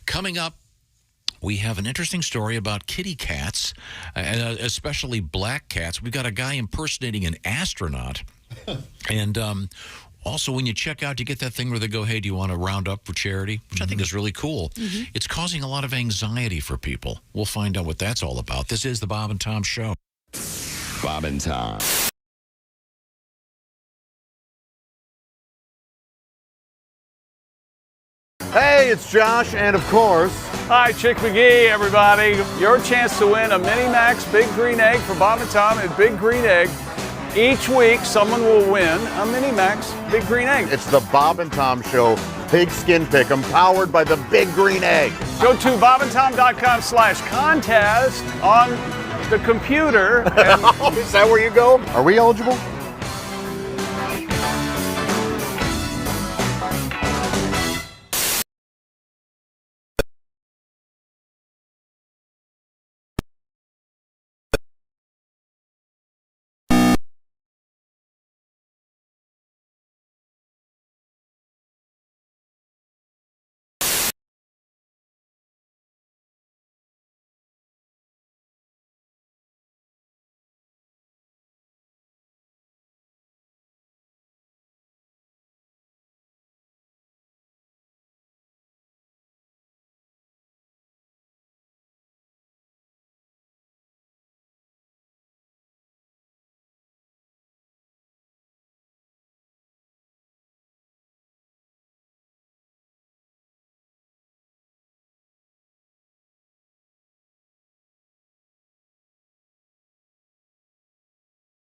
Coming up, we have an interesting story about kitty cats, and especially black cats. We've got a guy impersonating an astronaut. And also, when you check out, you get that thing where they go, hey, do you want to round up for charity? Which I think is really cool. It's causing a lot of anxiety for people. We'll find out what that's all about. This is the Bob and Tom Show. Bob and Tom. Hey, it's Josh, and of course... Hi, Chick McGee, everybody. Your chance to win a Mini Max Big Green Egg for Bob and Tom at Big Green Egg. Each week, someone will win a Mini Max Big Green Egg. It's the Bob and Tom Show Pigskin Pick'em, powered by the Big Green Egg. Go to bobandtom.com/contest on the computer. And is that where you go? Are we eligible?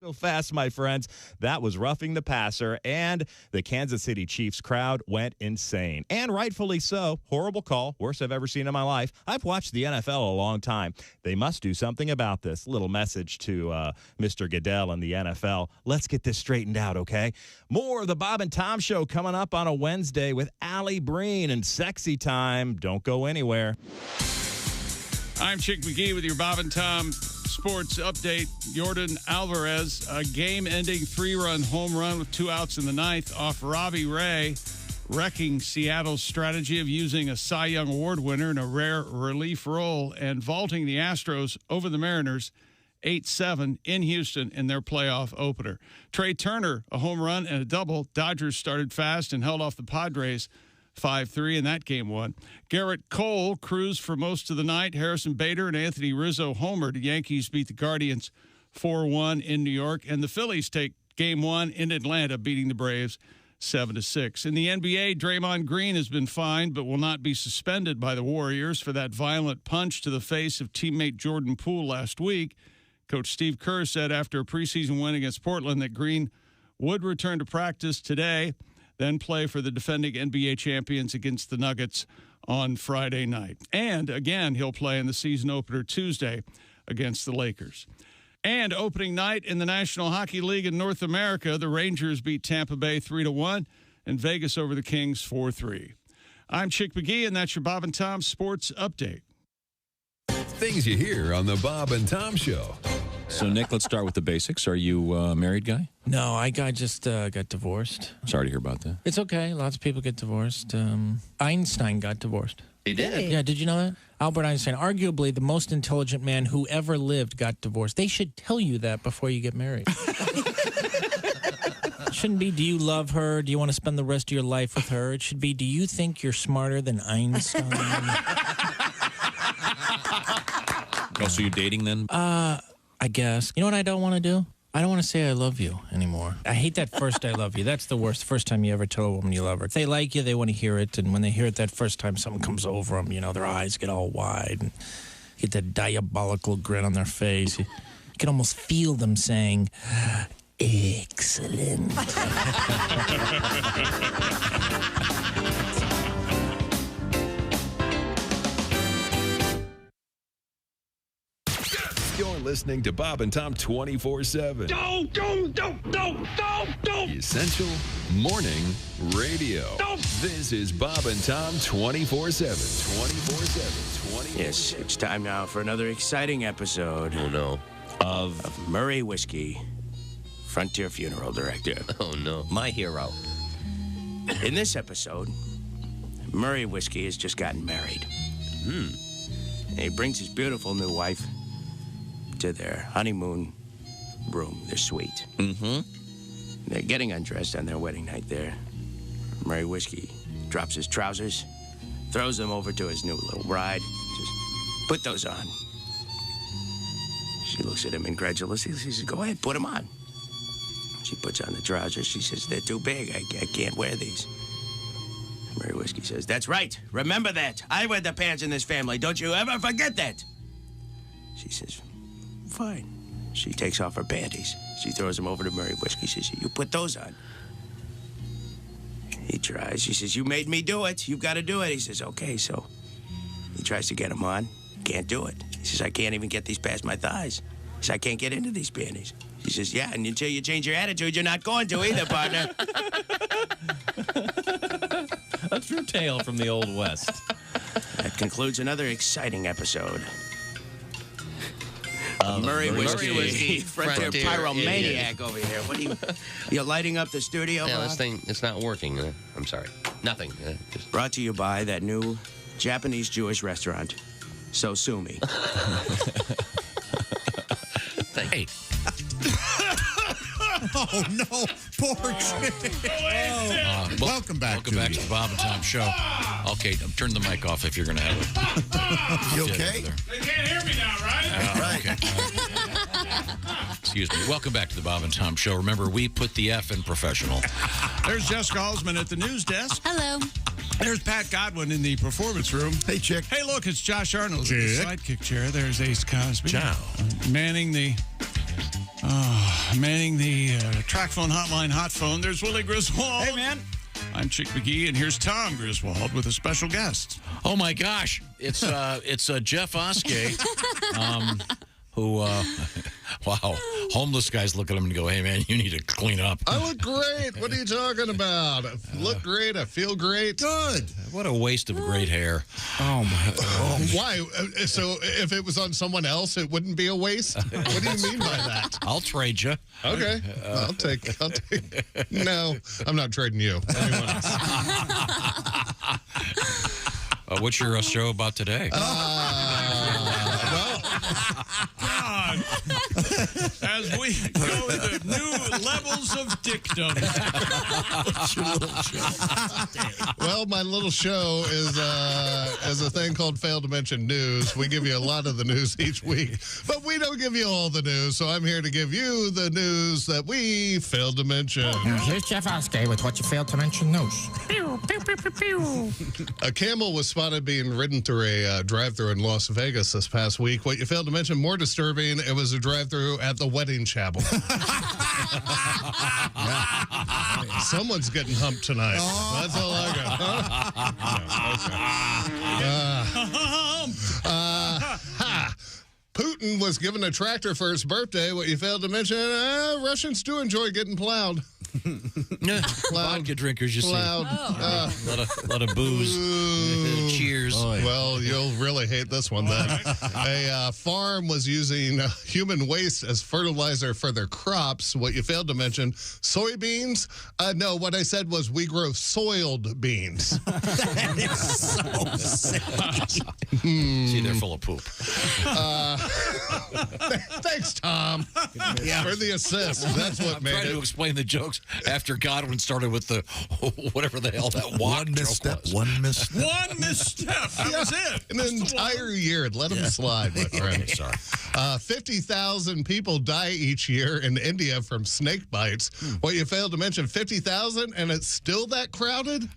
So fast, my friends. That was Roughing the Passer, and the Kansas City Chiefs crowd went insane. And rightfully so. Horrible call. Worst I've ever seen in my life. I've watched the NFL a long time. They must do something about this. Little message to Mr. Goodell and the NFL. Let's get this straightened out, okay? More of the Bob and Tom Show coming up on a Wednesday with Allie Breen and Sexy Time. Don't go anywhere. I'm Chick McGee with your Bob and Tom Sports Update. Jordan Alvarez, a game-ending 3-run home run with 2 outs in the ninth off Robbie Ray, wrecking Seattle's strategy of using a Cy Young Award winner in a rare relief role and vaulting the Astros over the Mariners 8-7 in Houston in their playoff opener. Trey Turner, a home run and a double. Dodgers started fast and held off the Padres 5-3 in that game one. Garrett Cole cruised for most of the night. Harrison Bader and Anthony Rizzo homered. The Yankees beat the Guardians 4-1 in New York. And the Phillies take game one in Atlanta, beating the Braves 7-6. In the NBA, Draymond Green has been fined but will not be suspended by the Warriors for that violent punch to the face of teammate Jordan Poole last week. Coach Steve Kerr said after a preseason win against Portland that Green would return to practice today, then play for the defending NBA champions against the Nuggets on Friday night. And again, he'll play in the season opener Tuesday against the Lakers. And opening night in the National Hockey League in North America, the Rangers beat Tampa Bay 3-1 and Vegas over the Kings 4-3. I'm Chick McGee, and that's your Bob and Tom Sports Update. Things you hear on the Bob and Tom Show. So, Nick, let's start with the basics. Are you a married guy? No, I just got divorced. Sorry to hear about that. It's okay. Lots of people get divorced. Einstein got divorced. He did? Yeah, did you know that? Albert Einstein, arguably the most intelligent man who ever lived, got divorced. They should tell you that before you get married. It shouldn't be, do you love her? Do you want to spend the rest of your life with her? It should be, do you think you're smarter than Einstein? Oh, so you're dating then? I guess. You know what I don't want to do? I don't want to say I love you anymore. I hate that first I love you. That's the worst. First time you ever tell a woman you love her. If they like you, they want to hear it. And when they hear it that first time, something comes over them. You know, their eyes get all wide and get that diabolical grin on their face. You can almost feel them saying, excellent. You're listening to Bob and Tom 24/7. Don't. Essential Morning Radio. This is Bob and Tom 24/7. 24/7. Yes, it's time now for another exciting episode. Oh, no. Of Murray Whiskey, Frontier Funeral Director. Oh, no. My hero. In this episode, Murray Whiskey has just gotten married. And he brings his beautiful new wife to their honeymoon room, their suite. They're getting undressed on their wedding night there. Murray Whiskey drops his trousers, throws them over to his new little bride. Says, put those on. She looks at him incredulously. She says, go ahead, put them on. She puts on the trousers. She says, they're too big. I can't wear these. Murray Whiskey says, that's right. Remember that. I wear the pants in this family. Don't you ever forget that. She says, fine. She takes off her panties. She throws them over to Murray Whiskey. She says, you put those on. He tries. She says, you made me do it. You've got to do it. He says, okay. So he tries to get them on. Can't do it. He says, I can't even get these past my thighs. He says, I can't get into these panties. He says, yeah, and until you change your attitude, you're not going to either, partner. A true tale from the Old West. That concludes another exciting episode. Murray Whiskey, Frontier Pyromaniac over here. What are you lighting up the studio? Yeah, Bob? this thing, it's not working. I'm sorry. Nothing. Just... Brought to you by that new Japanese-Jewish restaurant, So Sue Me. Hey. Oh, no. Poor kid. Welcome back to the Bob and Tom Show. Okay, turn the mic off if you're going to have it. You okay? They can't hear me now, right? Okay. Excuse me. Welcome back to the Bob and Tom Show. Remember, we put the F in professional. There's Jessica Halsman at the news desk. Hello. There's Pat Godwin in the performance room. Hey, Chick. Hey, look, it's Josh Arnold in Chick. the sidekick chair. There's Ace Cosby. Ciao. Manning the Manning the track phone hotline, hot phone. There's Willie Griswold. Hey, man. I'm Chick McGee, and here's Tom Griswold with a special guest. Oh my gosh, it's Jeff Oskey, who wow, homeless guys look at him and go, "Hey man, you need to clean up." I look great. What are you talking about? I look great. I feel great. Good. What a waste of great hair. Oh my God. Why? So if it was on someone else, it wouldn't be a waste? What do you mean by that? I'll trade you. Okay, I'll take. No, I'm not trading you. Anyone else? What's your show about today? Well, God, as we go into new levels of dictum. well, my little show is a thing called Fail to Mention News. We give you a lot of the news each week, but we don't give you all the news. So I'm here to give you the news that we failed to mention. Here's Jeff Oskey with what you failed to mention news. A camel was spotted being ridden through a drive-thru in Las Vegas this past week. What you failed to mention, more disturbing, it was a drive-thru at the wedding chapel. Someone's getting humped tonight. That's all I got. Putin was given a tractor for his birthday. What you failed to mention, Russians do enjoy getting plowed. Vodka drinkers, you plowed. See. A lot of booze. Cheers. Well, you'll really hate this one then. A farm was using human waste as fertilizer for their crops. What you failed to mention, soybeans? No, what I said was we grow soiled beans. That is so sick. See, they're full of poop. Thanks, Tom, for the assist. That's what made it. I'm trying to explain the jokes after Godwin started with the whatever the hell that one misstep. One misstep. One misstep. That was it. An entire year. Let them slide, my friend. Sorry. 50,000 people die each year in India from snake bites. What you failed to mention, 50,000, and it's still that crowded?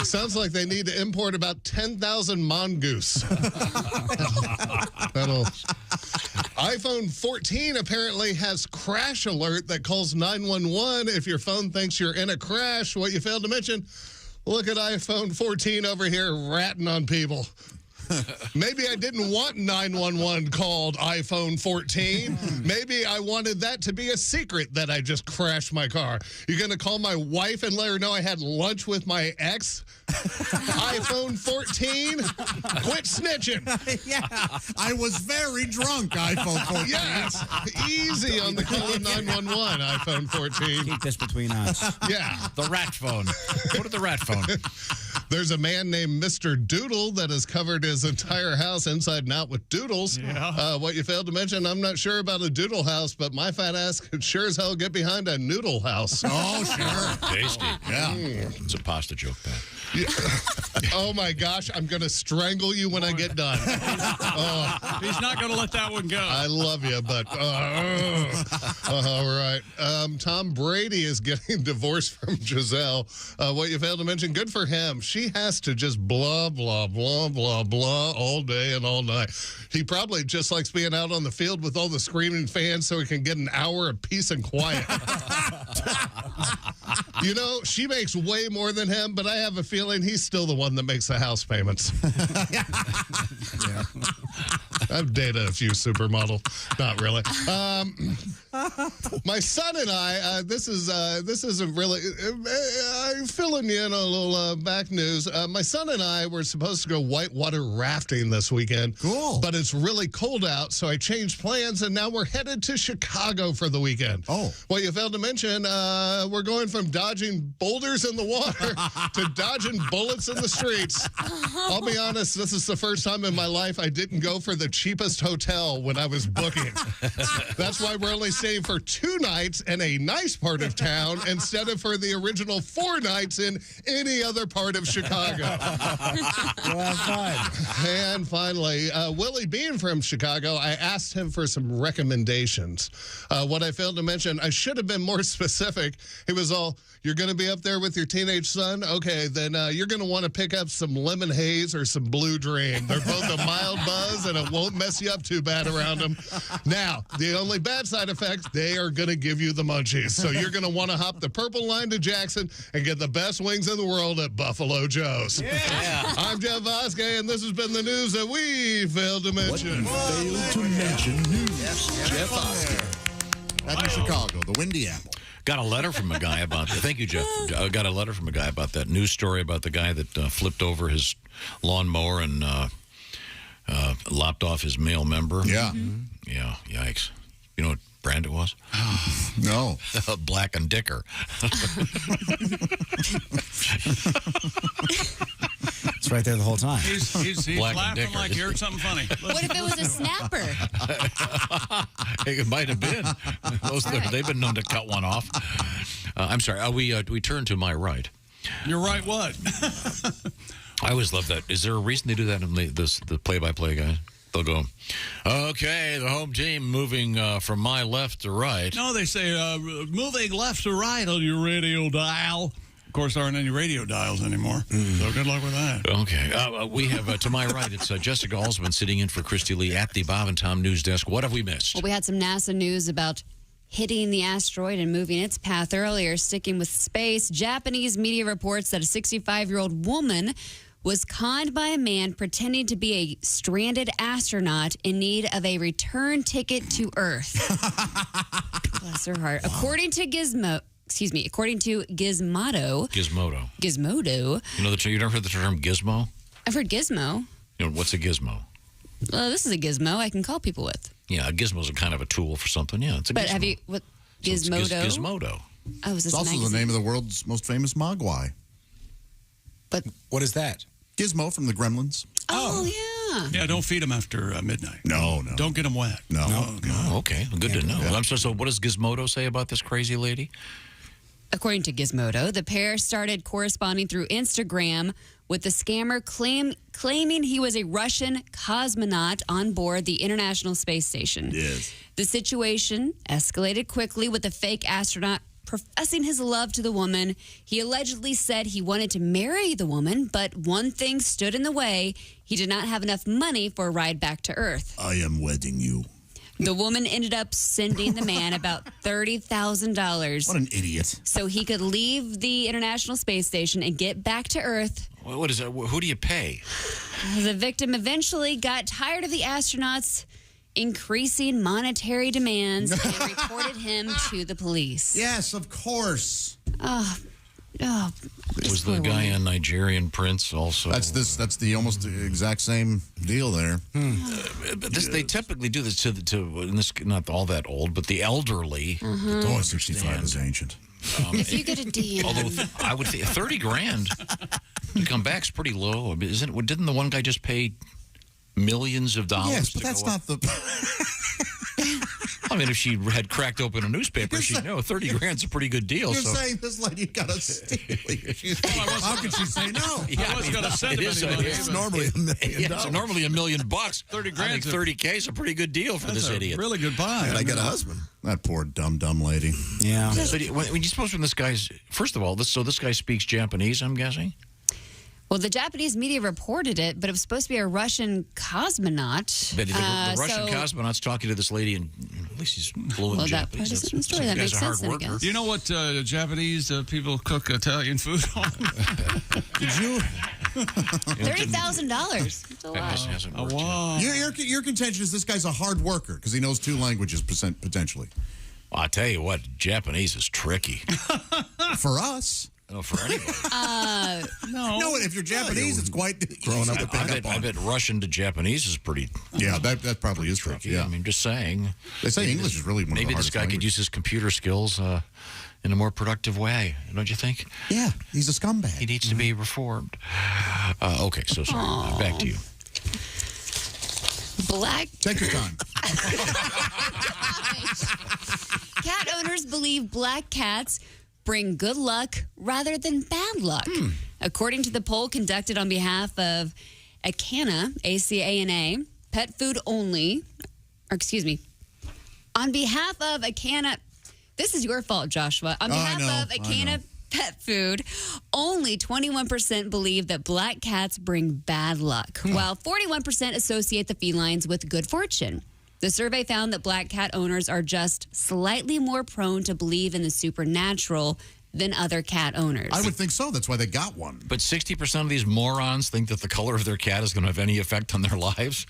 Sounds like they need to import about 10,000 mongoose. iPhone 14 apparently has crash alert that calls 911 if your phone thinks you're in a crash. What you failed to mention, look at iPhone 14 over here ratting on people. Maybe I didn't want 911 called iPhone 14. Maybe I wanted that to be a secret that I just crashed my car. You're going to call my wife and let her know I had lunch with my ex? iPhone 14? Quit snitching. Yeah, I was very drunk, iPhone 14. Yes, easy on the call of 911, iPhone 14. Keep this between us. Yeah. The rat phone. Go to the rat phone. There's a man named Mr. Doodle that has covered his entire house inside and out with doodles. Yeah. What you failed to mention, I'm not sure about a doodle house, but my fat ass could sure as hell get behind a noodle house. Oh, sure. Tasty. Yeah. It's a pasta joke, Pat. Yeah. Oh, my gosh. I'm going to strangle you when I get done. He's not going to let that one go. I love you, but all right. Tom Brady is getting divorced from Giselle. What you failed to mention, good for him. She has to just blah, blah, blah, blah, blah all day and all night. He probably just likes being out on the field with all the screaming fans so he can get an hour of peace and quiet. You know, she makes way more than him, but I have a feeling he's still the one that makes the house payments. Yeah. I've dated a few supermodel. Not really. My son and I, this isn't really, I'm filling you in on a little back news. My son and I were supposed to go whitewater rafting this weekend. Cool. But it's really cold out, so I changed plans, and now we're headed to Chicago for the weekend. Oh. Well, you failed to mention, we're going from dodging boulders in the water to dodging bullets in the streets. I'll be honest, this is the first time in my life I didn't go for the cheapest hotel when I was booking. That's why we're only staying for 2 nights in a nice part of town instead of for the original 4 nights nights in any other part of Chicago. Well, fun. And finally, Willie being from Chicago, I asked him for some recommendations. What I failed to mention, I should have been more specific. He was all, you're going to be up there with your teenage son? Okay, then you're going to want to pick up some Lemon Haze or some Blue Dream. They're both a mild buzz, and it won't mess you up too bad around them. Now, the only bad side effect, they are going to give you the munchies. So you're going to want to hop the Purple Line to Jackson and get the best wings in the world at Buffalo Joe's. Yeah. I'm Jeff Voske, and this has been the news that we failed to mention. Failed to mention news. Jeff Voske. Back in Chicago, the Windy Apple. Got a letter from a guy about that. Thank you, Jeff. Got a letter from a guy about that news story about the guy that flipped over his lawnmower and lopped off his male member. Yeah. Yeah, yikes. You know what brand it was? No. Black and Dicker. It's right there the whole time. He's Black and laughing Dicker. like he heard something funny. What if it was a snapper? It might have been. They've been known to cut one off. I'm sorry. We turn to my right. You're right. What? I always love that. Is there a reason they do that in the play-by-play guys? They'll go, okay, the home team moving from my left to right. No, they say moving left to right on your radio dial. Of course, there aren't any radio dials anymore. So good luck with that. Okay. We have, to my right, it's Jessica Alsman sitting in for Christy Lee at the Bob and Tom News Desk. What have we missed? Well, we had some NASA news about hitting the asteroid and moving its path earlier. Sticking with space, Japanese media reports that a 65-year-old woman was conned by a man pretending to be a stranded astronaut in need of a return ticket to Earth. Bless her heart. Wow. According to Gizmodo. Gizmodo. You know you never heard the term gizmo? I've heard gizmo. You know, what's a gizmo? Well, this is a gizmo I can call people with. Yeah, a gizmo's a kind of a tool for something. Yeah, it's a but gizmo. have you, what, Gizmodo? So it's Gizmodo. Oh, is this It's also magazine? the name of the world's most famous mogwai. But what is that? Gizmo from the Gremlins. Oh, yeah. Yeah, don't feed them after midnight. No. Don't get them wet. No. Oh, okay. Well, good to know. Yeah. So what does Gizmodo say about this crazy lady? According to Gizmodo, the pair started corresponding through Instagram with the scammer claiming he was a Russian cosmonaut on board the International Space Station. Yes. The situation escalated quickly with the fake astronaut professing his love to the woman. He allegedly said he wanted to marry the woman, but one thing stood in the way. He did not have enough money for a ride back to Earth. I am wedding you. The woman ended up sending the man about $30,000. What an idiot. So he could leave the International Space Station and get back to Earth. What is that? Who do you pay? The victim eventually got tired of the astronauts' increasing monetary demands and reported him to the police. Yes, of course. Oh, Was the guy a Nigerian prince also? That's the almost exact same deal there. They typically do this to and this not all that old, but the elderly. Oh, 65 is ancient. If you get a DM. Although I would think $30,000 to come back's pretty low. Didn't the one guy just pay millions of dollars? Yes, but that's not the. I mean, if she had cracked open a newspaper, she'd know $30,000's a pretty good deal. You're saying this lady got a steal. How could she say no? Yeah, I was going to send him anybody. It's normally $1 million. It's normally $1 million. $30,000. I think $30K is a pretty good deal for this idiot. Really good buy. And I got a husband. That poor dumb lady. Yeah. So when you suppose when this guy's first of all, this guy speaks Japanese, I'm guessing. Well, the Japanese media reported it, but it was supposed to be a Russian cosmonaut. But the Russian cosmonaut's talking to this lady, and at least he's fluent Well, that Japanese. part isn't the story. That makes sense then, I guess. Do you know what Japanese people cook Italian food on? Did you? $30,000. That's a lot. Wow. Your contention is this guy's a hard worker because he knows 2 languages potentially. Well, I'll tell you what, Japanese is tricky. For us. No, for anybody. No, if you're Japanese, it's quite growing up. I bet Russian to Japanese is pretty. Yeah, that probably is tricky. Yeah, I mean, just saying. They say English is really one of the maybe hardest this guy could use his computer skills in a more productive way. Don't you think? Yeah, he's a scumbag. He needs to be reformed. Okay, so sorry. Back to you. Take your time. Cat owners believe black cats bring good luck rather than bad luck. According to the poll conducted on behalf of ACANA, A-C-A-N-A, pet food only, or excuse me, on behalf of ACANA, this is your fault, Joshua. On behalf of ACANA Pet Food, only 21% believe that black cats bring bad luck, while 41% associate the felines with good fortune. The survey found that black cat owners are just slightly more prone to believe in the supernatural than other cat owners. I would think so. That's why they got one. But 60% of these morons think that the color of their cat is going to have any effect on their lives,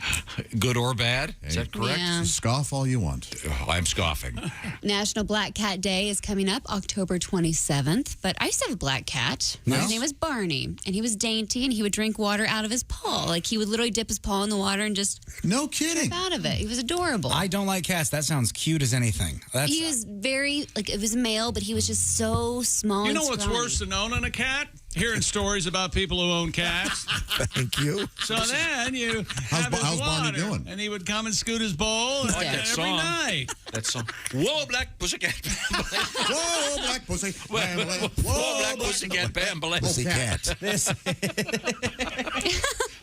good or bad. Is that correct? Yeah. Scoff all you want. Oh, I'm scoffing. National Black Cat Day is coming up October 27th, but I used to have a black cat. His name was Barney, and he was dainty, and he would drink water out of his paw. Like, he would literally dip his paw in the water and just... No kidding. Drip out of it. He was adorable. I don't like cats. That sounds cute as anything. He was very, like, it was a male, but he was just so small. You know and what's scrawny. worse than owning a cat? Hearing stories about people who own cats. Thank you. So then you have his how's Barney water, doing? and he would come and scoot his bowl I like that every song. night. That song. Whoa, black pussycat. Whoa, black pussy. Whoa, black pussycat. Bamble. Pussycat.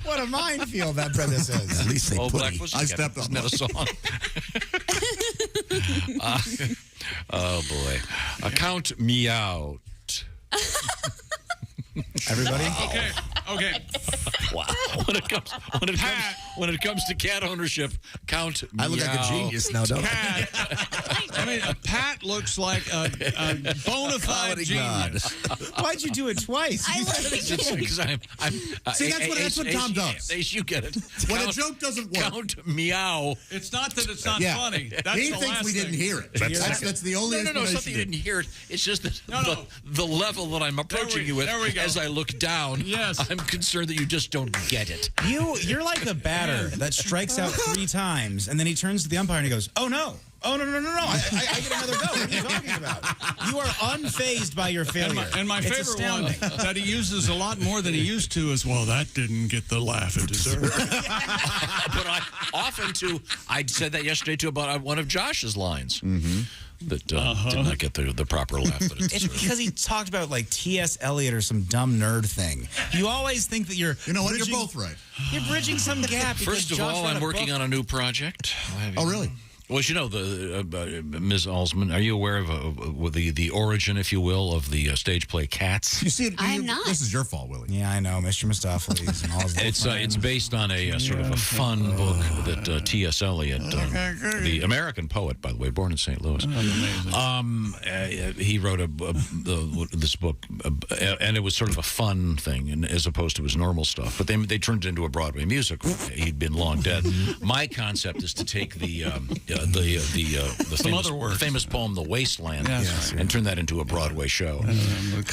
What a minefield that premise is. At least they Oh, put black it. pussycat. I stepped on Isn't that a song? Oh, boy. Count me out. Everybody? Okay. Wow. When it comes to cat ownership, count me I look like a out. genius now, don't I? Cat. I mean, a Pat looks like a bona fide Comedy genius. Why'd you do it twice? Because I'm See, that's what Tom does. Ace, you get it. When a joke doesn't work. Count meow. It's not that it's not Yeah. funny. That's He the thinks last we didn't thing. hear it. That's the only No, it's not that you explanation. didn't hear it. It's just that No. the level that I'm approaching you with there we go. as I look down, Yes. I'm concerned that you just don't get it. You're like the batter that strikes out 3 times, and then he turns to the umpire and he goes, "Oh no! Oh no! I get another go. What are you talking about? You are unfazed by your failure." And my It's favorite astounding. one that he uses a lot more than he used to is, well, that didn't get the laugh it deserved. But I often, too, I said that yesterday, too, about one of Josh's lines. That did not get the proper laugh that it It's deserved. because he talked about like T.S. Eliot or some dumb nerd thing. You always think that you're. You know what? You're bridging- both right. You're bridging some gap. First of all, I'm working on a new project. Oh, really? Well, you know, Ms. Alsman, are you aware of the origin, if you will, of the stage play Cats? You see it? I am not. This is your fault, Willie. Yeah, I know, Mr. Mistopheles and all his It's based on a sort of a fun book that T.S. Eliot, the American poet, by the way, born in St. Louis, he wrote this book, and it was sort of a fun thing, and as opposed to his normal stuff. But they turned it into a Broadway musical. He'd been long dead. My concept is to take the famous poem, "The Wasteland," and turn that into a Broadway show.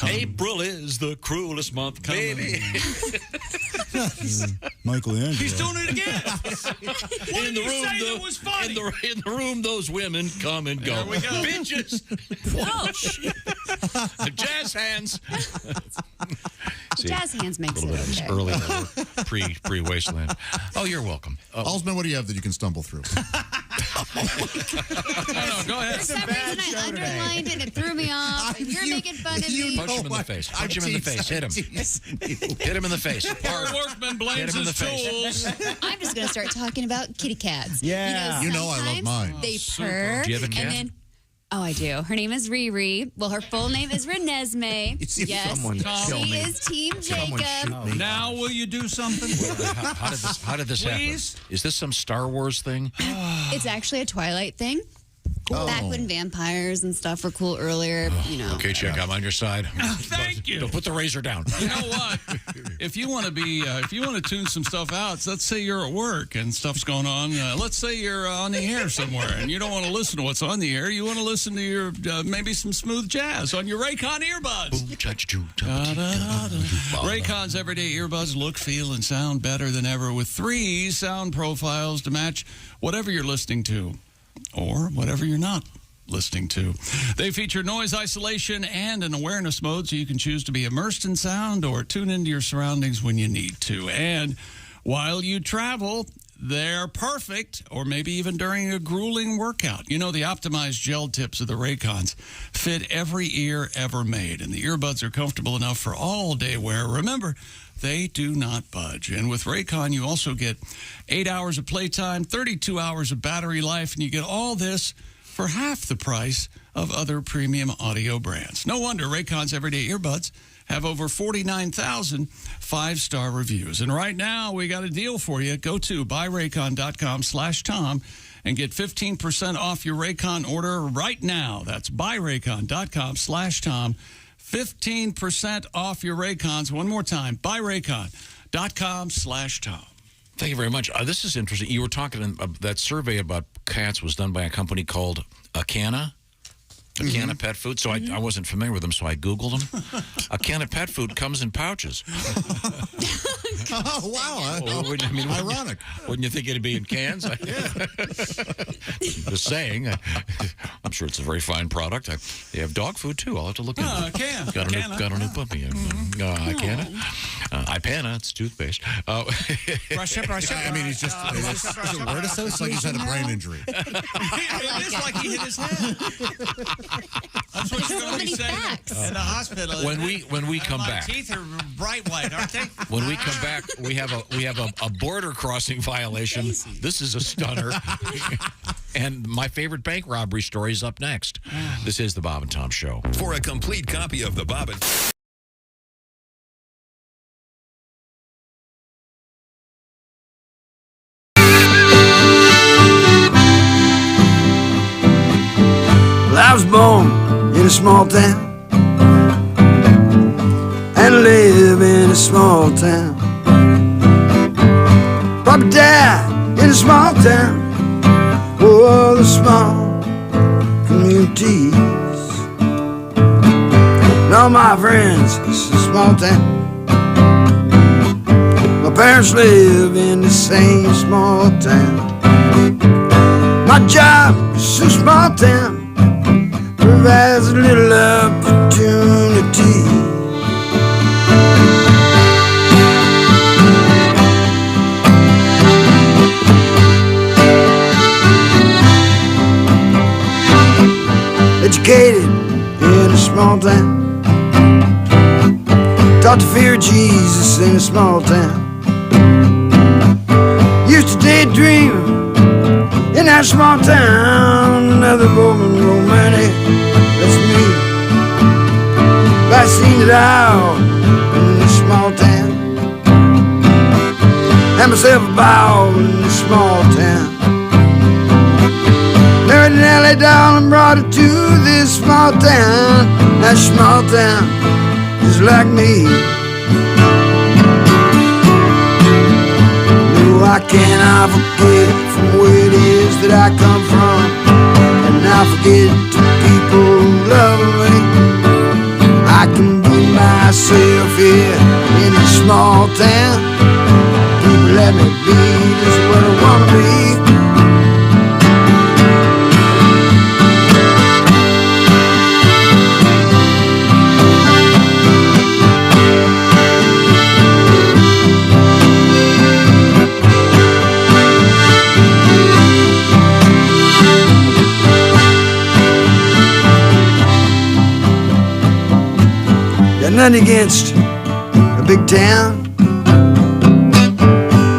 April is the cruelest month, baby. Michelangelo. He's doing it again. In the room, that was funny? in the room, those women come and go. There we go. Bitches. Jazz hands. See, Jazz hands makes a little it bit okay. early pre-wasteland. Oh, you're welcome. Alsman, what do you have that you can stumble through? No, go ahead. For some reason, I underlined it and it threw me off. And you're making fun of me. Punch him in the face. Punch him in the face. Hit him. Hit him in the face. Hard workman blames Hit him in his the face. tools. I'm just going to start talking about kitty cats. Yeah. You know I love sometimes mine. They purr. Do you have a cat? And then, oh, I do. Her name is Riri. Well, her full name is Renesmee. Yes. Someone kill She me. is Team Someone Jacob. shoot me. Now will you do something? How did this happen? Please? Is this some Star Wars thing? It's actually a Twilight thing. Back when vampires and stuff were cool earlier, you know. Okay, Chick, I'm on your side. Thank you. Don't put the razor down. You know what? If you want to tune some stuff out, so let's say you're at work and stuff's going on. Let's say you're on the air somewhere and you don't want to listen to what's on the air. You want to listen to your maybe some smooth jazz on your Raycon earbuds. Raycon's everyday earbuds look, feel, and sound better than ever with 3 sound profiles to match whatever you're listening to or whatever you're not listening to. They feature noise isolation and an awareness mode, so you can choose to be immersed in sound or tune into your surroundings when you need to. And while you travel, they're perfect, or maybe even during a grueling workout. You know, the optimized gel tips of the Raycons fit every ear ever made, and the earbuds are comfortable enough for all-day wear. Remember, they do not budge. And with Raycon, you also get 8 hours of playtime, 32 hours of battery life, and you get all this for half the price of other premium audio brands. No wonder Raycon's everyday earbuds have over 49,000 five-star reviews. And right now, we got a deal for you. Go to buyraycon.com/Tom and get 15% off your Raycon order right now. That's buyraycon.com/Tom. 15% off your Raycons. One more time, buyraycon.com/Tom. Thank you very much. This is interesting. You were talking, that survey about cats was done by a company called Acana. Acana Pet Food. So I wasn't familiar with them, so I Googled them. Acana Pet Food comes in pouches. Oh, wow. Ironic. Wouldn't you think it'd be in cans? Just saying. I'm sure it's a very fine product. They have dog food, too. I'll have to look into it. Can. Got a new puppy. Acana. Ipana, it's toothpaste. Brush up. I mean, he's just, is it word association? It's like he's had a brain injury. It is like he hit his head. That's what you're going to be saying in the hospital. When we come my back. teeth are bright white, aren't they? When we come back, we have a border crossing violation. This is a stunner. And my favorite bank robbery story is up next. This is the Bob and Tom Show. For a complete copy of the Bob and I was born in a small town and live in a small town. Papa died in a small town. Oh, the small communities. And all my friends, it's a small town. My parents live in the same small town. My job is a small town. Provides a little opportunity. Educated in a small town. Taught to fear Jesus in a small town. Used to daydream in that small town. Another woman romantic. That's me. But I seen it out in this small town. Had myself a ball in this small town. Married an LA doll and brought her to this small town. That small town is like me. No, I cannot forget from where it is that I come from. And I forget the people who love me. I can be myself here in a small town. People let me be just what I wanna be. Nothing against a big town.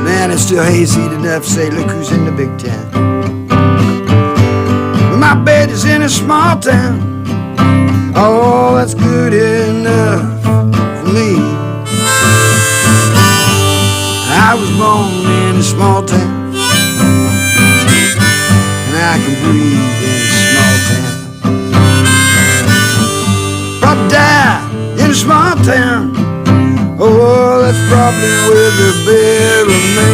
Man, it's still hazy enough to say, look who's in the big town. But my bed is in a small town. Oh, that's good enough for me. I was born in a small town, and I can breathe in a small town. Probably die in a small town. Oh, that's probably where the bury me.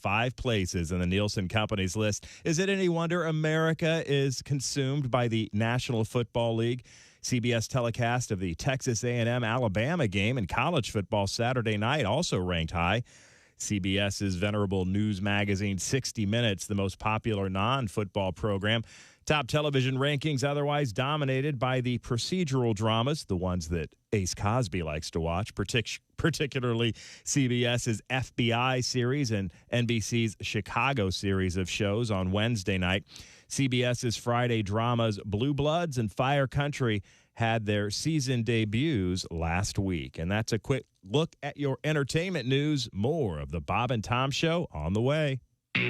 5 places in the Nielsen Company's list. Is it any wonder America is consumed by the National Football League? CBS telecast of the Texas A&M Alabama game and college football Saturday night also ranked high. CBS's venerable news magazine 60 Minutes, the most popular non-football program. Top television rankings otherwise dominated by the procedural dramas, the ones that Ace Cosby likes to watch, particularly CBS's FBI series and NBC's Chicago series of shows on Wednesday night. CBS's Friday dramas Blue Bloods and Fire Country had their season debuts last week. And that's a quick look at your entertainment news. More of the Bob and Tom Show on the way.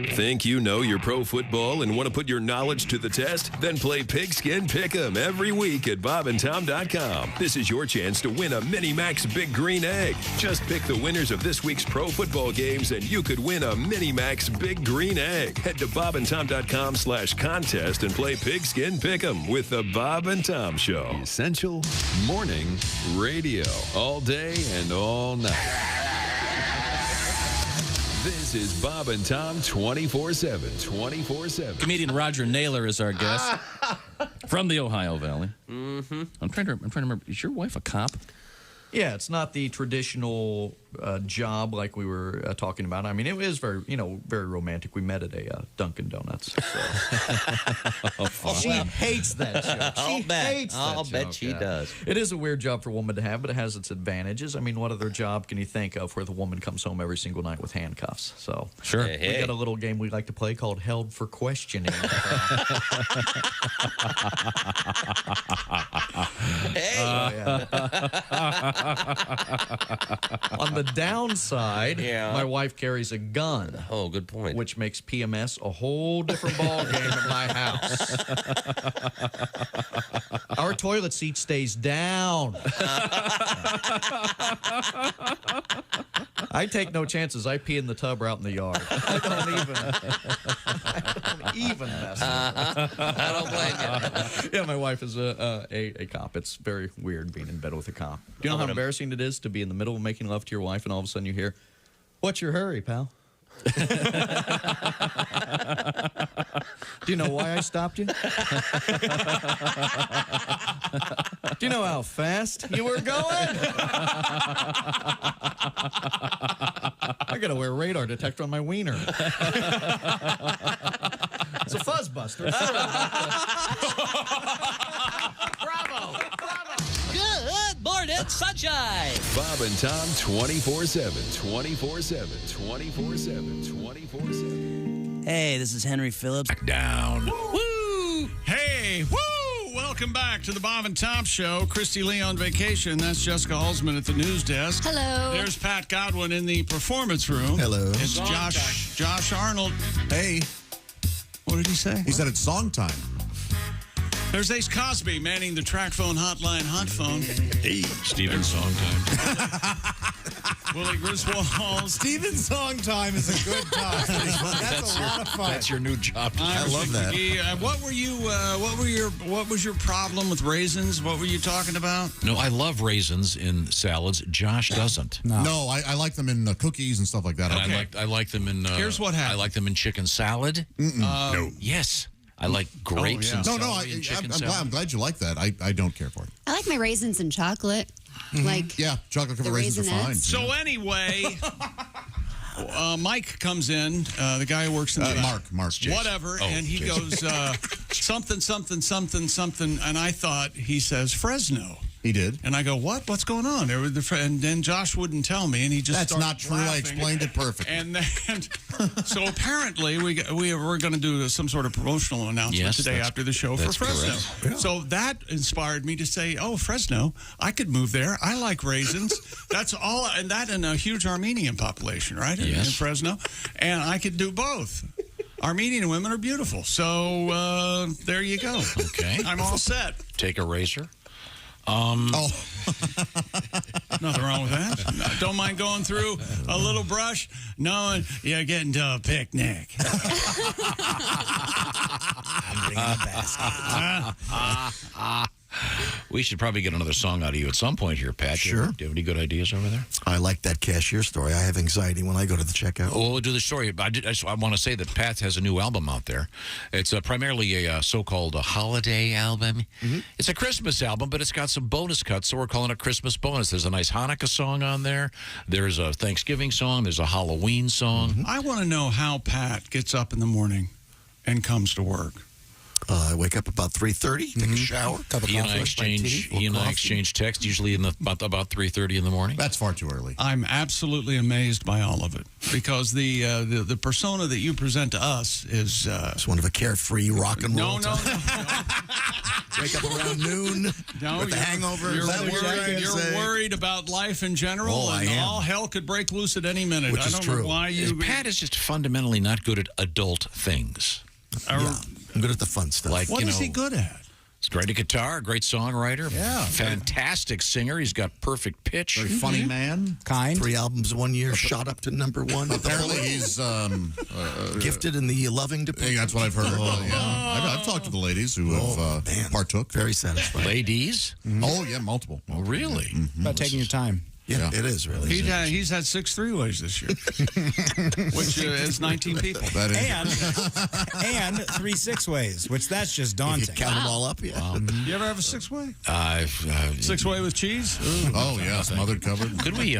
Think you know your pro football and want to put your knowledge to the test? Then play Pigskin Pick'em every week at bobandtom.com. This is your chance to win a Mini Max Big Green Egg. Just pick the winners of this week's pro football games and you could win a Mini Max Big Green Egg. Head to bobandtom.com/contest and play Pigskin Pick'em with the Bob and Tom Show. Essential morning radio. All day and all night. This is Bob and Tom 24/7. 24/7. Comedian Roger Naylor is our guest from the Ohio Valley. Mm-hmm. I'm trying to remember. Is your wife a cop? Yeah, it's not the traditional job like we were talking about. I mean, it is very, very romantic. We met at a Dunkin' Donuts. So. She hates that joke. She hates that I'll bet joke, she does. It is a weird job for a woman to have, but it has its advantages. I mean, what other job can you think of where the woman comes home every single night with handcuffs? So sure, we got a little game we like to play called Held for Questioning. On the downside, my wife carries a gun. Oh, good point. Which makes PMS a whole different ball game in my house. Our toilet seat stays down. I take no chances. I pee in the tub or out in the yard. I don't even mess with it. I don't blame you. Yeah, my wife is a cop. It's very weird being in bed with a cop. Do you know how embarrassing it is to be in the middle of making love to your wife and all of a sudden you hear, "What's your hurry, pal?" Do you know why I stopped you? Do you know how fast you were going? I gotta wear a radar detector on my wiener. It's a fuzz buster. Bravo! Good morning, sunshine! Bob and Tom 24/7. 24/7. 24/7. 24/7. Hey, this is Henry Phillips. Back down. Woo! Hey, woo! Welcome back to the Bob and Tom Show. Christy Lee on vacation. That's Jessica Halsman at the news desk. Hello. There's Pat Godwin in the performance room. Hello. It's Josh Arnold. Hey. What did he say? He said it's song time. There's Ace Cosby manning the track phone hotline hot phone. Hey, Steven Song Time. Willie Griswold. Steven Song Time is a good time. That's a lot of fun. That's your new job. I love that. What were you? What was your problem with raisins? What were you talking about? No, I love raisins in salads. Josh doesn't. No, I like them in cookies and stuff like that. And Okay. I like them in. Here's what happened. I like them in chicken salad. No. Yes. I like grapes and celery and chicken salad. I'm glad you like that. I don't care for it. I like my raisins in chocolate. Like Yeah, chocolate covered raisins are fine. So anyway, Mike comes in, the guy who works in the Mark, whatever, and he goes something, and I thought he says Fresno. He did. And I go, what? What's going on? And then Josh wouldn't tell me, and he just That's started not true. laughing. I explained it perfectly. And then, so apparently we're going to do some sort of promotional announcement today after the show for Fresno. Yeah. So that inspired me to say, oh, Fresno, I could move there. I like raisins. That's all, and that in a huge Armenian population, right? In Fresno. And I could do both. Armenian women are beautiful. So there you go. Okay. I'm all set. Take a razor. Nothing wrong with that. No, don't mind going through a little brush, knowing you're getting to a picnic. I'm bringing a basket. We should probably get another song out of you at some point here, Pat. Sure. Do you have any good ideas over there? I like that cashier story. I have anxiety when I go to the checkout. Well, we'll do the story. I want to say that Pat has a new album out there. It's primarily a so-called holiday album. It's a Christmas album, but it's got some bonus cuts, so we're calling it Christmas Bonus. There's a nice Hanukkah song on there. There's a Thanksgiving song. There's a Halloween song. I want to know how Pat gets up in the morning and comes to work. I wake up about 3:30, take a shower, cup of He and coffee, I brush my teeth, exchange text usually in about 3:30 in the morning. That's far too early. I'm absolutely amazed by all of it because the persona that you present to us is it's one of a carefree rock and roll. No. Wake up around noon with the hangover. You're worried about life in general, I and am. all hell could break loose at any minute. Which I is don't true. know why you. Pat is just fundamentally not good at adult things. Yeah, I'm good at the fun stuff. Like, What is he good at? He's great at guitar, great songwriter, fantastic singer. He's got perfect pitch. Very funny man. Kind. 3 albums 1 year, shot up to #1. Apparently he's gifted in the loving department. That's what I've heard. I've talked to the ladies who have partook. Very satisfying. Ladies? Oh, yeah, multiple. Oh, really? About taking your time. Yeah, it is really. He's had 6 3-ways this year, which is 19 people. That is. And 3 6-ways, which that's just daunting. Count them all up, yeah. You ever have a 6-way? 6-way with cheese? Oh, yeah, smothered covered. Could we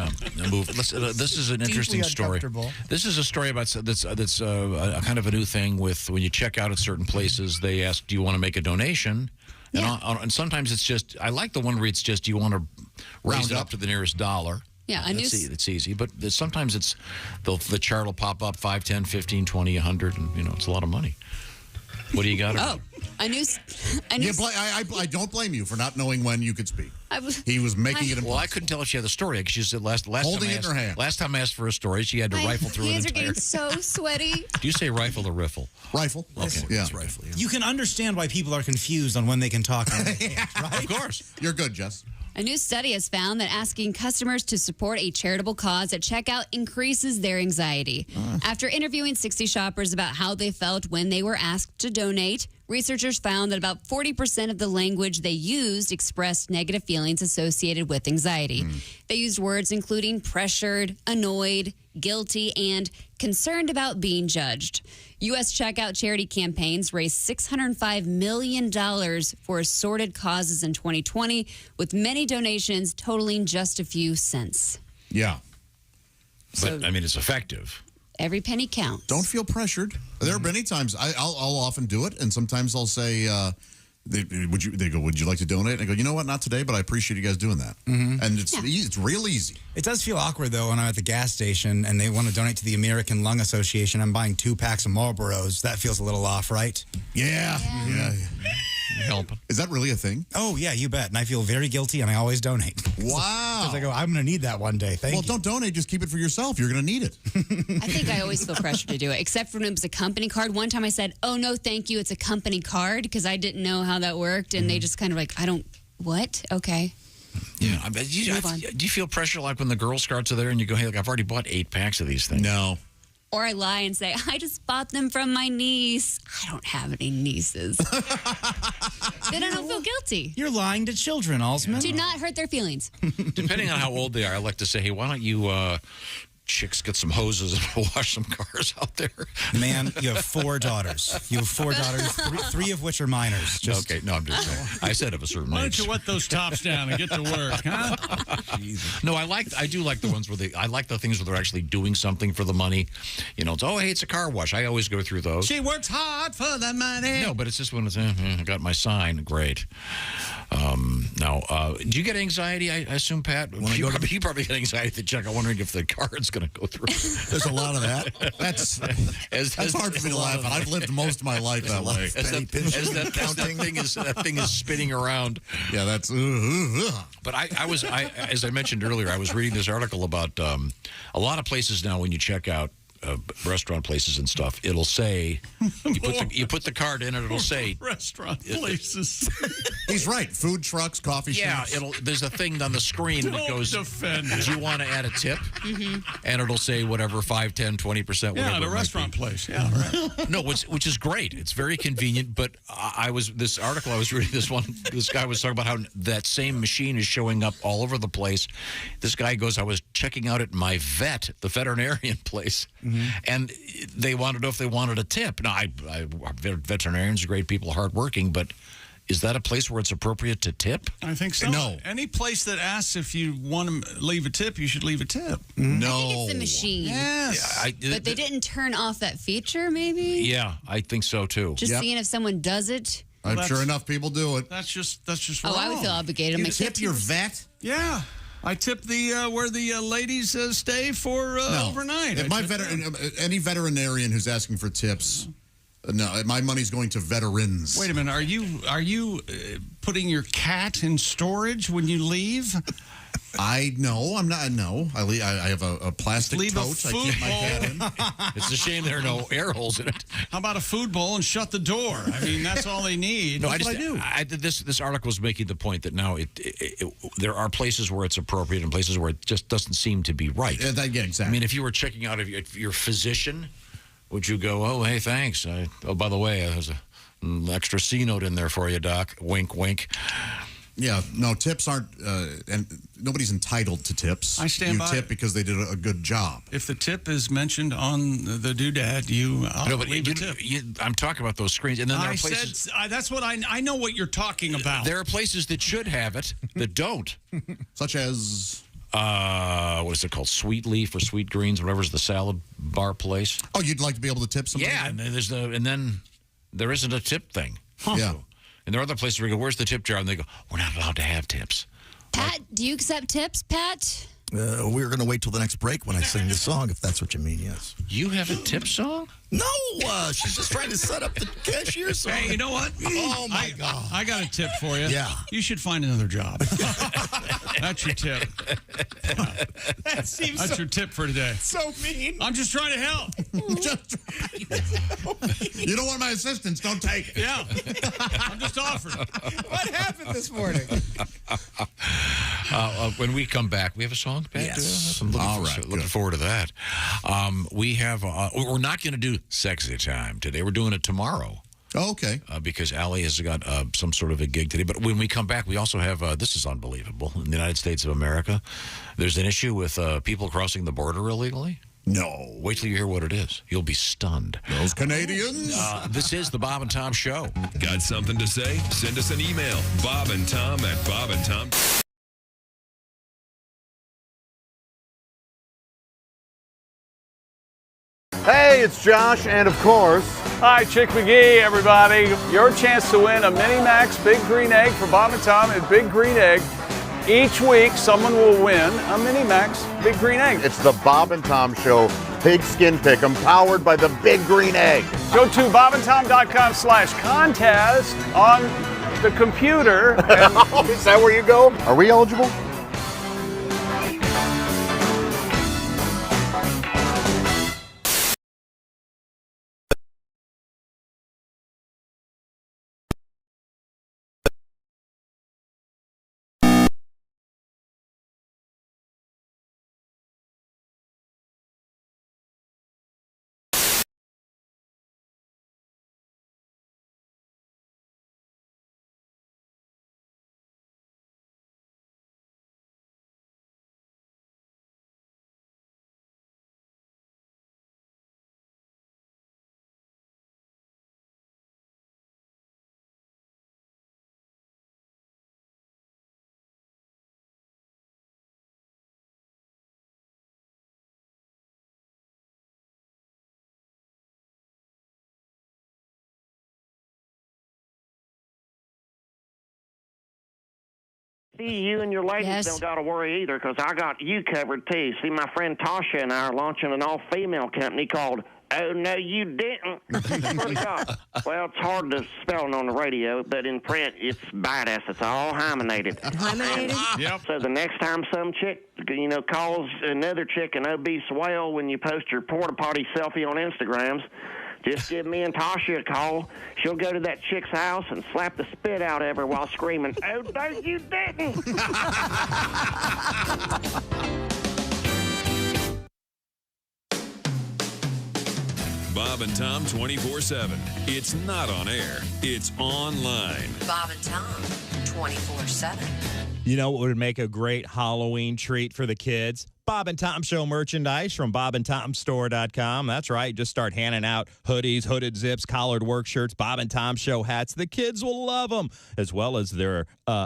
move? This is an interesting story. uncomfortable. This is a story about that's a kind of a new thing with when you check out at certain places. They ask, "Do you want to make a donation?" And sometimes it's just, I like the one where it's just, do you want to raise it up to the nearest dollar? Yeah, I knew. It's easy. But sometimes it's, the chart will pop up 5, 10, 15, 20, 100, and, it's a lot of money. What do you got? I knew. Yeah, I don't blame you for not knowing when you could speak. He was making it. Well, I couldn't tell if she had the story because she said last holding time it in her hand. Last time I asked for a story, she had to rifle through hands an are entire. getting so sweaty. Do you say rifle or riffle? Rifle. Okay, Yeah. It's rifle. Yeah. You can understand why people are confused on when they can talk. Right? Of course. You're good, Jess. A new study has found that asking customers to support a charitable cause at checkout increases their anxiety. After interviewing 60 shoppers about how they felt when they were asked to donate, researchers found that about 40% of the language they used expressed negative feelings associated with anxiety. They used words including pressured, annoyed, guilty, and concerned about being judged. U.S. checkout charity campaigns raised $605 million for assorted causes in 2020, with many donations totaling just a few cents. Yeah. But, it's effective. Every penny counts. Don't feel pressured. There are many times I'll often do it, and sometimes I'll say, they go, would you like to donate? And I go, you know what, not today, but I appreciate you guys doing that. And it's real easy. It does feel awkward, though, when I'm at the gas station and they want to donate to the American Lung Association. I'm buying 2 packs of Marlboros. That feels a little off, right? Yeah. Help. Is that really a thing? Oh, yeah, you bet. And I feel very guilty, and I always donate. Wow. Because I go, I'm going to need that one day. Thank you. Don't donate. Just keep it for yourself. You're going to need it. I think I always feel pressured to do it, except for when it was a company card. One time I said, oh, no, thank you. It's a company card, because I didn't know how that worked. And they just kind of like, what? Okay. Yeah. Do you feel pressure like when the Girl Scouts are there and you go, hey, look, I've already bought 8 packs of these things? No. Or I lie and say, I just bought them from my niece. I don't have any nieces. Then I don't feel guilty. You're lying to children, Alsman. Do not hurt their feelings. Depending on how old they are, I like to say, hey, why don't you chicks get some hoses and wash some cars out there? Man, you have 4 daughters. You have 4 daughters, 3 of which are minors. Okay, no, I'm just saying. I said of a certain age. Why don't you wet those tops down and get to work, huh? No, I do like the ones where I like the things where they're actually doing something for the money. It's, hey, it's a car wash. I always go through those. She works hard for the money. No, but it's just when it's, I got my sign. Great. Do you get anxiety, I assume, Pat? You probably get anxiety at the checkout, wondering if the card's going to go through. There's a lot of that. That's hard for me to laugh at. I've lived most of my life that way. As that thing is spinning around. Yeah, that's... But as I mentioned earlier, I was reading this article about a lot of places now when you check out restaurant places and stuff, it'll say, you put the card in and it'll say... Restaurant places. He's right. Food trucks, coffee shops. There's a thing on the screen that goes, defend do you want to add a tip? And it'll say whatever, 5, 10, 20%, whatever. Yeah, at a it might restaurant be. place. Yeah, right. No, which is great. It's very convenient. But this article I was reading, this guy was talking about how that same machine is showing up all over the place. This guy goes, I was checking out at my the veterinarian place, and they wanted to know if they wanted a tip. Now, veterinarians are great people, hardworking, but is that a place where it's appropriate to tip? I think so. No. Any place that asks if you want to leave a tip, you should leave a tip. No. I think it's the machine. Yes. But they didn't turn off that feature, maybe? Yeah, I think so, too. Just seeing if someone does it. I'm sure enough people do it. That's just wrong. Oh, I would feel obligated. You tip your vet? Yeah. I tip the where the ladies stay for overnight. If any veterinarian who's asking for tips, no, my money's going to veterans. Wait a minute. Are you putting your cat in storage when you leave? I'm not. No, I have a plastic tote. I keep my cat in. It's a shame there are no air holes in it. How about a food bowl and shut the door? I mean, that's all they need. No, That's what I do. This article is making the point that now there are places where it's appropriate and places where it just doesn't seem to be right. Yeah, exactly. I mean, if you were checking out if your physician, would you go, oh, hey, thanks. By the way, there's an extra C note in there for you, Doc. Wink, wink. Yeah, no, tips aren't, and nobody's entitled to tips. I stand by You tip it. because they did a good job. If the tip is mentioned on the doodad, leave a tip. I'm talking about those screens, and then there are I places. said that's what I know what you're talking about. There are places that should have it that don't, such as what is it called? Sweet Leaf or Sweet Greens, whatever's the salad bar place. Oh, you'd like to be able to tip somebody? Yeah, and then there isn't a tip thing. Yeah. And there are other places where you go, where's the tip jar? And they go, we're not allowed to have tips. Pat, do you accept tips, Pat? We're going to wait till the next break when I sing the song, if that's what you mean, yes. You have a tip song? No, she's just trying to set up the cashier song. Hey, you know what? Oh, my God. I got a tip for you. Yeah. You should find another job. That's your tip. That's your tip for today. So mean. I'm just trying to help. You don't want my assistance, don't take it. Yeah. I'm just offering. What happened this morning? When we come back, we have a song back? Yes. I'm looking forward to that. We have, we're not going to do Sexy Time today. We're doing it tomorrow. Oh, okay. Because Allie has got some sort of a gig today. But when we come back, we also have, this is unbelievable, in the United States of America, there's an issue with people crossing the border illegally. No. Wait till you hear what it is. You'll be stunned. Those Canadians. This is the Bob and Tom Show. Got something to say? Send us an email. Bob and Tom at bobandtom. Hey, it's Josh, and of course... Hi, Chick McGee, everybody. Your chance to win a Mini Max Big Green Egg for Bob and Tom at Big Green Egg. Each week, someone will win a Mini Max Big Green Egg. It's the Bob and Tom Show Pigskin Pick'em, powered by the Big Green Egg. Go to bobandtom.com/contest on the computer. And is that where you go? Are we eligible? See, you and your ladies don't got to worry either, because I got you covered, too. See, my friend Tasha and I are launching an all-female company called Oh, No, You Didn't. Well, it's hard to spell on the radio, but in print, it's badass. It's all hymenated. Hymenated? Yep. So the next time some chick, calls another chick an obese whale when you post your porta potty selfie on Instagrams, Just give me and Tasha a call. She'll go to that chick's house and slap the spit out of her while screaming, "Oh, no, you didn't!" Bob and Tom 24/7. It's not on air. It's online. Bob and Tom 24/7. You know what would make a great Halloween treat for the kids? Bob and Tom Show merchandise from bobandtomstore.com. That's right. Just start handing out hoodies, hooded zips, collared work shirts, Bob and Tom Show hats. The kids will love them, as well as their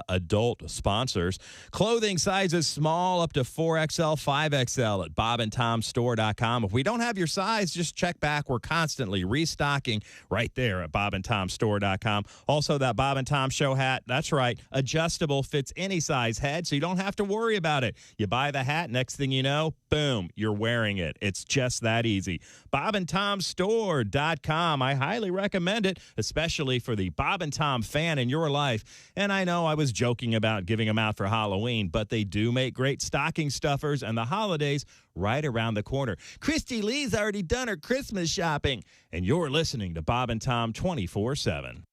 adult sponsors. Clothing sizes small up to 4XL, 5XL at bobandtomstore.com. If we don't have your size, just check back. We're constantly restocking right there at bobandtomstore.com. Also, that Bob and Tom Show hat, that's right, adjustable, fits any size head, so you don't have to worry about it. You buy the hat, next thing you know, boom, you're wearing it. It's just that easy. bobandtomstore.com. I highly recommend it, especially for the Bob and Tom fan in your life. And I know I was joking about giving them out for Halloween, but they do make great stocking stuffers, and the holidays right around the corner. Christy Lee's already done her Christmas shopping, and you're listening to Bob and Tom 24/7.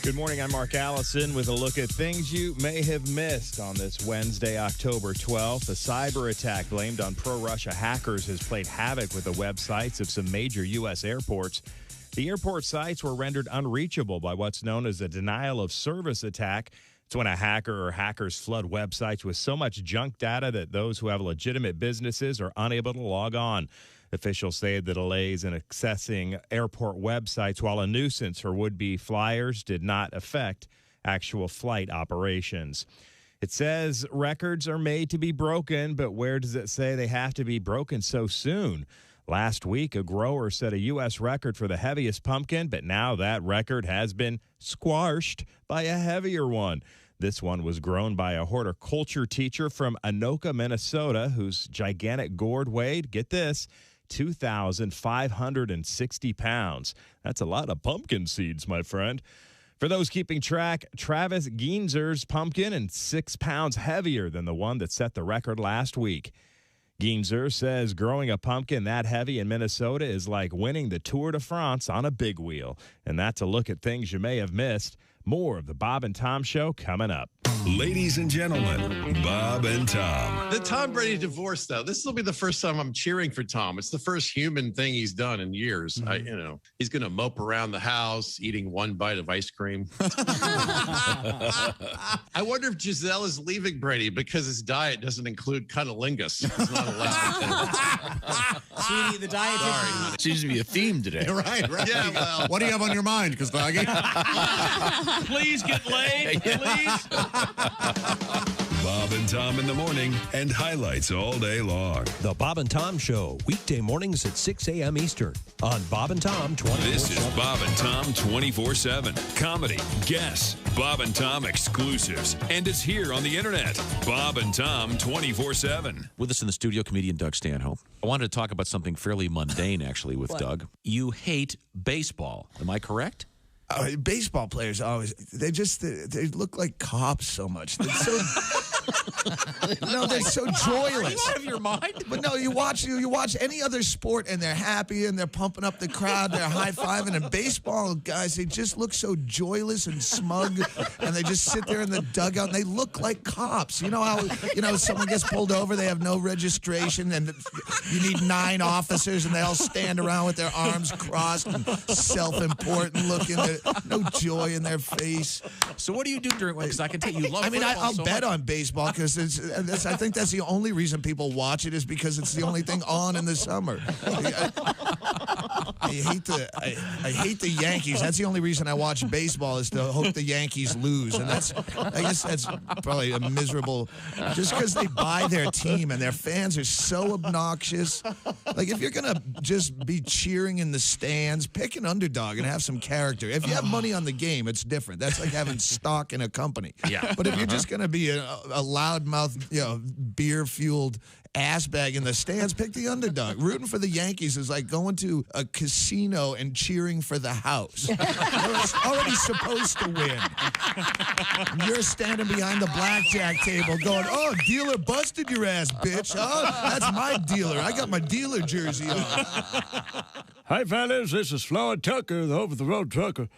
Good morning, I'm Mark Allison with a look at things you may have missed on this Wednesday, October 12th. A cyber attack blamed on pro-Russia hackers has played havoc with the websites of some major U.S. airports. The airport sites were rendered unreachable by what's known as a denial of service attack. It's when a hacker or hackers flood websites with so much junk data that those who have legitimate businesses are unable to log on. Officials say the delays in accessing airport websites, while a nuisance for would-be flyers, did not affect actual flight operations. It says records are made to be broken, but where does it say they have to be broken so soon? Last week, a grower set a U.S. record for the heaviest pumpkin, but now that record has been squashed by a heavier one. This one was grown by a horticulture teacher from Anoka, Minnesota, whose gigantic gourd weighed, get this, 2,560 pounds. That's a lot of pumpkin seeds, my friend. For those keeping track, Travis Geinzer's pumpkin is 6 pounds heavier than the one that set the record last week. Geinzer says growing a pumpkin that heavy in Minnesota is like winning the Tour de France on a big wheel. And that's a look at things you may have missed. More of the Bob and Tom Show coming up. Ladies and gentlemen, Bob and Tom. The Tom Brady divorce, though, this will be the first time I'm cheering for Tom. It's the first human thing he's done in years. Mm-hmm. He's going to mope around the house eating one bite of ice cream. I wonder if Giselle is leaving Brady because his diet doesn't include cunnilingus. He's not allowed. Sweetie, the diet seems to be a theme today. Right. Yeah, well. What do you have on your mind, Kostagi? Please get laid, please. Bob and Tom in the morning and highlights all day long. The Bob and Tom Show, weekday mornings at 6 a.m. Eastern on Bob and Tom 24/7. This is Bob and Tom 24/7. Comedy, guests, Bob and Tom exclusives, and it's here on the internet. Bob and Tom 24/7. With us in the studio, comedian Doug Stanhope. I wanted to talk about something fairly mundane, actually, with Doug. You hate baseball. Am I correct? Baseball players always they look like cops so much. They're so they're so joyless. Are you out of your mind? But no, you watch any other sport and they're happy and they're pumping up the crowd, they're high-fiving. And baseball guys, they just look so joyless and smug, and they just sit there in the dugout and they look like cops. You know how someone gets pulled over, they have no registration, and you need 9 officers, and they all stand around with their arms crossed and self-important looking. No joy in their face. So what do you do during? Because I can tell you love. I'll so bet much. on baseball because I think that's the only reason people watch it is because it's the only thing on in the summer. I hate the Yankees. That's the only reason I watch baseball is to hope the Yankees lose, and I guess that's probably a miserable. Just because they buy their team and their fans are so obnoxious. Like if you're gonna just be cheering in the stands, pick an underdog and have some character. If you have money on the game, it's different. That's like having stock in a company. Yeah. But if you're just going to be a loudmouth, beer-fueled ass bag in the stands. Pick the underdog. Rooting for the Yankees is like going to a casino and cheering for the house. You're already supposed to win. You're standing behind the blackjack table going, oh, dealer busted your ass, bitch. Oh, that's my dealer. I got my dealer jersey on. Hi, fellas. This is Floyd the Trucker, the over-the-road trucker.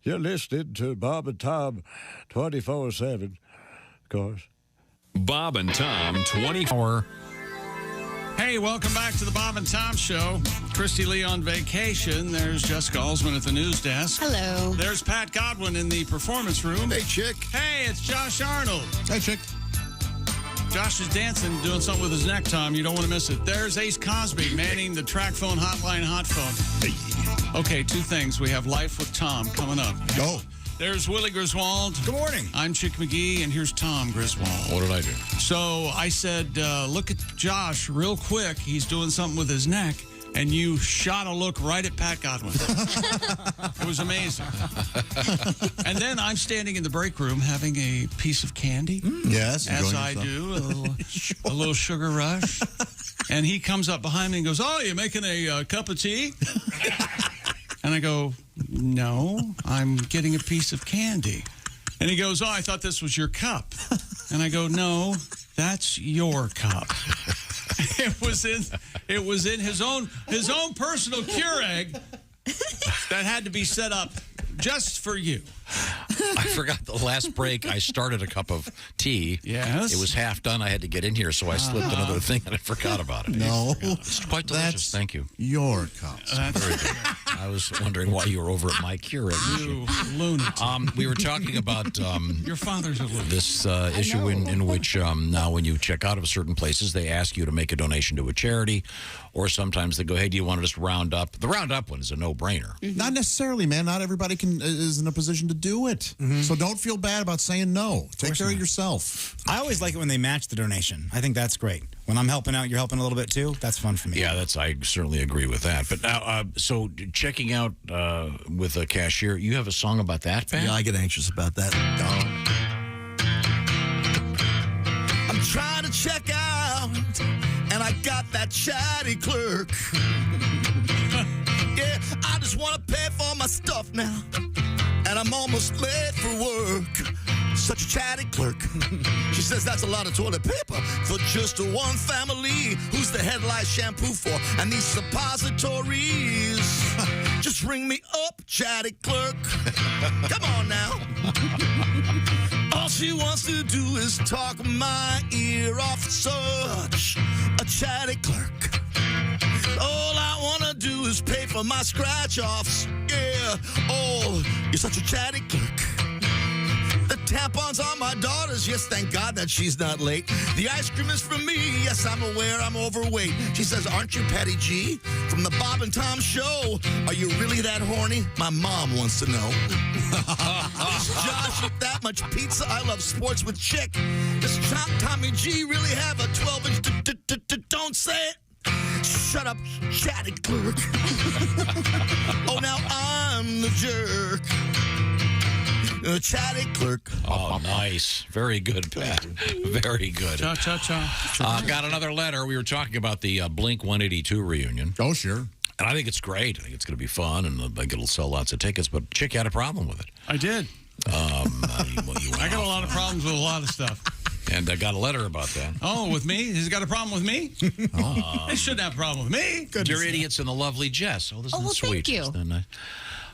You're listening to Bob and Tom 24/7, of course. Bob and Tom 24. Hey, welcome back to the Bob and Tom Show. Christy Lee on vacation. There's Jessica Alsman at the news desk. Hello. There's Pat Godwin in the performance room. Hey, chick. Hey, it's Josh Arnold. Hey, chick. Josh is dancing, doing something with his neck, Tom. You don't want to miss it. There's Ace Cosby manning the track phone hotline hot phone. Hey. Okay, two things. We have Life with Tom coming up. Go. There's Willie Griswold. Good morning. I'm Chick McGee, and here's Tom Griswold. What did I do? So I said, look at Josh real quick. He's doing something with his neck. And you shot a look right at Pat Godwin. It was amazing. And then I'm standing in the break room having a piece of candy. Yes. As I do, a little sugar rush. And he comes up behind me and goes, oh, you making a cup of tea? And I go, no, I'm getting a piece of candy. And he goes, oh, I thought this was your cup. And I go, no, that's your cup. It was in his own personal Keurig that had to be set up just for you. I forgot the last break. I started a cup of tea. Yes. It was half done. I had to get in here, so I slipped another thing, and I forgot about it. No. It's quite delicious. Thank you. Your cup. Very good. I was wondering why you were over at my Keurig. You lunatic. We were talking about your father's a lunatic. This issue in which now when you check out of certain places, they ask you to make a donation to a charity, or sometimes they go, hey, do you want to just round up? The round up one is a no-brainer. Not necessarily, man. Not everybody is in a position to do it. So don't feel bad about saying no. Take care of yourself. I always like it when they match the donation. I think that's great. When I'm helping out, you're helping a little bit too. That's fun for me. Yeah, I certainly agree with that. But now, so checking out with a cashier, you have a song about that, Pat? Yeah, I get anxious about that. I'm trying to check out, and I got that chatty clerk. Yeah, I just want to pay for my stuff now, and I'm almost late for work. Such a chatty clerk. She says that's a lot of toilet paper for just one family. Who's the headlight shampoo for? And these suppositories. Just ring me up, chatty clerk. Come on now. All she wants to do is talk my ear off. Such a chatty clerk. All I want to do is pay for my scratch-offs. Yeah. Oh, you're such a chatty clerk. The tampons on my daughters, yes, thank God that she's not late. The ice cream is for me, yes, I'm aware I'm overweight. She says, aren't you Patty G? From the Bob and Tom Show. Are you really that horny? My mom wants to know. Josh, with that much pizza, I love sports with chick. Does Tommy G really have a 12-inch? Don't say it. Shut up, chatty clerk. Oh, now I'm the jerk. Chatty clerk. Oh, nice. Very good, Pat. Very good. Cha-cha-cha. Got another letter. We were talking about the Blink 182 reunion. Oh, sure. And I think it's great. I think it's going to be fun, and I think it'll sell lots of tickets. But Chick had a problem with it. I did. I got a lot of problems with a lot of stuff. And I got a letter about that. Oh, with me? He's got a problem with me? They shouldn't have a problem with me. Dear Idiots and the lovely Jess. Oh, this is sweet. Thank you. Isn't that nice?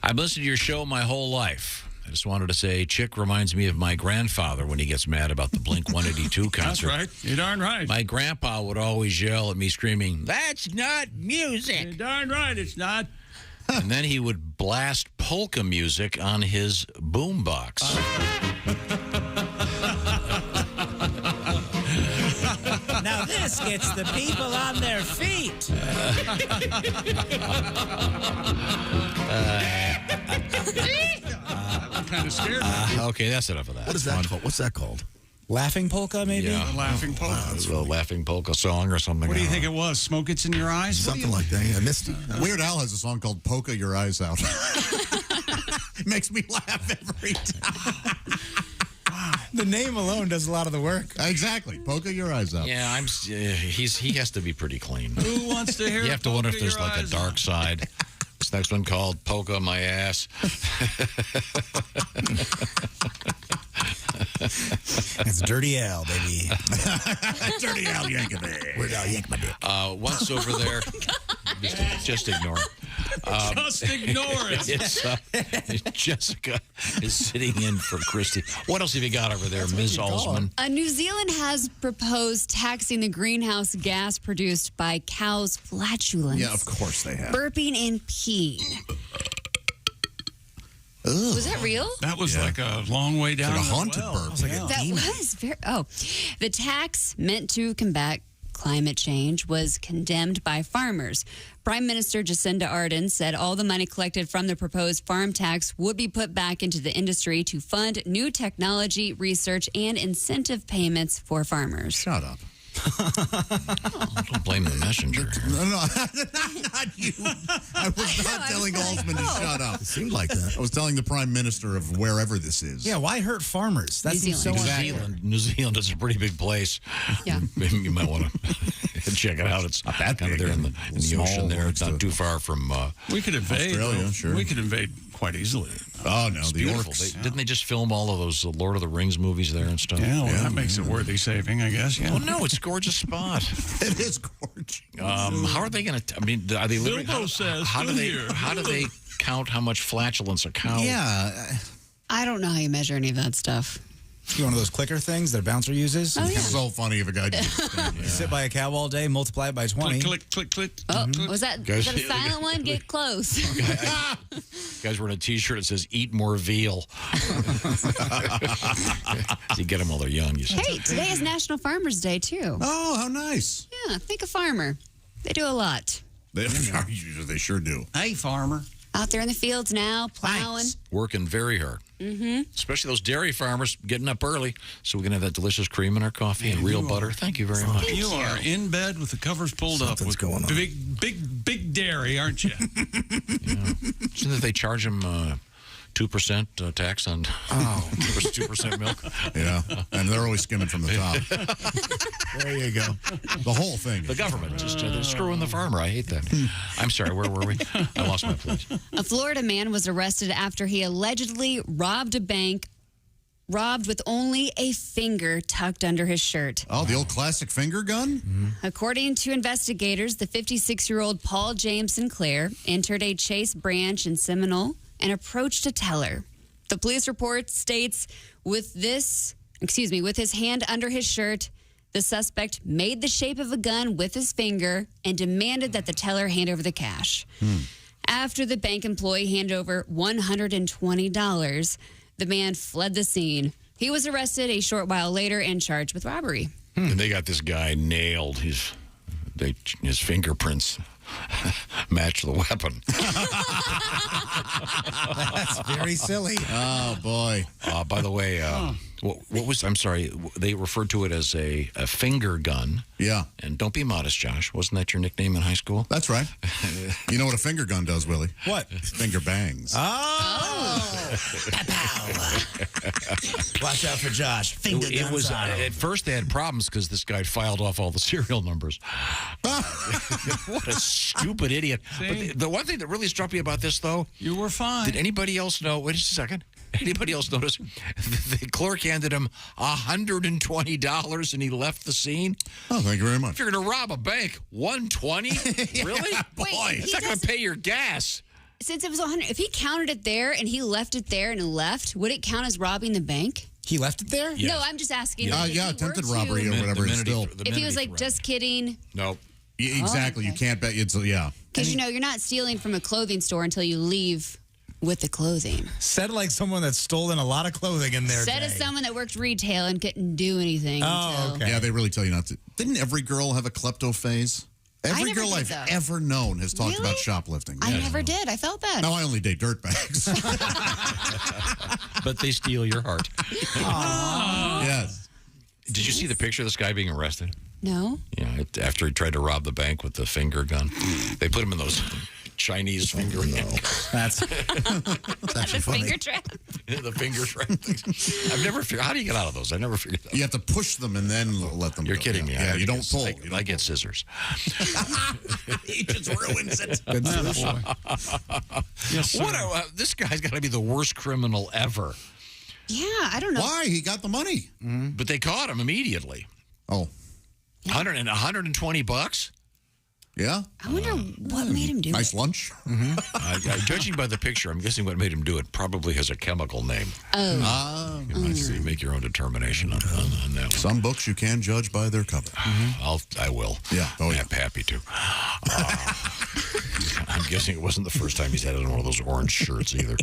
I've listened to your show my whole life. I just wanted to say, Chick reminds me of my grandfather when he gets mad about the Blink 182 concert. That's right. You're darn right. My grandpa would always yell at me, screaming, "That's not music." You're darn right it's not. And then he would blast polka music on his boombox. Now this gets the people on their feet. I'm kind of scared. Okay, that's enough of that. What is that called? What's that called? Laughing polka, maybe? Yeah. Laughing polka. It's a laughing polka song or something. What do you think it was? Smoke Gets in Your Eyes? Something like that. I missed it. Weird Al has a song called Polka Your Eyes Out. Makes me laugh every time. Wow. The name alone does a lot of the work. Exactly. Poke your eyes out. Yeah, he has to be pretty clean. Who wants to hear? You have to wonder if there's Poke like a your dark side. This next one called "Poke on My Ass." It's Dirty Al, baby. Dirty Al Yankovic. Weird Al yank my dick. Once over there, just ignore it. Just ignore it. Jessica is sitting in for Christy. What else have you got over there, Ms. Alsman? New Zealand has proposed taxing the greenhouse gas produced by cows' flatulence. Yeah, of course they have. Burping and peeing. Was that real? That was like a long way down. Like a haunted burp. That was very. Oh, the tax meant to combat climate change was condemned by farmers. Prime Minister Jacinda Ardern said all the money collected from the proposed farm tax would be put back into the industry to fund new technology, research, and incentive payments for farmers. Shut up. Don't blame the messenger. No, not you. I was not telling Alsman to shut up. It seemed like that. I was telling the Prime Minister of wherever this is. Yeah, why hurt farmers? That seems so unfair. New Zealand is a pretty big place. Yeah. Maybe you might want to check it out. It's not that kind of there in the ocean there. It's not too far from we could invade. Australia, sure. We could invade quite easily. Oh, no. It's The beautiful. orcs. Didn't they just film all of those Lord of the Rings movies there and stuff? Yeah, well, that makes it worthy saving, I guess. Yeah. Well, no, it's a gorgeous spot. It is gorgeous. How are they going to? I mean, are they literally? Bilbo says, how do they count how much flatulence a cow? Yeah. I don't know how you measure any of that stuff. You one of those clicker things that a bouncer uses? Oh, yeah. It's so funny if a guy did You sit by a cow all day, multiply it by 20. Click, click, click. Oh, was that a silent one? Get close. Guys wearing a T-shirt that says "Eat more veal." You get them while they're young. You see. Hey, today is National Farmers Day, too. Oh, how nice. Yeah, think a farmer. They do a lot. They sure do. Hey, farmer. Out there in the fields now, plowing. Working very hard. Mm-hmm. Especially those dairy farmers getting up early so we can have that delicious cream in our coffee and real butter. Thank you very much. You are in bed with the covers pulled up. What's going on? Big dairy, aren't you? Isn't that they charge them 2% tax on 2% milk? Yeah, and they're always skimming from the top. There you go. The whole thing. The government just screwing the farmer. I hate that. I'm sorry, where were we? I lost my place. A Florida man was arrested after he allegedly robbed a bank, robbed with only a finger tucked under his shirt. Oh, the old classic finger gun? Mm-hmm. According to investigators, the 56-year-old Paul James Sinclair entered a Chase branch in Seminole and approached a teller. The police report states with his hand under his shirt, the suspect made the shape of a gun with his finger and demanded that the teller hand over the cash. After the bank employee handed over $120, the man fled the scene. He was arrested a short while later and charged with robbery. And they got this guy nailed. His fingerprints match the weapon. That's very silly. Oh, boy. By the way, what was, I'm sorry, they referred to it as a finger gun. Yeah. And don't be modest, Josh. Wasn't that your nickname in high school? That's right. You know what a finger gun does, Willie? What? Finger bangs. Watch out for Josh. Finger It was at first they had problems because this guy filed off all the serial numbers. What a stupid idiot. But the one thing that really struck me about this, though, you were fine. Did anybody else know? Wait just a second. Anybody else notice the clerk handed him $120 and he left the scene? Oh, thank you very much. If you're going to rob a bank, $120? Really? Boy, it's not going to pay your gas. Since it was 100, if he counted it there and he left it there and left, would it count as robbing the bank? He left it there? No, I'm just asking. Yeah, attempted robbery or whatever. If he was like just kidding. Nope. Yeah, exactly. Oh, okay. You can't bet. It's yeah. Because you're not stealing from a clothing store until you leave with the clothing. Said like someone that's stolen a lot of clothing in their Said day. as someone that worked retail and couldn't do anything. Okay. Yeah, they really tell you not to. Didn't every girl have a klepto phase? Every never girl did, I've though. ever known has talked Really? about shoplifting. I never did. I felt bad. No, I only date dirtbags. But they steal your heart. Yes. Did you see the picture of this guy being arrested? No. Yeah, after he tried to rob the bank with the finger gun. They put him in those Chinese finger. That's actually funny. Finger trap. The finger trap. I've never figured. How do you get out of those? I never figured that. You have to push them and then let them. You're go. kidding me. Yeah, you don't pull. I get scissors. He just ruins it. Yes, sir. This guy's got to be the worst criminal ever. Yeah, I don't know. Why? He got the money. But they caught him immediately. Oh. $120? Yeah. I wonder what made him do nice it. lunch. Judging by the picture, I'm guessing what made him do it probably has a chemical name. Oh. So you make your own determination on that one. Some books you can judge by their cover. I will. Yeah. Oh, yeah. I'm happy to. I'm guessing it wasn't the first time he's had it on one of those orange shirts either.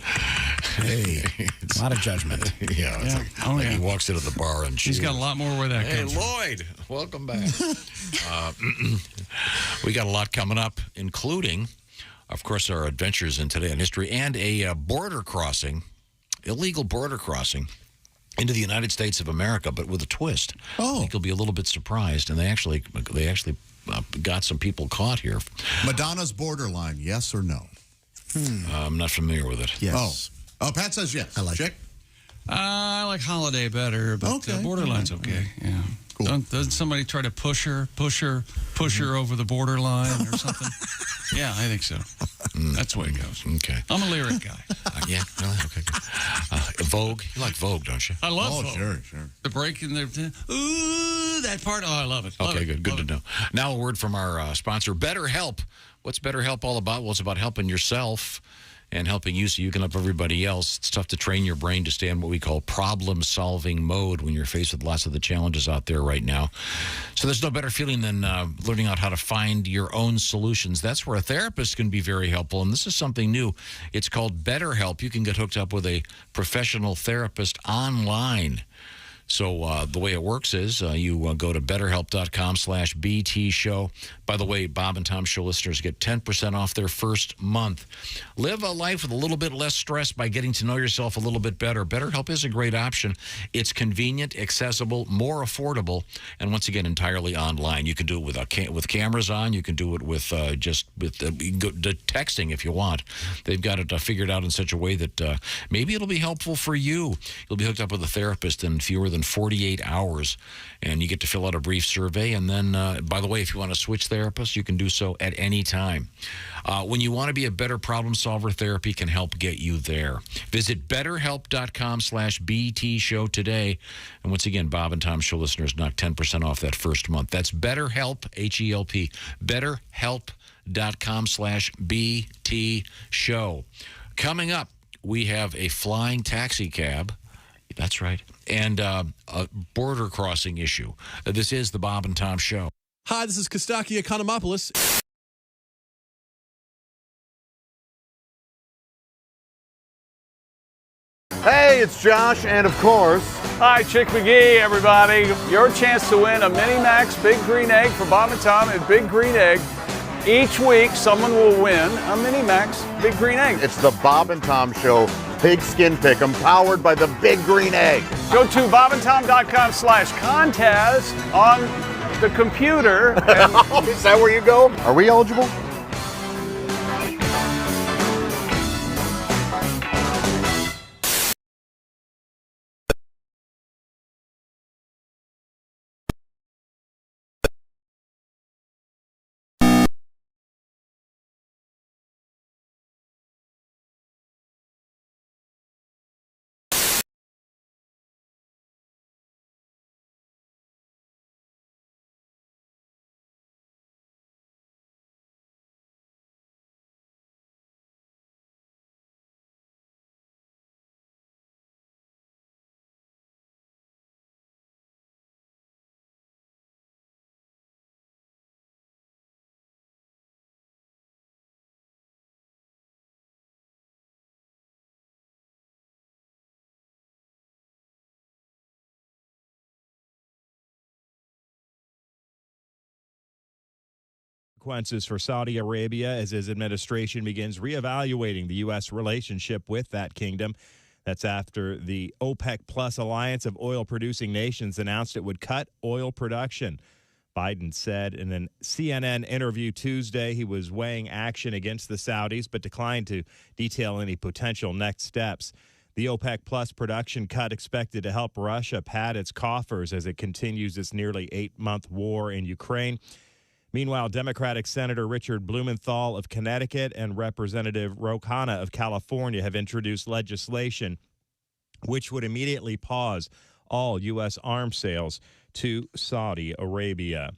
Hey, a lot of judgment. Yeah. It's like he walks into the bar and he's got a lot more where that comes from. Lloyd, welcome back. We got a lot coming up, including, of course, our adventures in Today in History and a border crossing, illegal border crossing into the United States of America, but with a twist. I think you'll be a little bit surprised, and they actually got some people caught here. Madonna's Borderline, yes or no? I'm not familiar with it. Yes. Oh, Pat says yes. I like it. I like Holiday better, but Borderline's okay. Yeah. Cool. Doesn't somebody try to push her over the borderline or something? Yeah, I think so. That's the way it goes. Okay. I'm a lyric guy. Yeah. Okay. Vogue. You like Vogue, don't you? I love Vogue. Sure. The break in there. Ooh, that part. Oh, I love it. Okay, good to know. Now a word from our sponsor, BetterHelp. What's BetterHelp all about? Well, it's about helping yourself and helping you so you can help everybody else. It's tough to train your brain to stay in what we call problem-solving mode when you're faced with lots of the challenges out there right now. So there's no better feeling than learning out how to find your own solutions. That's where a therapist can be very helpful, and this is something new. It's called BetterHelp. You can get hooked up with a professional therapist online. So the way it works is you go to betterhelp.com/BT show. By the way, Bob and Tom Show listeners get 10% off their first month. Live a life with a little bit less stress by getting to know yourself a little bit better. BetterHelp is a great option. It's convenient, accessible, more affordable, and once again, entirely online. You can do it with cameras on. You can do it with texting if you want. They've got it figured out in such a way that maybe it'll be helpful for you. You'll be hooked up with a therapist in fewer than 48 hours, and you get to fill out a brief survey. And then, by the way, if you want to switch therapists, you can do so at any time. When you want to be a better problem solver, therapy can help get you there. Visit betterhelp.com/BT show today. And once again, Bob and Tom Show listeners knock 10% off that first month. That's BetterHelp, H-E-L-P, betterhelp.com/BT show. Coming up, we have a flying taxi cab. That's right. And a border crossing issue. This is the Bob and Tom Show. Hi, this is Kostaki Economopoulos. Hey, it's Josh, and of course... Hi, Chick McGee, everybody. Your chance to win a Mini Max Big Green Egg for Bob and Tom at Big Green Egg. Each week, someone will win a Mini Max Big Green Egg. It's the Bob and Tom Show Pigskin Pick'em, powered by the Big Green Egg. Go to bobandtom.com/contest on the computer. And is that where you go? Are we eligible? Consequences for Saudi Arabia as his administration begins reevaluating the U.S. relationship with that kingdom. That's after the OPEC Plus alliance of oil-producing nations announced it would cut oil production. Biden said in a CNN interview Tuesday he was weighing action against the Saudis, but declined to detail any potential next steps. The OPEC Plus production cut expected to help Russia pad its coffers as it continues its nearly 8-month war in Ukraine. Meanwhile, Democratic Senator Richard Blumenthal of Connecticut and Representative Ro Khanna of California have introduced legislation which would immediately pause all U.S. arms sales to Saudi Arabia.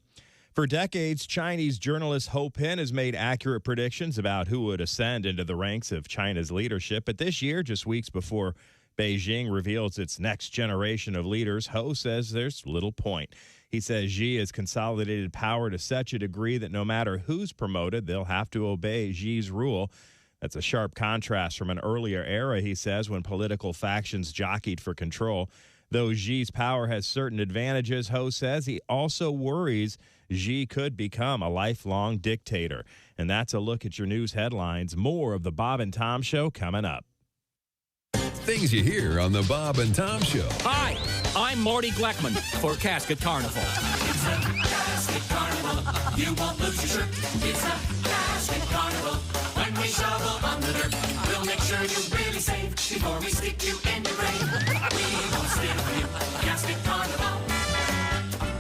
For decades, Chinese journalist Ho Pin has made accurate predictions about who would ascend into the ranks of China's leadership. But this year, just weeks before Beijing reveals its next generation of leaders, Ho says there's little point. He says Xi has consolidated power to such a degree that no matter who's promoted, they'll have to obey Xi's rule. That's a sharp contrast from an earlier era, he says, when political factions jockeyed for control. Though Xi's power has certain advantages, Ho says he also worries Xi could become a lifelong dictator. And that's a look at your news headlines. More of the Bob and Tom Show coming up. Things you hear on the Bob and Tom Show. Hi, I'm Morty Gleckman for Casket Carnival. It's a casket carnival. You won't lose your shirt. It's a casket carnival. When we shovel on the dirt, we'll make sure you're really safe before we stick you in your grave. We won't steal from you. Casket carnival.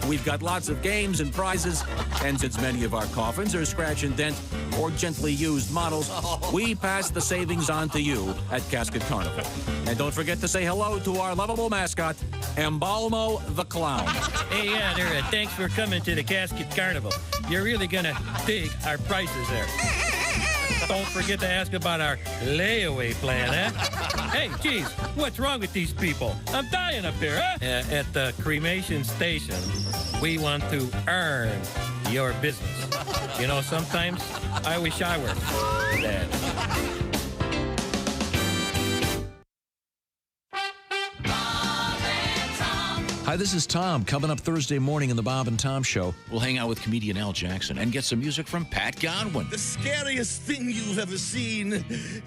We've got lots of games and prizes, and since many of our coffins are scratch and dent or gently used models, we pass the savings on to you at Casket Carnival. And don't forget to say hello to our lovable mascot, Embalmo the Clown. Hey, yeah, there. Thanks for coming to the Casket Carnival. You're really gonna dig our prices there. Don't forget to ask about our layaway plan, huh? Hey, geez, what's wrong with these people? I'm dying up here, huh? At the cremation station, we want to earn your business. You know, sometimes I wish I were dead. Hi, this is Tom. Coming up Thursday morning in the Bob and Tom Show, we'll hang out with comedian Al Jackson and get some music from Pat Godwin. The scariest thing you've ever seen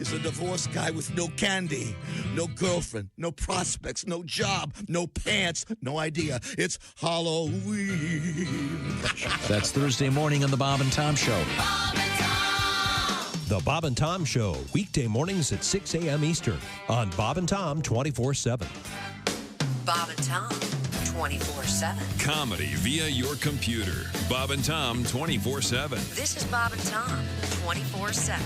is a divorced guy with no candy, no girlfriend, no prospects, no job, no pants, no idea. It's Halloween. That's Thursday morning on the Bob and Tom Show. The Bob and Tom Show, weekday mornings at 6 a.m. Eastern on Bob and Tom 24/7. Bob and Tom, 24/7. Comedy via your computer. Bob and Tom 24/7. This is Bob and Tom, 24/7.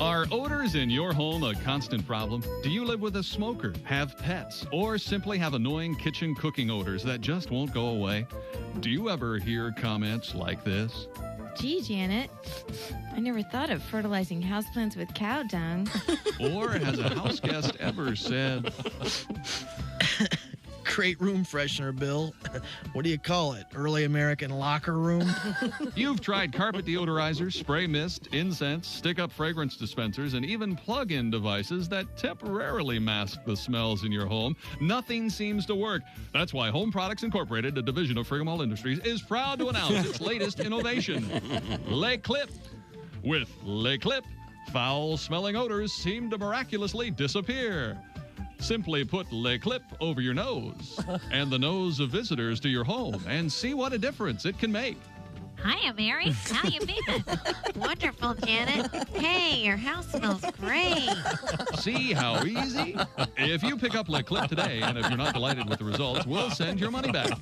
Are odors in your home a constant problem? Do you live with a smoker, have pets, or simply have annoying kitchen cooking odors that just won't go away? Do you ever hear comments like this? Gee, Janet, I never thought of fertilizing houseplants with cow dung. Or has a house guest ever said, Great room freshener, Bill. What do you call it? Early American locker room? You've tried carpet deodorizers, spray mist, incense, stick-up fragrance dispensers, and even plug-in devices that temporarily mask the smells in your home. Nothing seems to work. That's why Home Products Incorporated, a division of Frigamall Industries, is proud to announce its latest innovation, Le Clip. With Le Clip, foul-smelling odors seem to miraculously disappear. Simply put Le Clip over your nose and the nose of visitors to your home and see what a difference it can make. Hiya, Mary. How you been? Wonderful, Janet. Hey, your house smells great. See how easy? If you pick up Le Clip today, and if you're not delighted with the results, we'll send your money back.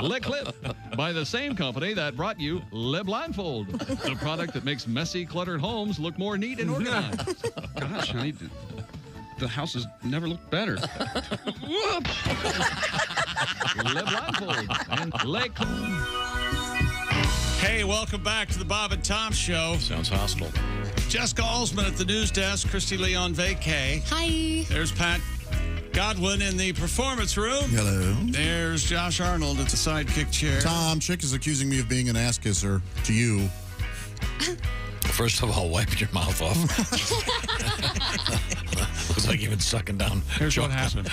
Le Clip, by the same company that brought you Le Blindfold, the product that makes messy, cluttered homes look more neat and organized. Gosh, honey, the house has never looked better. Le Blindfold and Le Clip. Hey, welcome back to the Bob and Tom Show. Sounds hostile. Jessica Alsman at the news desk. Christy Lee on vacay. Hi. There's Pat Godwin in the performance room. Hello. There's Josh Arnold at the sidekick chair. Tom Chick is accusing me of being an ass kisser to you. First of all, wipe your mouth off. Looks like you've been sucking down. Here's what happened.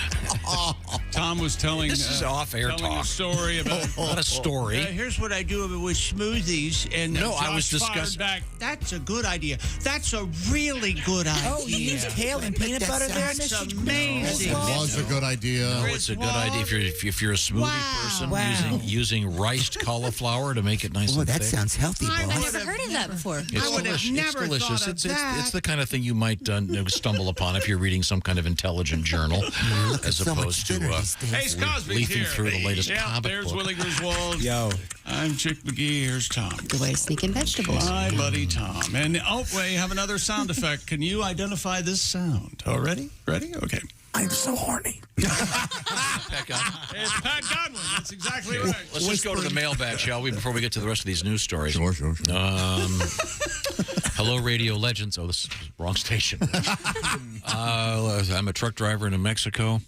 Tom was telling This is off-air telling talk. a story about Not a story. Here's what I do with smoothies. And No, I was Josh fired discussing- back. That's a good idea. That's a really good idea. Oh, you use kale and peanut butter there, That's Mr. amazing. It was a good idea. No, it's a good idea if you're a smoothie person using riced cauliflower to make it nice and thick. healthy, I've never heard of that before. It's delicious. It's the kind of thing you might stumble upon if you're reading some kind of intelligent journal, as opposed to Hey, Cosby's leafing here. through the latest Yeah, comic there's book. Willie Griswold. Yo. I'm Chick McGee. Here's Tom. Good way to sneak in vegetables. Hi, buddy Tom. And we have another sound effect. Can you identify this sound? Oh, ready? Ready? Okay. I'm so horny. Pat Godwin. It's Pat Godwin. That's exactly right. Let's just go to the mailbag, shall we, before we get to the rest of these news stories? Sure. Hello, radio legends. Oh, this is the wrong station. I'm a truck driver in New Mexico,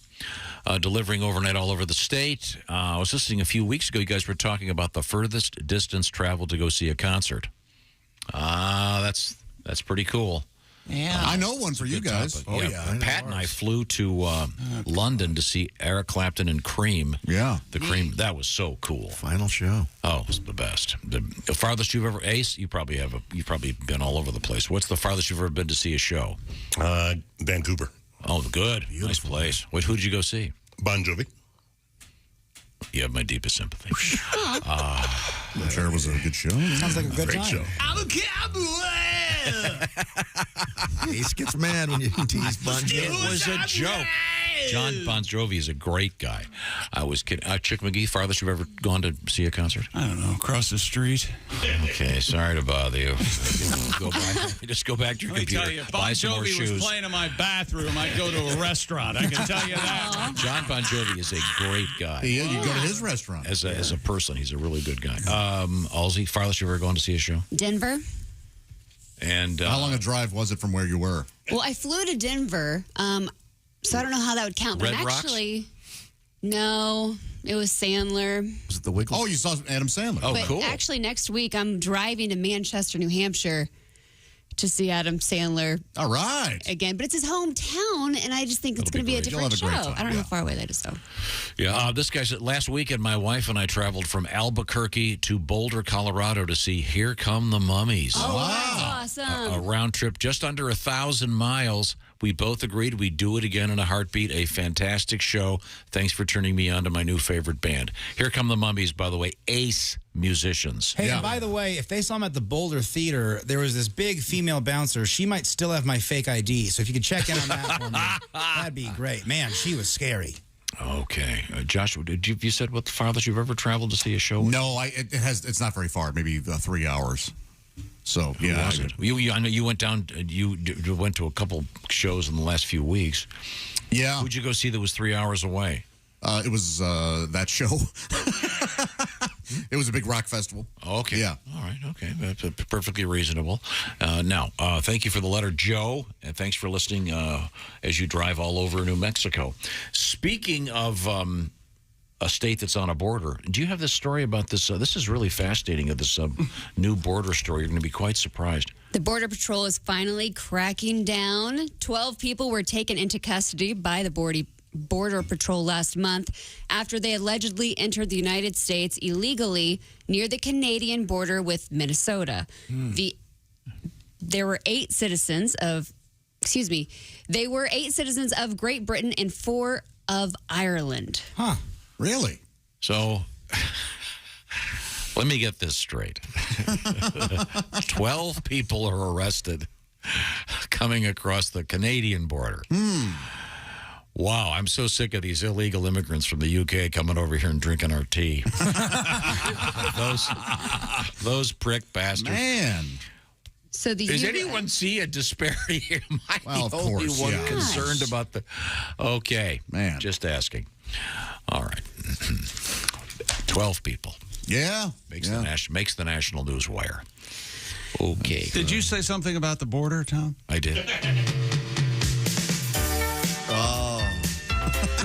delivering overnight all over the state. I was listening a few weeks ago. You guys were talking about the furthest distance traveled to go see a concert. That's pretty cool. Yeah. I know one for you guys. Oh, yeah. Pat and I flew to London to see Eric Clapton and Cream. Yeah. The Cream, that was so cool. Final show. Oh, it was the best. The farthest you've ever, Ace, you've probably been all over the place. What's the farthest you've ever been to see a show? Vancouver. Oh, good. Nice place. Wait, who did you go see? Bon Jovi. You have my deepest sympathy. I'm sure it was a good show. Sounds like a good Great time. show. I'm a cowboy. Ace gets mad when you tease Bon Jovi. It was a joke. John Bon Jovi is a great guy. I was kidding. Chick McGee, farthest you've ever gone to see a concert? I don't know. Across the street. Okay, sorry to bother you. Just go back to your Let me computer. tell you, buy Bon some more Jovi was shoes. playing in my bathroom. I'd go to a restaurant. I can tell you that. John Bon Jovi is a great guy. Yeah, you go to his restaurant. As a person, he's a really good guy. Halsey, farthest you've ever gone to see a show? Denver. And how long a drive was it from where you were? Well, I flew to Denver, so I don't know how that would count. But Red I'm Rocks? actually, no, it was Sandler. Was it the Wiggles? Oh, you saw Adam Sandler. But actually, next week I'm driving to Manchester, New Hampshire, to see Adam Sandler. All right. Again, but it's his hometown, and I just think it's going to be a different show. I don't know how far away that is, though. Yeah, this guy said, last weekend, my wife and I traveled from Albuquerque to Boulder, Colorado to see Here Come the Mummies. Oh, that's awesome. A round trip just under 1,000 miles. We both agreed we'd do it again in a heartbeat. A fantastic show. Thanks for turning me on to my new favorite band. Here Come the Mummies, by the way, ace musicians. Hey, and by the way, if they saw him at the Boulder Theater, there was this big female bouncer. She might still have my fake ID. So if you could check in on that for me, that'd be great. Man, she was scary. Okay. Joshua, you said what the farthest you've ever traveled to see a show? No, it's not very far, maybe 3 hours. So, Who was it? I know you went down, you went to a couple shows in the last few weeks. Yeah. Who'd you go see that was 3 hours away? It was that show. It was a big rock festival. Okay. Yeah. All right. Okay. That's perfectly reasonable. Now, thank you for the letter, Joe, and thanks for listening as you drive all over New Mexico. Speaking of a state that's on a border, do you have this story about this? This is really fascinating, of this new border story. You're going to be quite surprised. The Border Patrol is finally cracking down. 12 people were taken into custody by the Border Patrol last month after they allegedly entered the United States illegally near the Canadian border with Minnesota. There were 8 citizens of Great Britain and 4 of Ireland. Huh. Really? So, let me get this straight. 12 people are arrested coming across the Canadian border. Wow, I'm so sick of these illegal immigrants from the UK coming over here and drinking our tea. those prick bastards. Man. So Does anyone see a disparity here? Am I the only one concerned about the... Okay. Man. Just asking. All right. 12 people. Yeah. Makes the national news wire. Okay. Did you say something about the border, Tom? I did. Oh.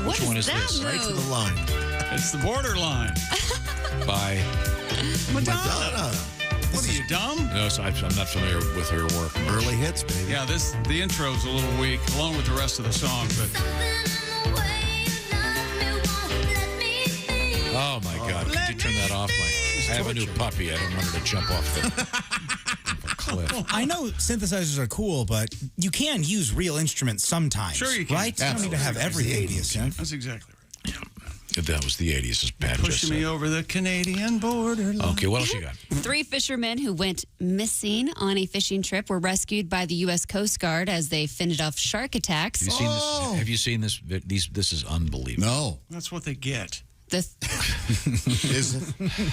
Which one is this? Right to the line. It's the borderline. By Madonna. What are you, dumb? No, so I'm not familiar with her work. Early hits, baby. Yeah, the intro's a little weak, along with the rest of the song, but Oh, my God. Could you turn that off? I have a new puppy. I don't want her to jump off the cliff. I know synthesizers are cool, but you can use real instruments sometimes. Sure you can. Right? You don't need to have everything. That's exactly right. Yeah. That was the 80s, as Pat just Pushing said. me over the Canadian border. Okay, what else you got? 3 fishermen who went missing on a fishing trip were rescued by the U.S. Coast Guard as they fended off shark attacks. Have you seen this? Have you seen this? This is unbelievable. No. That's what they get. The Is it?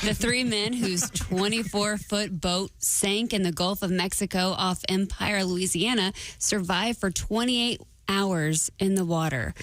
The 3 men whose 24-foot boat sank in the Gulf of Mexico off Empire, Louisiana, survived for 28 hours in the water.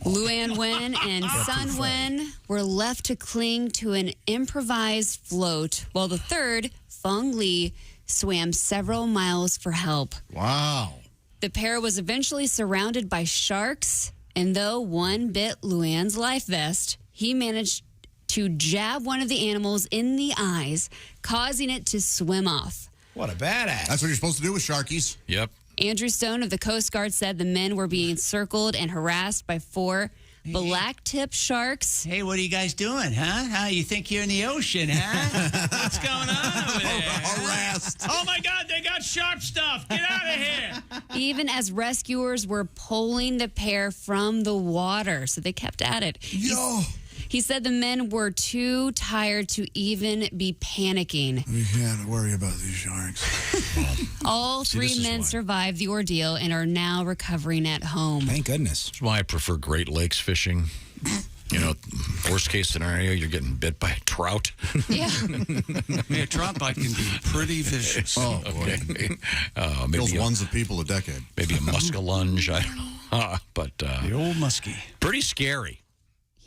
Luan Wen and Sun Wen were left to cling to an improvised float, while the third, Feng Li, swam several miles for help. Wow. The pair was eventually surrounded by sharks, and though one bit Luan's life vest, he managed to jab one of the animals in the eyes, causing it to swim off. What a badass. That's what you're supposed to do with sharkies. Yep. Andrew Stone of the Coast Guard said the men were being circled and harassed by 4 black-tip sharks. Hey, what are you guys doing, huh? How you think you're in the ocean, huh? What's going on over there? Harassed. Oh, my God, they got sharp stuff. Get out of here. Even as rescuers were pulling the pair from the water, so they kept at it. Yo. He said the men were too tired to even be panicking. We can't worry about these sharks. All 3 men survived the ordeal and are now recovering at home. Thank goodness. That's why I prefer Great Lakes fishing. You know, worst case scenario, you're getting bit by a trout. Yeah. A trout bite can be pretty vicious. Oh, boy. Maybe Kills ones of people a decade. Maybe a muskellunge. I don't know. But the old muskie. Pretty scary.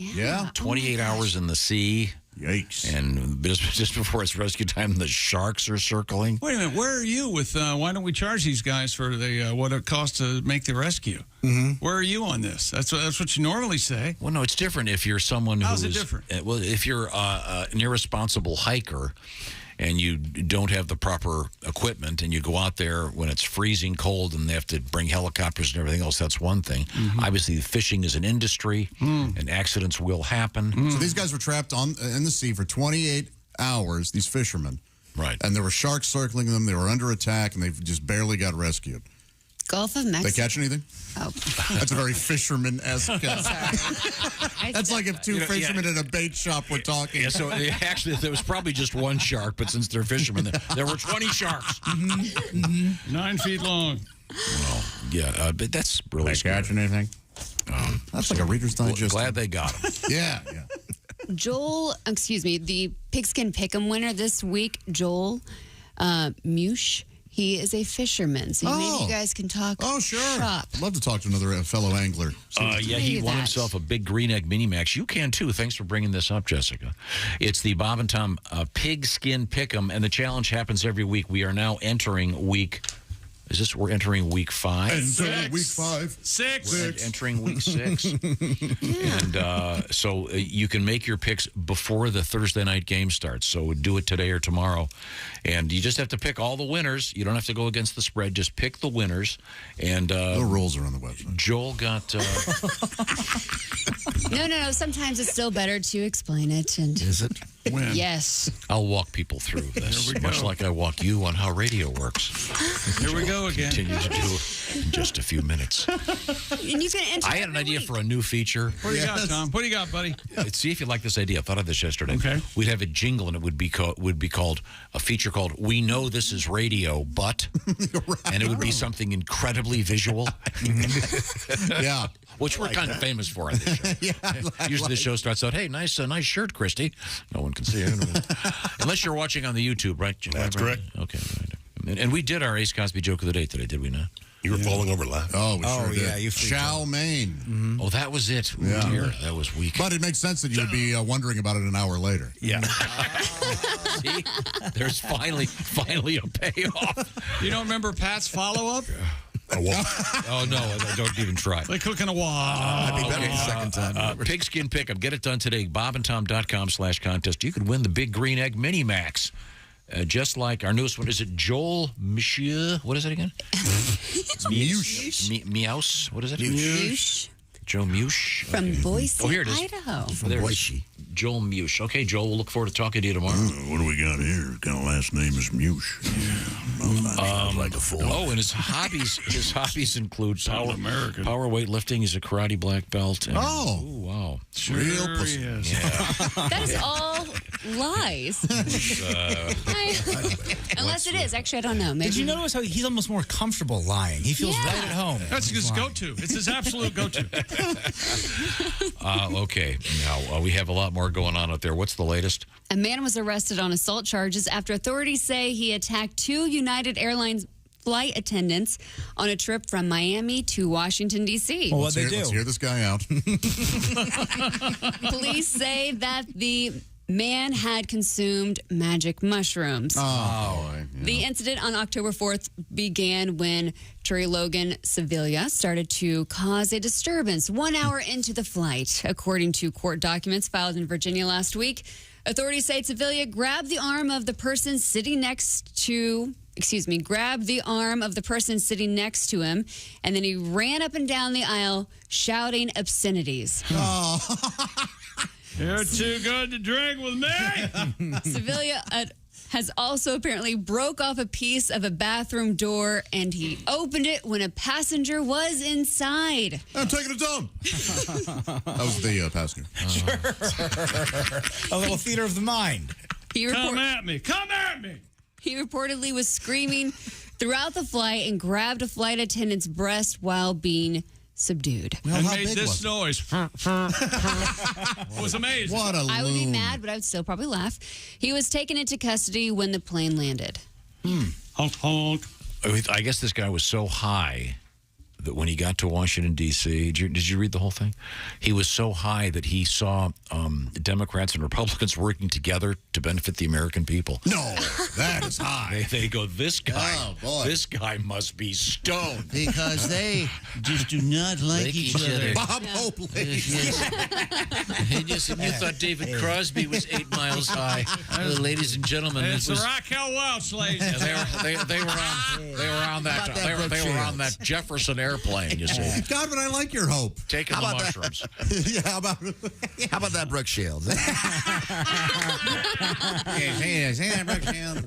Yeah. 28 hours in the sea. Yikes. And just before it's rescue time, the sharks are circling. Wait a minute. Where are you with why don't we charge these guys for the what it costs to make the rescue? Mm-hmm. Where are you on this? That's what you normally say. Well, no, it's different if you're someone How's it different? Well, if you're an irresponsible hiker and you don't have the proper equipment and you go out there when it's freezing cold and they have to bring helicopters and everything else, that's one thing. Mm-hmm. Obviously, fishing is an industry and accidents will happen. So these guys were trapped in the sea for 28 hours, these fishermen. Right. And there were sharks circling them. They were under attack, and they just barely got rescued. Gulf of Mexico. They catch anything? Oh. That's a very fisherman-esque. That's like if 2 fishermen in a bait shop were talking. Yeah, so actually, there was probably just 1 shark, but since they're fishermen, there were 20 sharks. 9 feet long. Well, yeah, but that's really They catching anything? That's like a Reader's Digest. Glad they got him. Yeah. The Pigskin Pick'em winner this week, Joel Mush. He is a fisherman, so maybe you guys can talk. Oh, sure. Shop. I'd love to talk to another fellow angler. Yeah, he won himself a big green egg mini max. You can too. Thanks for bringing this up, Jessica. It's the Bob and Tom Pigskin Pick'em, and the challenge happens every week. We are now entering week. We're entering week 5? Entering week 5. 6. We're entering week 6. And so you can make your picks before the Thursday night game starts. So do it today or tomorrow. And you just have to pick all the winners. You don't have to go against the spread. Just pick the winners. And the rules are on the website. Joel got... No. Sometimes it's still better to explain it. And Is it? When? Yes. I'll walk people through this, much like I walk you on how radio works. Here we go again. Continue to do in just a few minutes. And you can enter I had an idea for a new feature. What do you got, Tom? What do you got, buddy? See if you like this idea. I thought of this yesterday. Okay. We'd have a jingle, and it would be called a feature called "We Know This Is Radio, But," and it would be something incredibly visual. Yeah. Which we're kind of famous for on this show. Usually the show starts out, "Hey, nice shirt, Christy." No one can see it. Unless you're watching on the YouTube, right? That's correct. Okay. Right. And we did our Ace Cosby joke of the day today, did we not? You were falling over laughing. Oh, we sure did. Yeah, you Chow mein. Mm-hmm. Oh, that was it. Yeah. Oh, dear. That was weak. But it makes sense that you would be wondering about it an hour later. Yeah. See? There's finally a payoff. You don't remember Pat's follow-up? Oh, no, don't even try. Like cooking a wok. I'd be better the second time. Pigskin Pick'em. Get it done today. BobandTom.com/contest. You could win the big green egg mini max. Just like our newest one. Is it Joel Monsieur? What is it again? Meows. Meows. What is it? Mush. Joe Mush? From Boise, here it is. Idaho. From Boise. Joel Mush. Okay, Joel, we'll look forward to talking to you tomorrow. What do we got here? Kind of last name is Mush. Like a fool. Oh, and his hobbies include power weightlifting. He's a karate black belt. And, wow. Real pussy. That is all lies. Unless it is. Actually, I don't know. Maybe. Did you notice how he's almost more comfortable lying? He feels right at home. That's his go-to. It's his absolute go-to. Okay. Now, we have a lot more going on out there. What's the latest? A man was arrested on assault charges after authorities say he attacked 2 United Airlines flight attendants on a trip from Miami to Washington, D.C. Well, let's hear this guy out. Police say that the man had consumed magic mushrooms. The incident on October 4th began when Terry Logan Sevilla started to cause a disturbance 1 hour into the flight. According to court documents filed in Virginia last week, authorities say Sevilla grabbed the arm of the person sitting next to him, and then he ran up and down the aisle shouting obscenities. You're too good to drink with me. Sevilla has also apparently broke off a piece of a bathroom door, and he opened it when a passenger was inside. I'm taking it down. That was the passenger. A little theater of the mind. Come at me. Come at me. He reportedly was screaming throughout the flight and grabbed a flight attendant's breast while being subdued. And made this noise. It was amazing. What a I would be mad, but I would still probably laugh. He was taken into custody when the plane landed. Honk, honk. I guess this guy was so high that when he got to Washington, D.C., did you read the whole thing? He was so high that he saw Democrats and Republicans working together to benefit the American people. No, that is high. They go, this guy must be stoned. Because they just do not like each other. Bob Hope, You thought David Crosby was 8 miles high. Ladies and gentlemen, It's the Raquel Welch, ladies. They were on that Jefferson airplane, you see. God, but I like your hope. Taking the mushrooms. Yeah, how about that Brooke Shields?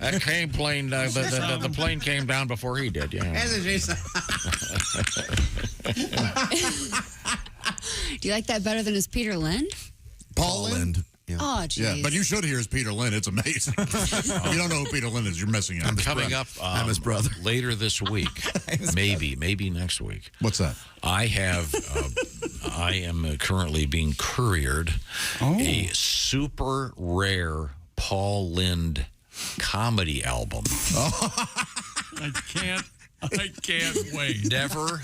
That plane, the plane came down before he did. Yeah. Do you like that better than his Peter Lind? Paul Lind. Yeah. Oh, geez. Yeah, but you should hear his Peter Lind. It's amazing. If you don't know who Peter Lind is, you're missing out. Coming up I'm his brother. later this week, maybe next week. What's that? I am currently being couriered a super rare Paul Lind comedy album. I can't wait. Never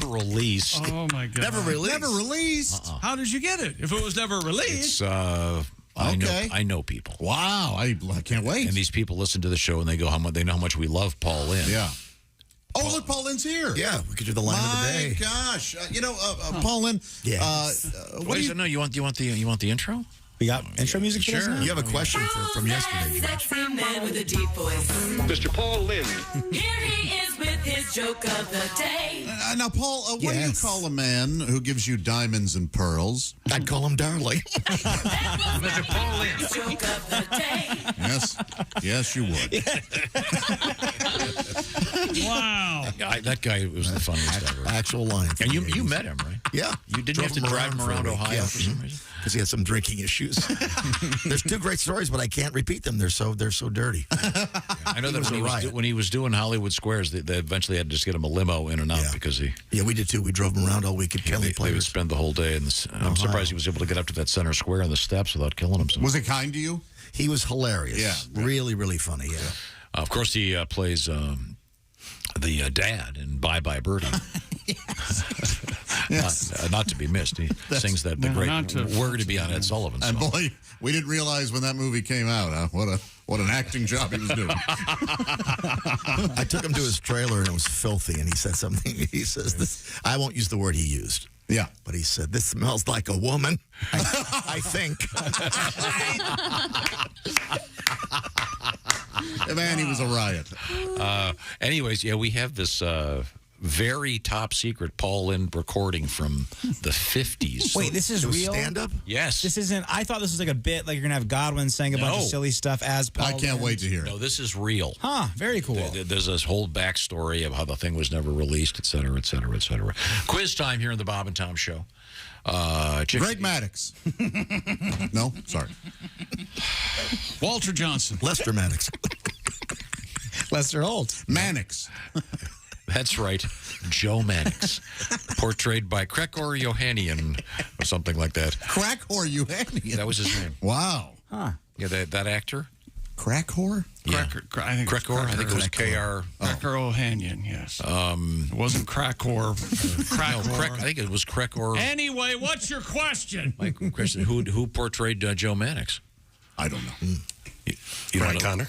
released. Oh, my God. Never released. Never released. How did you get it? If it was never released. It's, I know people. Wow, I can't wait. And these people listen to the show and they go, they know how much we love Paul Lind. Yeah. Oh, look, Paul Lind's here. Yeah, we could do the line of the day. My gosh. Paul Lind. Yes. What do you... No, you want the intro? We got intro music for this now? You have a question from yesterday. Sexy man with a deep voice. Mr. Paul Lind. Here he is with his joke of the day. Now, Paul, what do you call a man who gives you diamonds and pearls? I'd call him darling. Mr. Paul Lind. Joke of the day. Yes, you would. Wow. That guy was the funniest ever. Actual line. And you met him, right? Yeah. You didn't have to drive him around Ohio for some reason? Because he had some drinking issues. There's 2 great stories, but I can't repeat them. They're so dirty. I know that when he was doing Hollywood Squares, they eventually had to just get him a limo in and out because he... Yeah, we did too. We drove him around all week at Kelly They would spend the whole day. I'm surprised he was able to get up to that center square on the steps without killing himself. Was he kind to you? He was hilarious. Yeah. Really, really funny, yeah. Of course, he plays the dad in Bye Bye Birdie. Yes. Not to be missed. He sings that the great "We're to be on Ed Sullivan" song. And boy, we didn't realize when that movie came out, what an acting job he was doing. I took him to his trailer and it was filthy, and he said something. He says, "This." I won't use the word he used. Yeah, but he said, "This smells like a woman." I think. Man, he was a riot. Anyways, we have this very top secret Paul Lynde recording from the 50s. Wait, this is real? Stand-up? Yes. This isn't. I thought this was like a bit, like you're going to have Godwin saying a bunch of silly stuff as Paul I can't wait to hear it. No, this is real. Huh, very cool. There's this whole backstory of how the thing was never released, et cetera, et cetera, et cetera. Quiz time here on the Bob and Tom Show. Greg Maddox. No, sorry. Walter Johnson. Lester Maddox. Lester Holt. Mannix. That's right. Joe Mannix. Portrayed by Krekor Yohannian or something like that. Krekor Yohannian. That was his name. Wow. Huh. Yeah, that actor. Krekor? Yeah. I think it was K-R. Krekor Ohanian, yes. It wasn't Krakor. I think it was Krekor. Anyway, what's your question? Mike, question. Who portrayed Joe Mannix? I don't know. Mike Connor?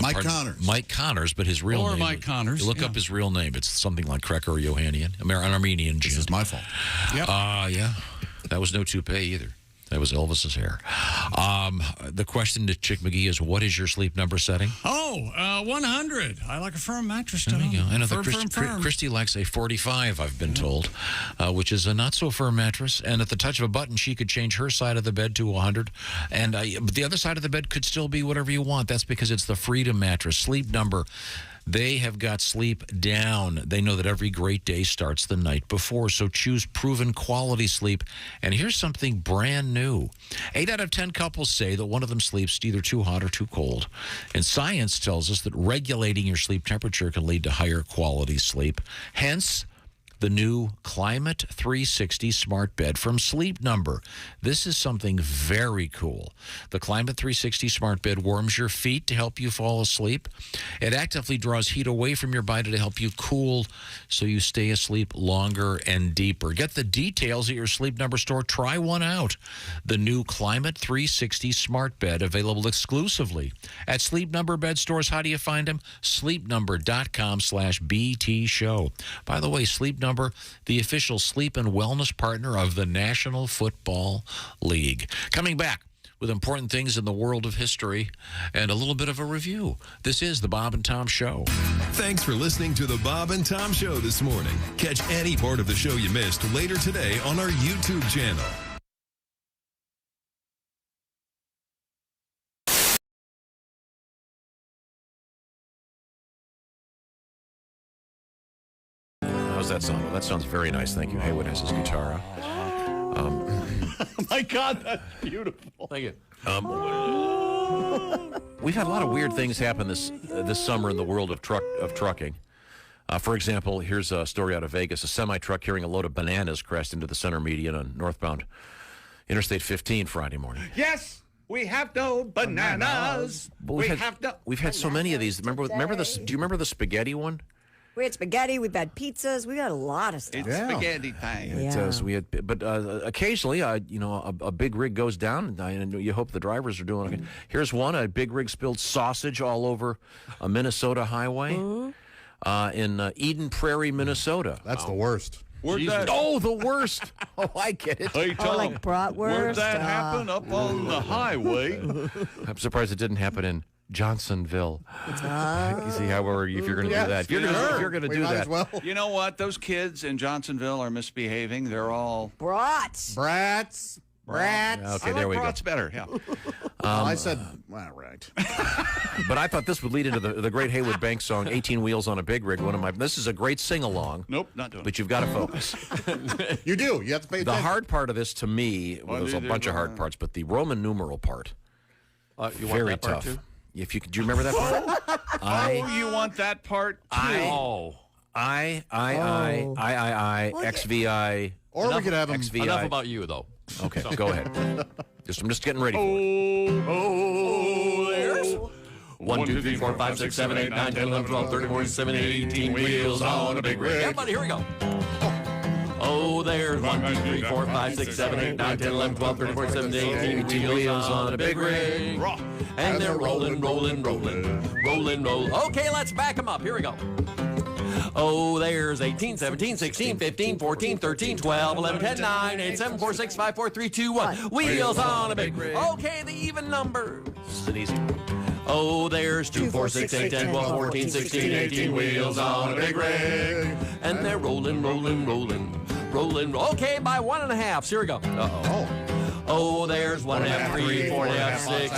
Mike Connors. Mike Connors, but his real name. Or Mike Connors. You look up his real name. It's something like Krekor Yohannian, an Armenian Jew. This is my fault. Yep. Yeah. That was no toupee either. That was Elvis's hair. The question to Chick McGee is, what is your sleep number setting? 100. I like a firm mattress, There you go. I know firm. Christy likes a 45, I've been told, which is a not-so-firm mattress. And at the touch of a button, she could change her side of the bed to 100. And but the other side of the bed could still be whatever you want. That's because it's the Freedom Mattress. Sleep number. They have got sleep down. They know that every great day starts the night before, so choose proven quality sleep. And here's something brand new. 8 out of 10 couples say that one of them sleeps either too hot or too cold. And science tells us that regulating your sleep temperature can lead to higher quality sleep. Hence, the new Climate 360 smart bed from Sleep Number. This is something very cool. The Climate 360 smart bed warms your feet to help you fall asleep. It actively draws heat away from your body to help you cool so you stay asleep longer and deeper. Get the details at your Sleep Number store. Try one out. The new Climate 360 smart bed, available exclusively at Sleep Number bed stores. How do you find them? sleepnumber.com/BT show. By the way, Sleep Number, the official sleep and wellness partner of the National Football League. Coming back with important things in the world of history and a little bit of a review. This is the Bob and Tom Show. Thanks for listening to the Bob and Tom Show this morning. Catch any part of the show you missed later today on our YouTube channel. How's that sound? Well, that sounds very nice. Thank you. Haywood has his guitar out. Oh my God, that's beautiful. Thank you. We've had a lot of weird things happen this summer in the world of trucking. For example, here's a story out of Vegas. A semi-truck carrying a load of bananas crashed into the center median on northbound Interstate 15 Friday morning. Yes, we have no bananas. We've had so many of these. Remember this? Do you remember the spaghetti one? We had spaghetti. We've had pizzas. We got a lot of stuff. It's spaghetti time. But occasionally, a big rig goes down, and you hope the drivers are doing okay. Here's one: a big rig spilled sausage all over a Minnesota highway in Eden Prairie, Minnesota. That's the worst. Oh, the worst! Oh, I get it. Hey, Tom, like bratwurst. Where'd that happen? Up on the highway. I'm surprised it didn't happen in Johnsonville. You see, however, if you're going to do that, if you're going to do that, well. You know what? Those kids in Johnsonville are misbehaving. They're all Brats. Okay, there we go. Brats better. Yeah. I said, well, right. But I thought this would lead into the great Haywood Banks song, 18 Wheels on a Big Rig. This is a great sing-along. Nope, not doing it. But you've got to focus. You do. You have to pay attention. The hard part of this, to me, there's a bunch of hard parts, but the Roman numeral part, You want very that part tough. too? If you do you remember that part? you want that part too? XVI. Or we could have them. XVI. Enough about you, though. Okay, go ahead. I'm just getting ready for it. There's 1, 2, 3, 4, 5, 6, 7, 8, 9, 10, 11, 12, 13, 14, 17, 18 wheels on a big rig. Everybody, here we go. Oh, there's 1, 2, 3, 4, 5, 6, 7, 8, 9, 10, 11, 12, 13, 14, 17, 18 wheels on a big rig. And they're rolling. Okay, let's back them up. Here we go. Oh, there's 18, 17, 16, 15, 14, 13, 12, 11, 10, 9, 8, 7, 4, 6, 5, 4, 3, 2, 1. Wheels on a big rig. Okay, the even numbers. This is an easy. Oh, there's 2, 4, 6, 8, 10, 12, 14, 16, 18 wheels on a big rig. And they're rolling, rolling, rolling, rolling. Okay, by 1.5. Here we go. Uh-oh. Oh, there's 1.5, 3, 4.5, 6,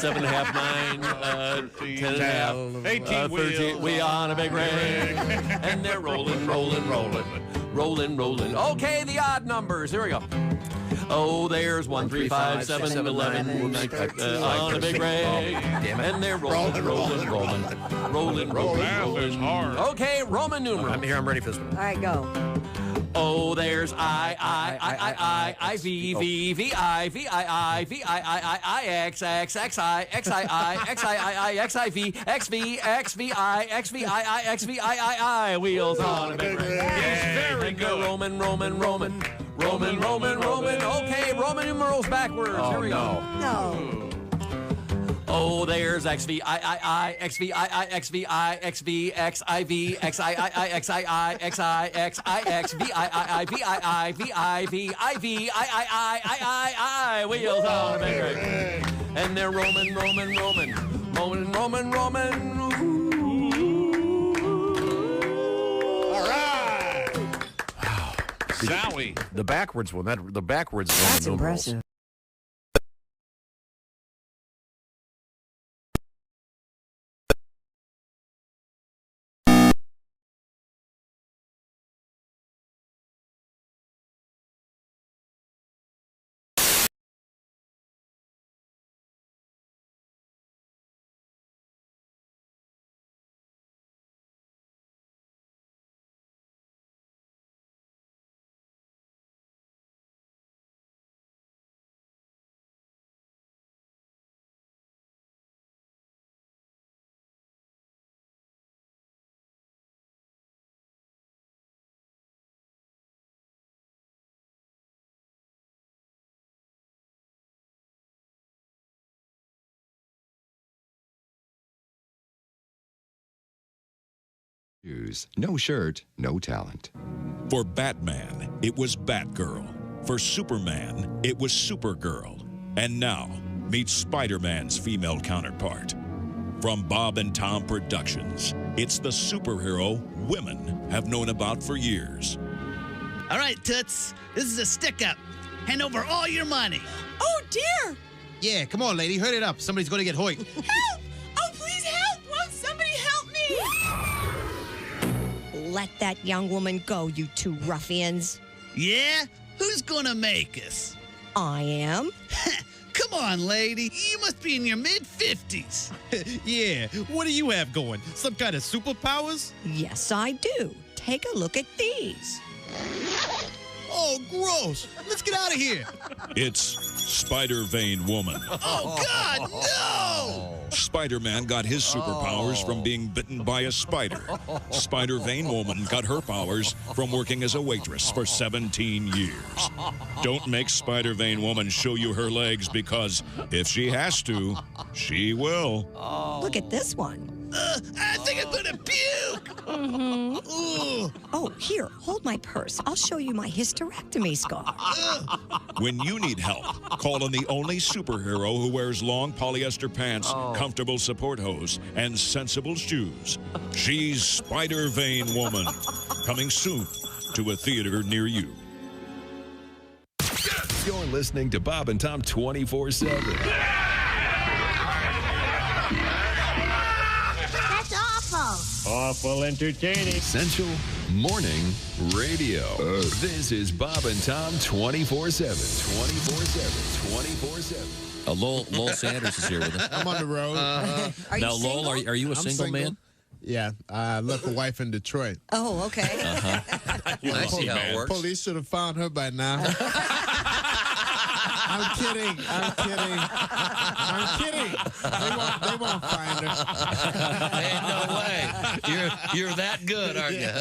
7.5, 9, 10.5, 18 13. We on a big rig. And they're rolling, rolling, rolling, rolling, rolling. Okay, the odd numbers. Here we go. Oh, there's 1, 3, 5, 7, 11, on a big rig. And they're rolling, rolling, rolling, rolling, rolling. Okay, Roman numeral. I'm ready for this one. All right, go. Oh, there's I, V, V, V, I, V, I, V, I, X, X, X, I, X, I, X, I, X, I, V, X, V, X, V, I, X, V, I, X, V, I, wheels on a big rig. Very good. Roman, Roman, Roman, Roman, Roman, Roman. Okay, Roman numerals backwards. Here we go. No. Oh, there's XV, I, XV, I, XV, I, XV, XIV, XII, XII, XI, XIX, V, I, V, I, V, I, V, I, V, I, wheels on a big rig. And they're Roman, Roman, Roman, Roman, Roman, Roman. All right. Zowie. The backwards one, the backwards one. That's impressive. No shirt, no talent. For Batman, it was Batgirl. For Superman, it was Supergirl. And now, meet Spider-Man's female counterpart. From Bob and Tom Productions, it's the superhero women have known about for years. All right, Toots, this is a stick-up. Hand over all your money. Oh, dear. Yeah, come on, lady. Hurry it up. Somebody's going to get hoiked. Help! Oh, please help! Won't somebody help me? Let that young woman go, you two ruffians. Yeah? Who's gonna make us? I am. Come on, lady. You must be in your mid-50s. Yeah, what do you have going? Some kind of superpowers? Yes, I do. Take a look at these. Oh, gross. Let's get out of here. It's Spider-Vein Woman. Oh, God, no! Spider-Man got his superpowers from being bitten by a spider. Spider-Vein Woman got her powers from working as a waitress for 17 years. Don't make Spider-Vein Woman show you her legs, because if she has to, she will. Look at this one. I think I'm gonna puke. Oh, here, hold my purse. I'll show you my hysterectomy scar. When you need help, call on the only superhero who wears long polyester pants, comfortable support hose, and sensible shoes. She's Spider-Vein Woman. Coming soon to a theater near you. You're listening to Bob and Tom 24/7. Awful entertaining. Central Morning Radio. This is Bob and Tom 24/7. 24/7. 24/7. Lowell Sanders is here with us. I'm on the road. Are you Lowell, single? are you a single man? Yeah, I left a wife in Detroit. Oh, okay. I see how it works. Police should have found her by now. I'm kidding. They won't find her. Ain't no way. You're that good, aren't you?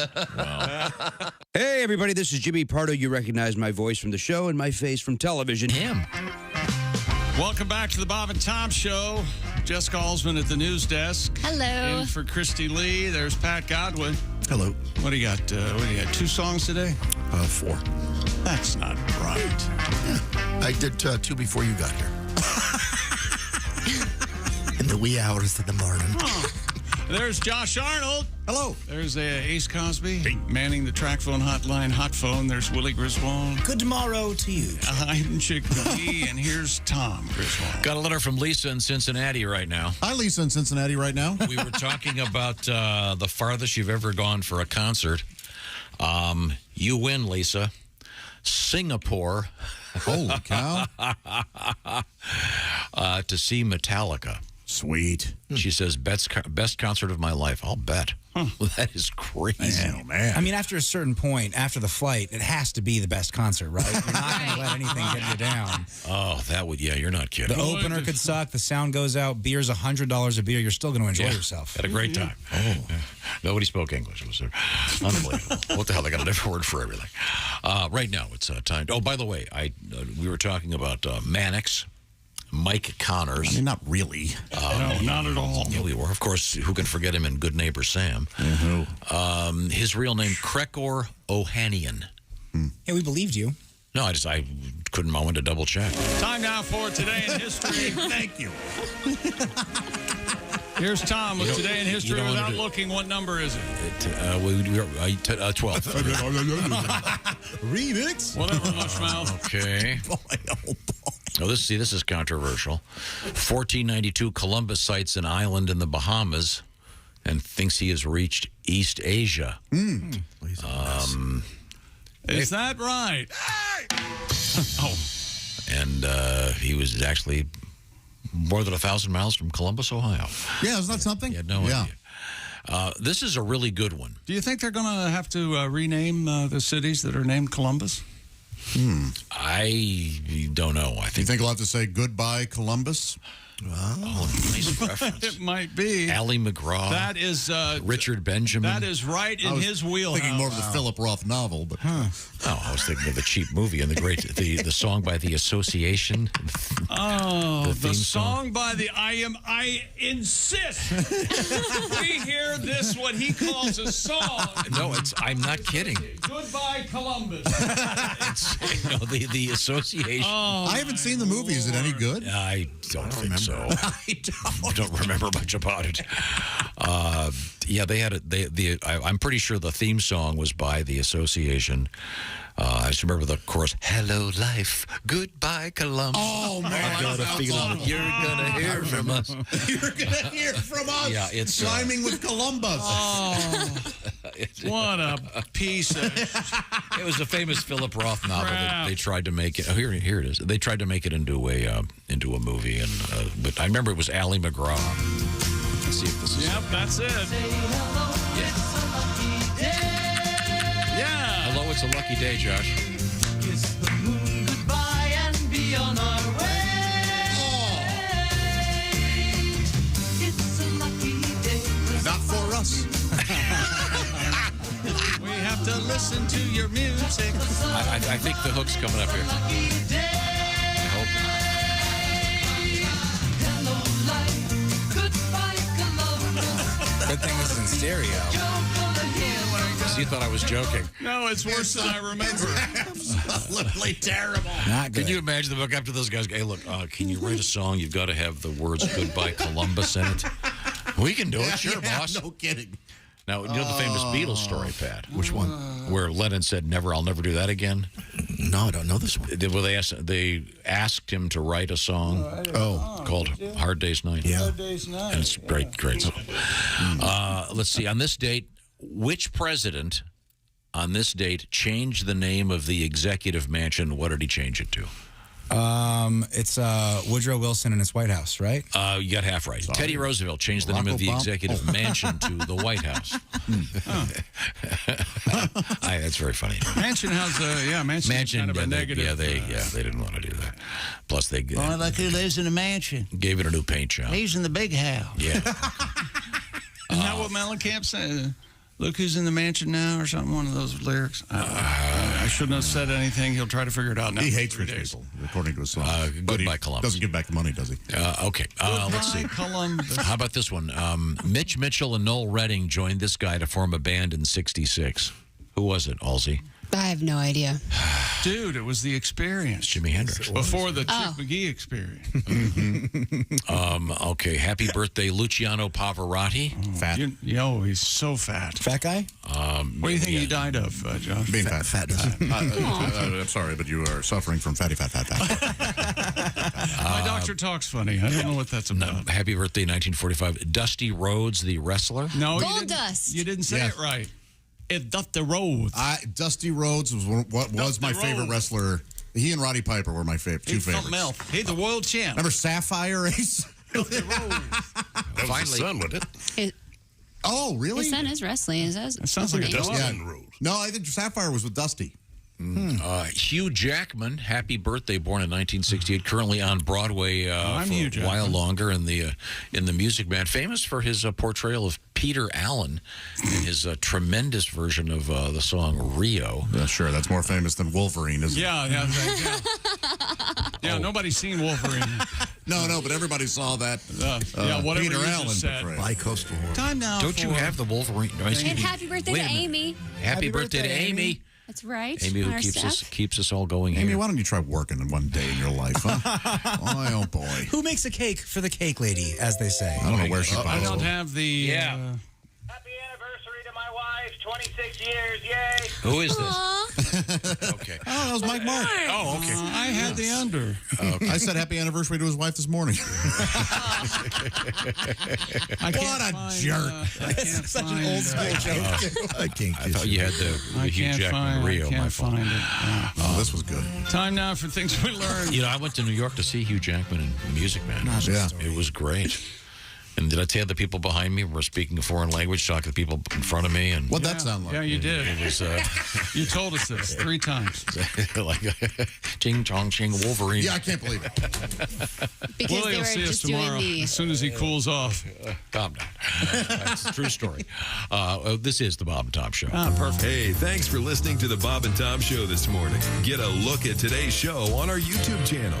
Hey, everybody, this is Jimmy Pardo. You recognize my voice from the show and my face from television. Welcome back to the Bob and Tom Show. Jessica Alsman at the news desk. Hello. In for Christy Lee. There's Pat Godwin. Hello. What do you got? 2 songs today? 4. That's not right. Yeah, I did 2 before you got here. In the wee hours of the morning. There's Josh Arnold. Hello. There's Ace Cosby manning the track phone hotline, hot phone. There's Willie Griswold. Good tomorrow to you. Hiding Chick McGee, and here's Tom Griswold. Got a letter from Lisa in Cincinnati right now. Hi, Lisa in Cincinnati right now. We were talking about the farthest you've ever gone for a concert. You win, Lisa. Singapore. Holy cow. To see Metallica. Sweet. She says, best concert of my life. I'll bet. That is crazy. Man. I mean, after a certain point, after the flight, it has to be the best concert, right? You're not going to let anything get you down. Oh, that would, yeah, you're not kidding. The opener could suck. The sound goes out. Beer's $100 a beer. You're still going to enjoy yourself. Had a great time. Oh. Nobody spoke English. It was unbelievable. What the hell? They got a different word for everything. Right now, it's time. Oh, by the way, we were talking about Mannix. Mike Connors. I mean, not really. No, not at all. Yeah, we were. Of course, who can forget him in Good Neighbor Sam? Mm-hmm. His real name, Krekor Ohanian. Yeah, we believed you. No, I couldn't. I wanted to double check. Time now for Today in History. Thank you. Here's Tom with Today in History without looking. What number is it? 12. Remix. Whatever, Mushmouth. Okay. Boy, oh boy. Oh, this is controversial. 1492, Columbus sights an island in the Bahamas and thinks he has reached East Asia. Is that right? Oh. And he was actually more than 1,000 miles from Columbus, Ohio. Yeah, is that something? He had no idea. This is a really good one. Do you think they're going to have to rename the cities that are named Columbus? I don't know. You think he'll have to say goodbye, Columbus? Oh, nice reference. It might be. Allie McGraw. That is Richard Benjamin. That is right in his wheelhouse. Thinking more of the Philip Roth novel, but Oh, I was thinking of the cheap movie and the song by the Association. Oh, the song by the I insist. We hear this what he calls a song. No, I'm not kidding. Goodbye, Columbus. The Association. Oh, I haven't seen the movie. Is it any good? I don't think so. I don't remember much about it. Yeah, they had I'm pretty sure the theme song was by the Association. I just remember the chorus, "Hello, life, goodbye, Columbus." Oh, man. I got a feeling you're going to hear from us. You're going to hear from us. Yeah, it's Climbing with Columbus. Oh, what a piece of... It was a famous Philip Roth novel that they tried to make it. Oh, here it is. They tried to make it into a movie, and but I remember it was Allie McGraw. Let's see if this is. Yep, that's it. Yeah. Hello, it's a lucky day, Josh. Kiss the moon goodbye and be on our way. It's a lucky day. Not for us. We have to listen to your music. I think the hook's coming up here. I hope. Hello, life. Goodbye, Columbus. Good thing this is in stereo. So you thought I was joking. No, it's worse than I remember. Absolutely terrible. Not good. Can you imagine the book after those guys? Hey, look, can you write a song? You've got to have the words "Goodbye, Columbus" in it. We can do it, sure, boss. No kidding. Now, you know the famous Beatles story, Pat? Which one? Where Lennon said, "I'll never do that again." No, I don't know this one. Well, they asked him to write a song called "Hard Day's Night." Yeah. Hard Day's Night. And it's great song. Let's see. On this date, which president on this date changed the name of the executive mansion? What did he change it to? It's Woodrow Wilson and his White House, right? You got half right. Teddy Roosevelt changed the name of the executive mansion to the White House. That's very funny. Mansion has mansion kind of a negative. Yeah, they didn't want to do that. Plus, they Boy, look who lives in a mansion. gave it a new paint job. He's in the big house. Yeah. Isn't that what Mellencamp said? Look who's in the mansion now, or something. One of those lyrics. I shouldn't have said anything. He'll try to figure it out now. He hates rich people, according to his song. Goodbye, Columbus. Doesn't give back the money, does he? Okay. Let's see. Columbus. How about this one? Mitch Mitchell and Noel Redding joined this guy to form a band in '66. Who was it, Halsey? I have no idea. Dude, it was the experience. Jimi Hendrix. Before the Chick McGee experience. Okay, happy birthday, Luciano Pavarotti. Fat. He's so fat. Fat guy? What do you think he died of, Josh? Being fat. I'm sorry, but you are suffering from fatty fat. My doctor talks funny. I don't know what that's about. Happy birthday, 1945. Dusty Rhodes, the wrestler. No, Gold Dust. You didn't say it right. It Dusty Rhodes. Dusty Rhodes was my favorite wrestler. He and Roddy Piper were my two favorites. He's the world champ. Remember Sapphire Ace? That was his son, wasn't it? Oh, really? His son is wrestling. It sounds like a Dusty Rhodes. No, I think Sapphire was with Dusty. Hugh Jackman, happy birthday, born in 1968, currently on Broadway for a while longer in the Music Man, famous for his portrayal of Peter Allen in his tremendous version of the song Rio. Yeah, sure, that's more famous than Wolverine, isn't it? Yeah, nobody's seen Wolverine. No, but everybody saw that. Whatever Peter you Allen just said. Bi-coastal horror. Time now. Don't you have the Wolverine? No, And happy birthday to Amy. Happy birthday to Amy. That's right. Amy, who on our staff. keeps us all going Amy, here. why don't you try working in one day in your life, huh? Oh, boy. Who makes a cake for the cake lady, as they say? I don't know where she buys I don't it. have the... Yeah. Happy anniversary to my wife. 26 years. Yay. Who is this? Okay. Oh, that was Mike Mark. Oh, okay. I had the under. I said happy anniversary to his wife this morning. What a jerk. It's such an old school joke. I can't I thought you had the Hugh Jackman Rio. My fault. Oh, this was good. Time now for things we learned. I went to New York to see Hugh Jackman in Music Man. Yeah. It was great. And did I tell you the people behind me were speaking a foreign language, talking to people in front of me? And What'd that sound like? Yeah, you did. It was You told us this 3 times. like ching chong ching Wolverine. Yeah, I can't believe it. Because Willie they will were see us just doing tomorrow the... as soon as he cools off. Calm down. That's a true story. This is the Bob and Tom Show. Perfect. Hey, thanks for listening to the Bob and Tom Show this morning. Get a look at today's show on our YouTube channel.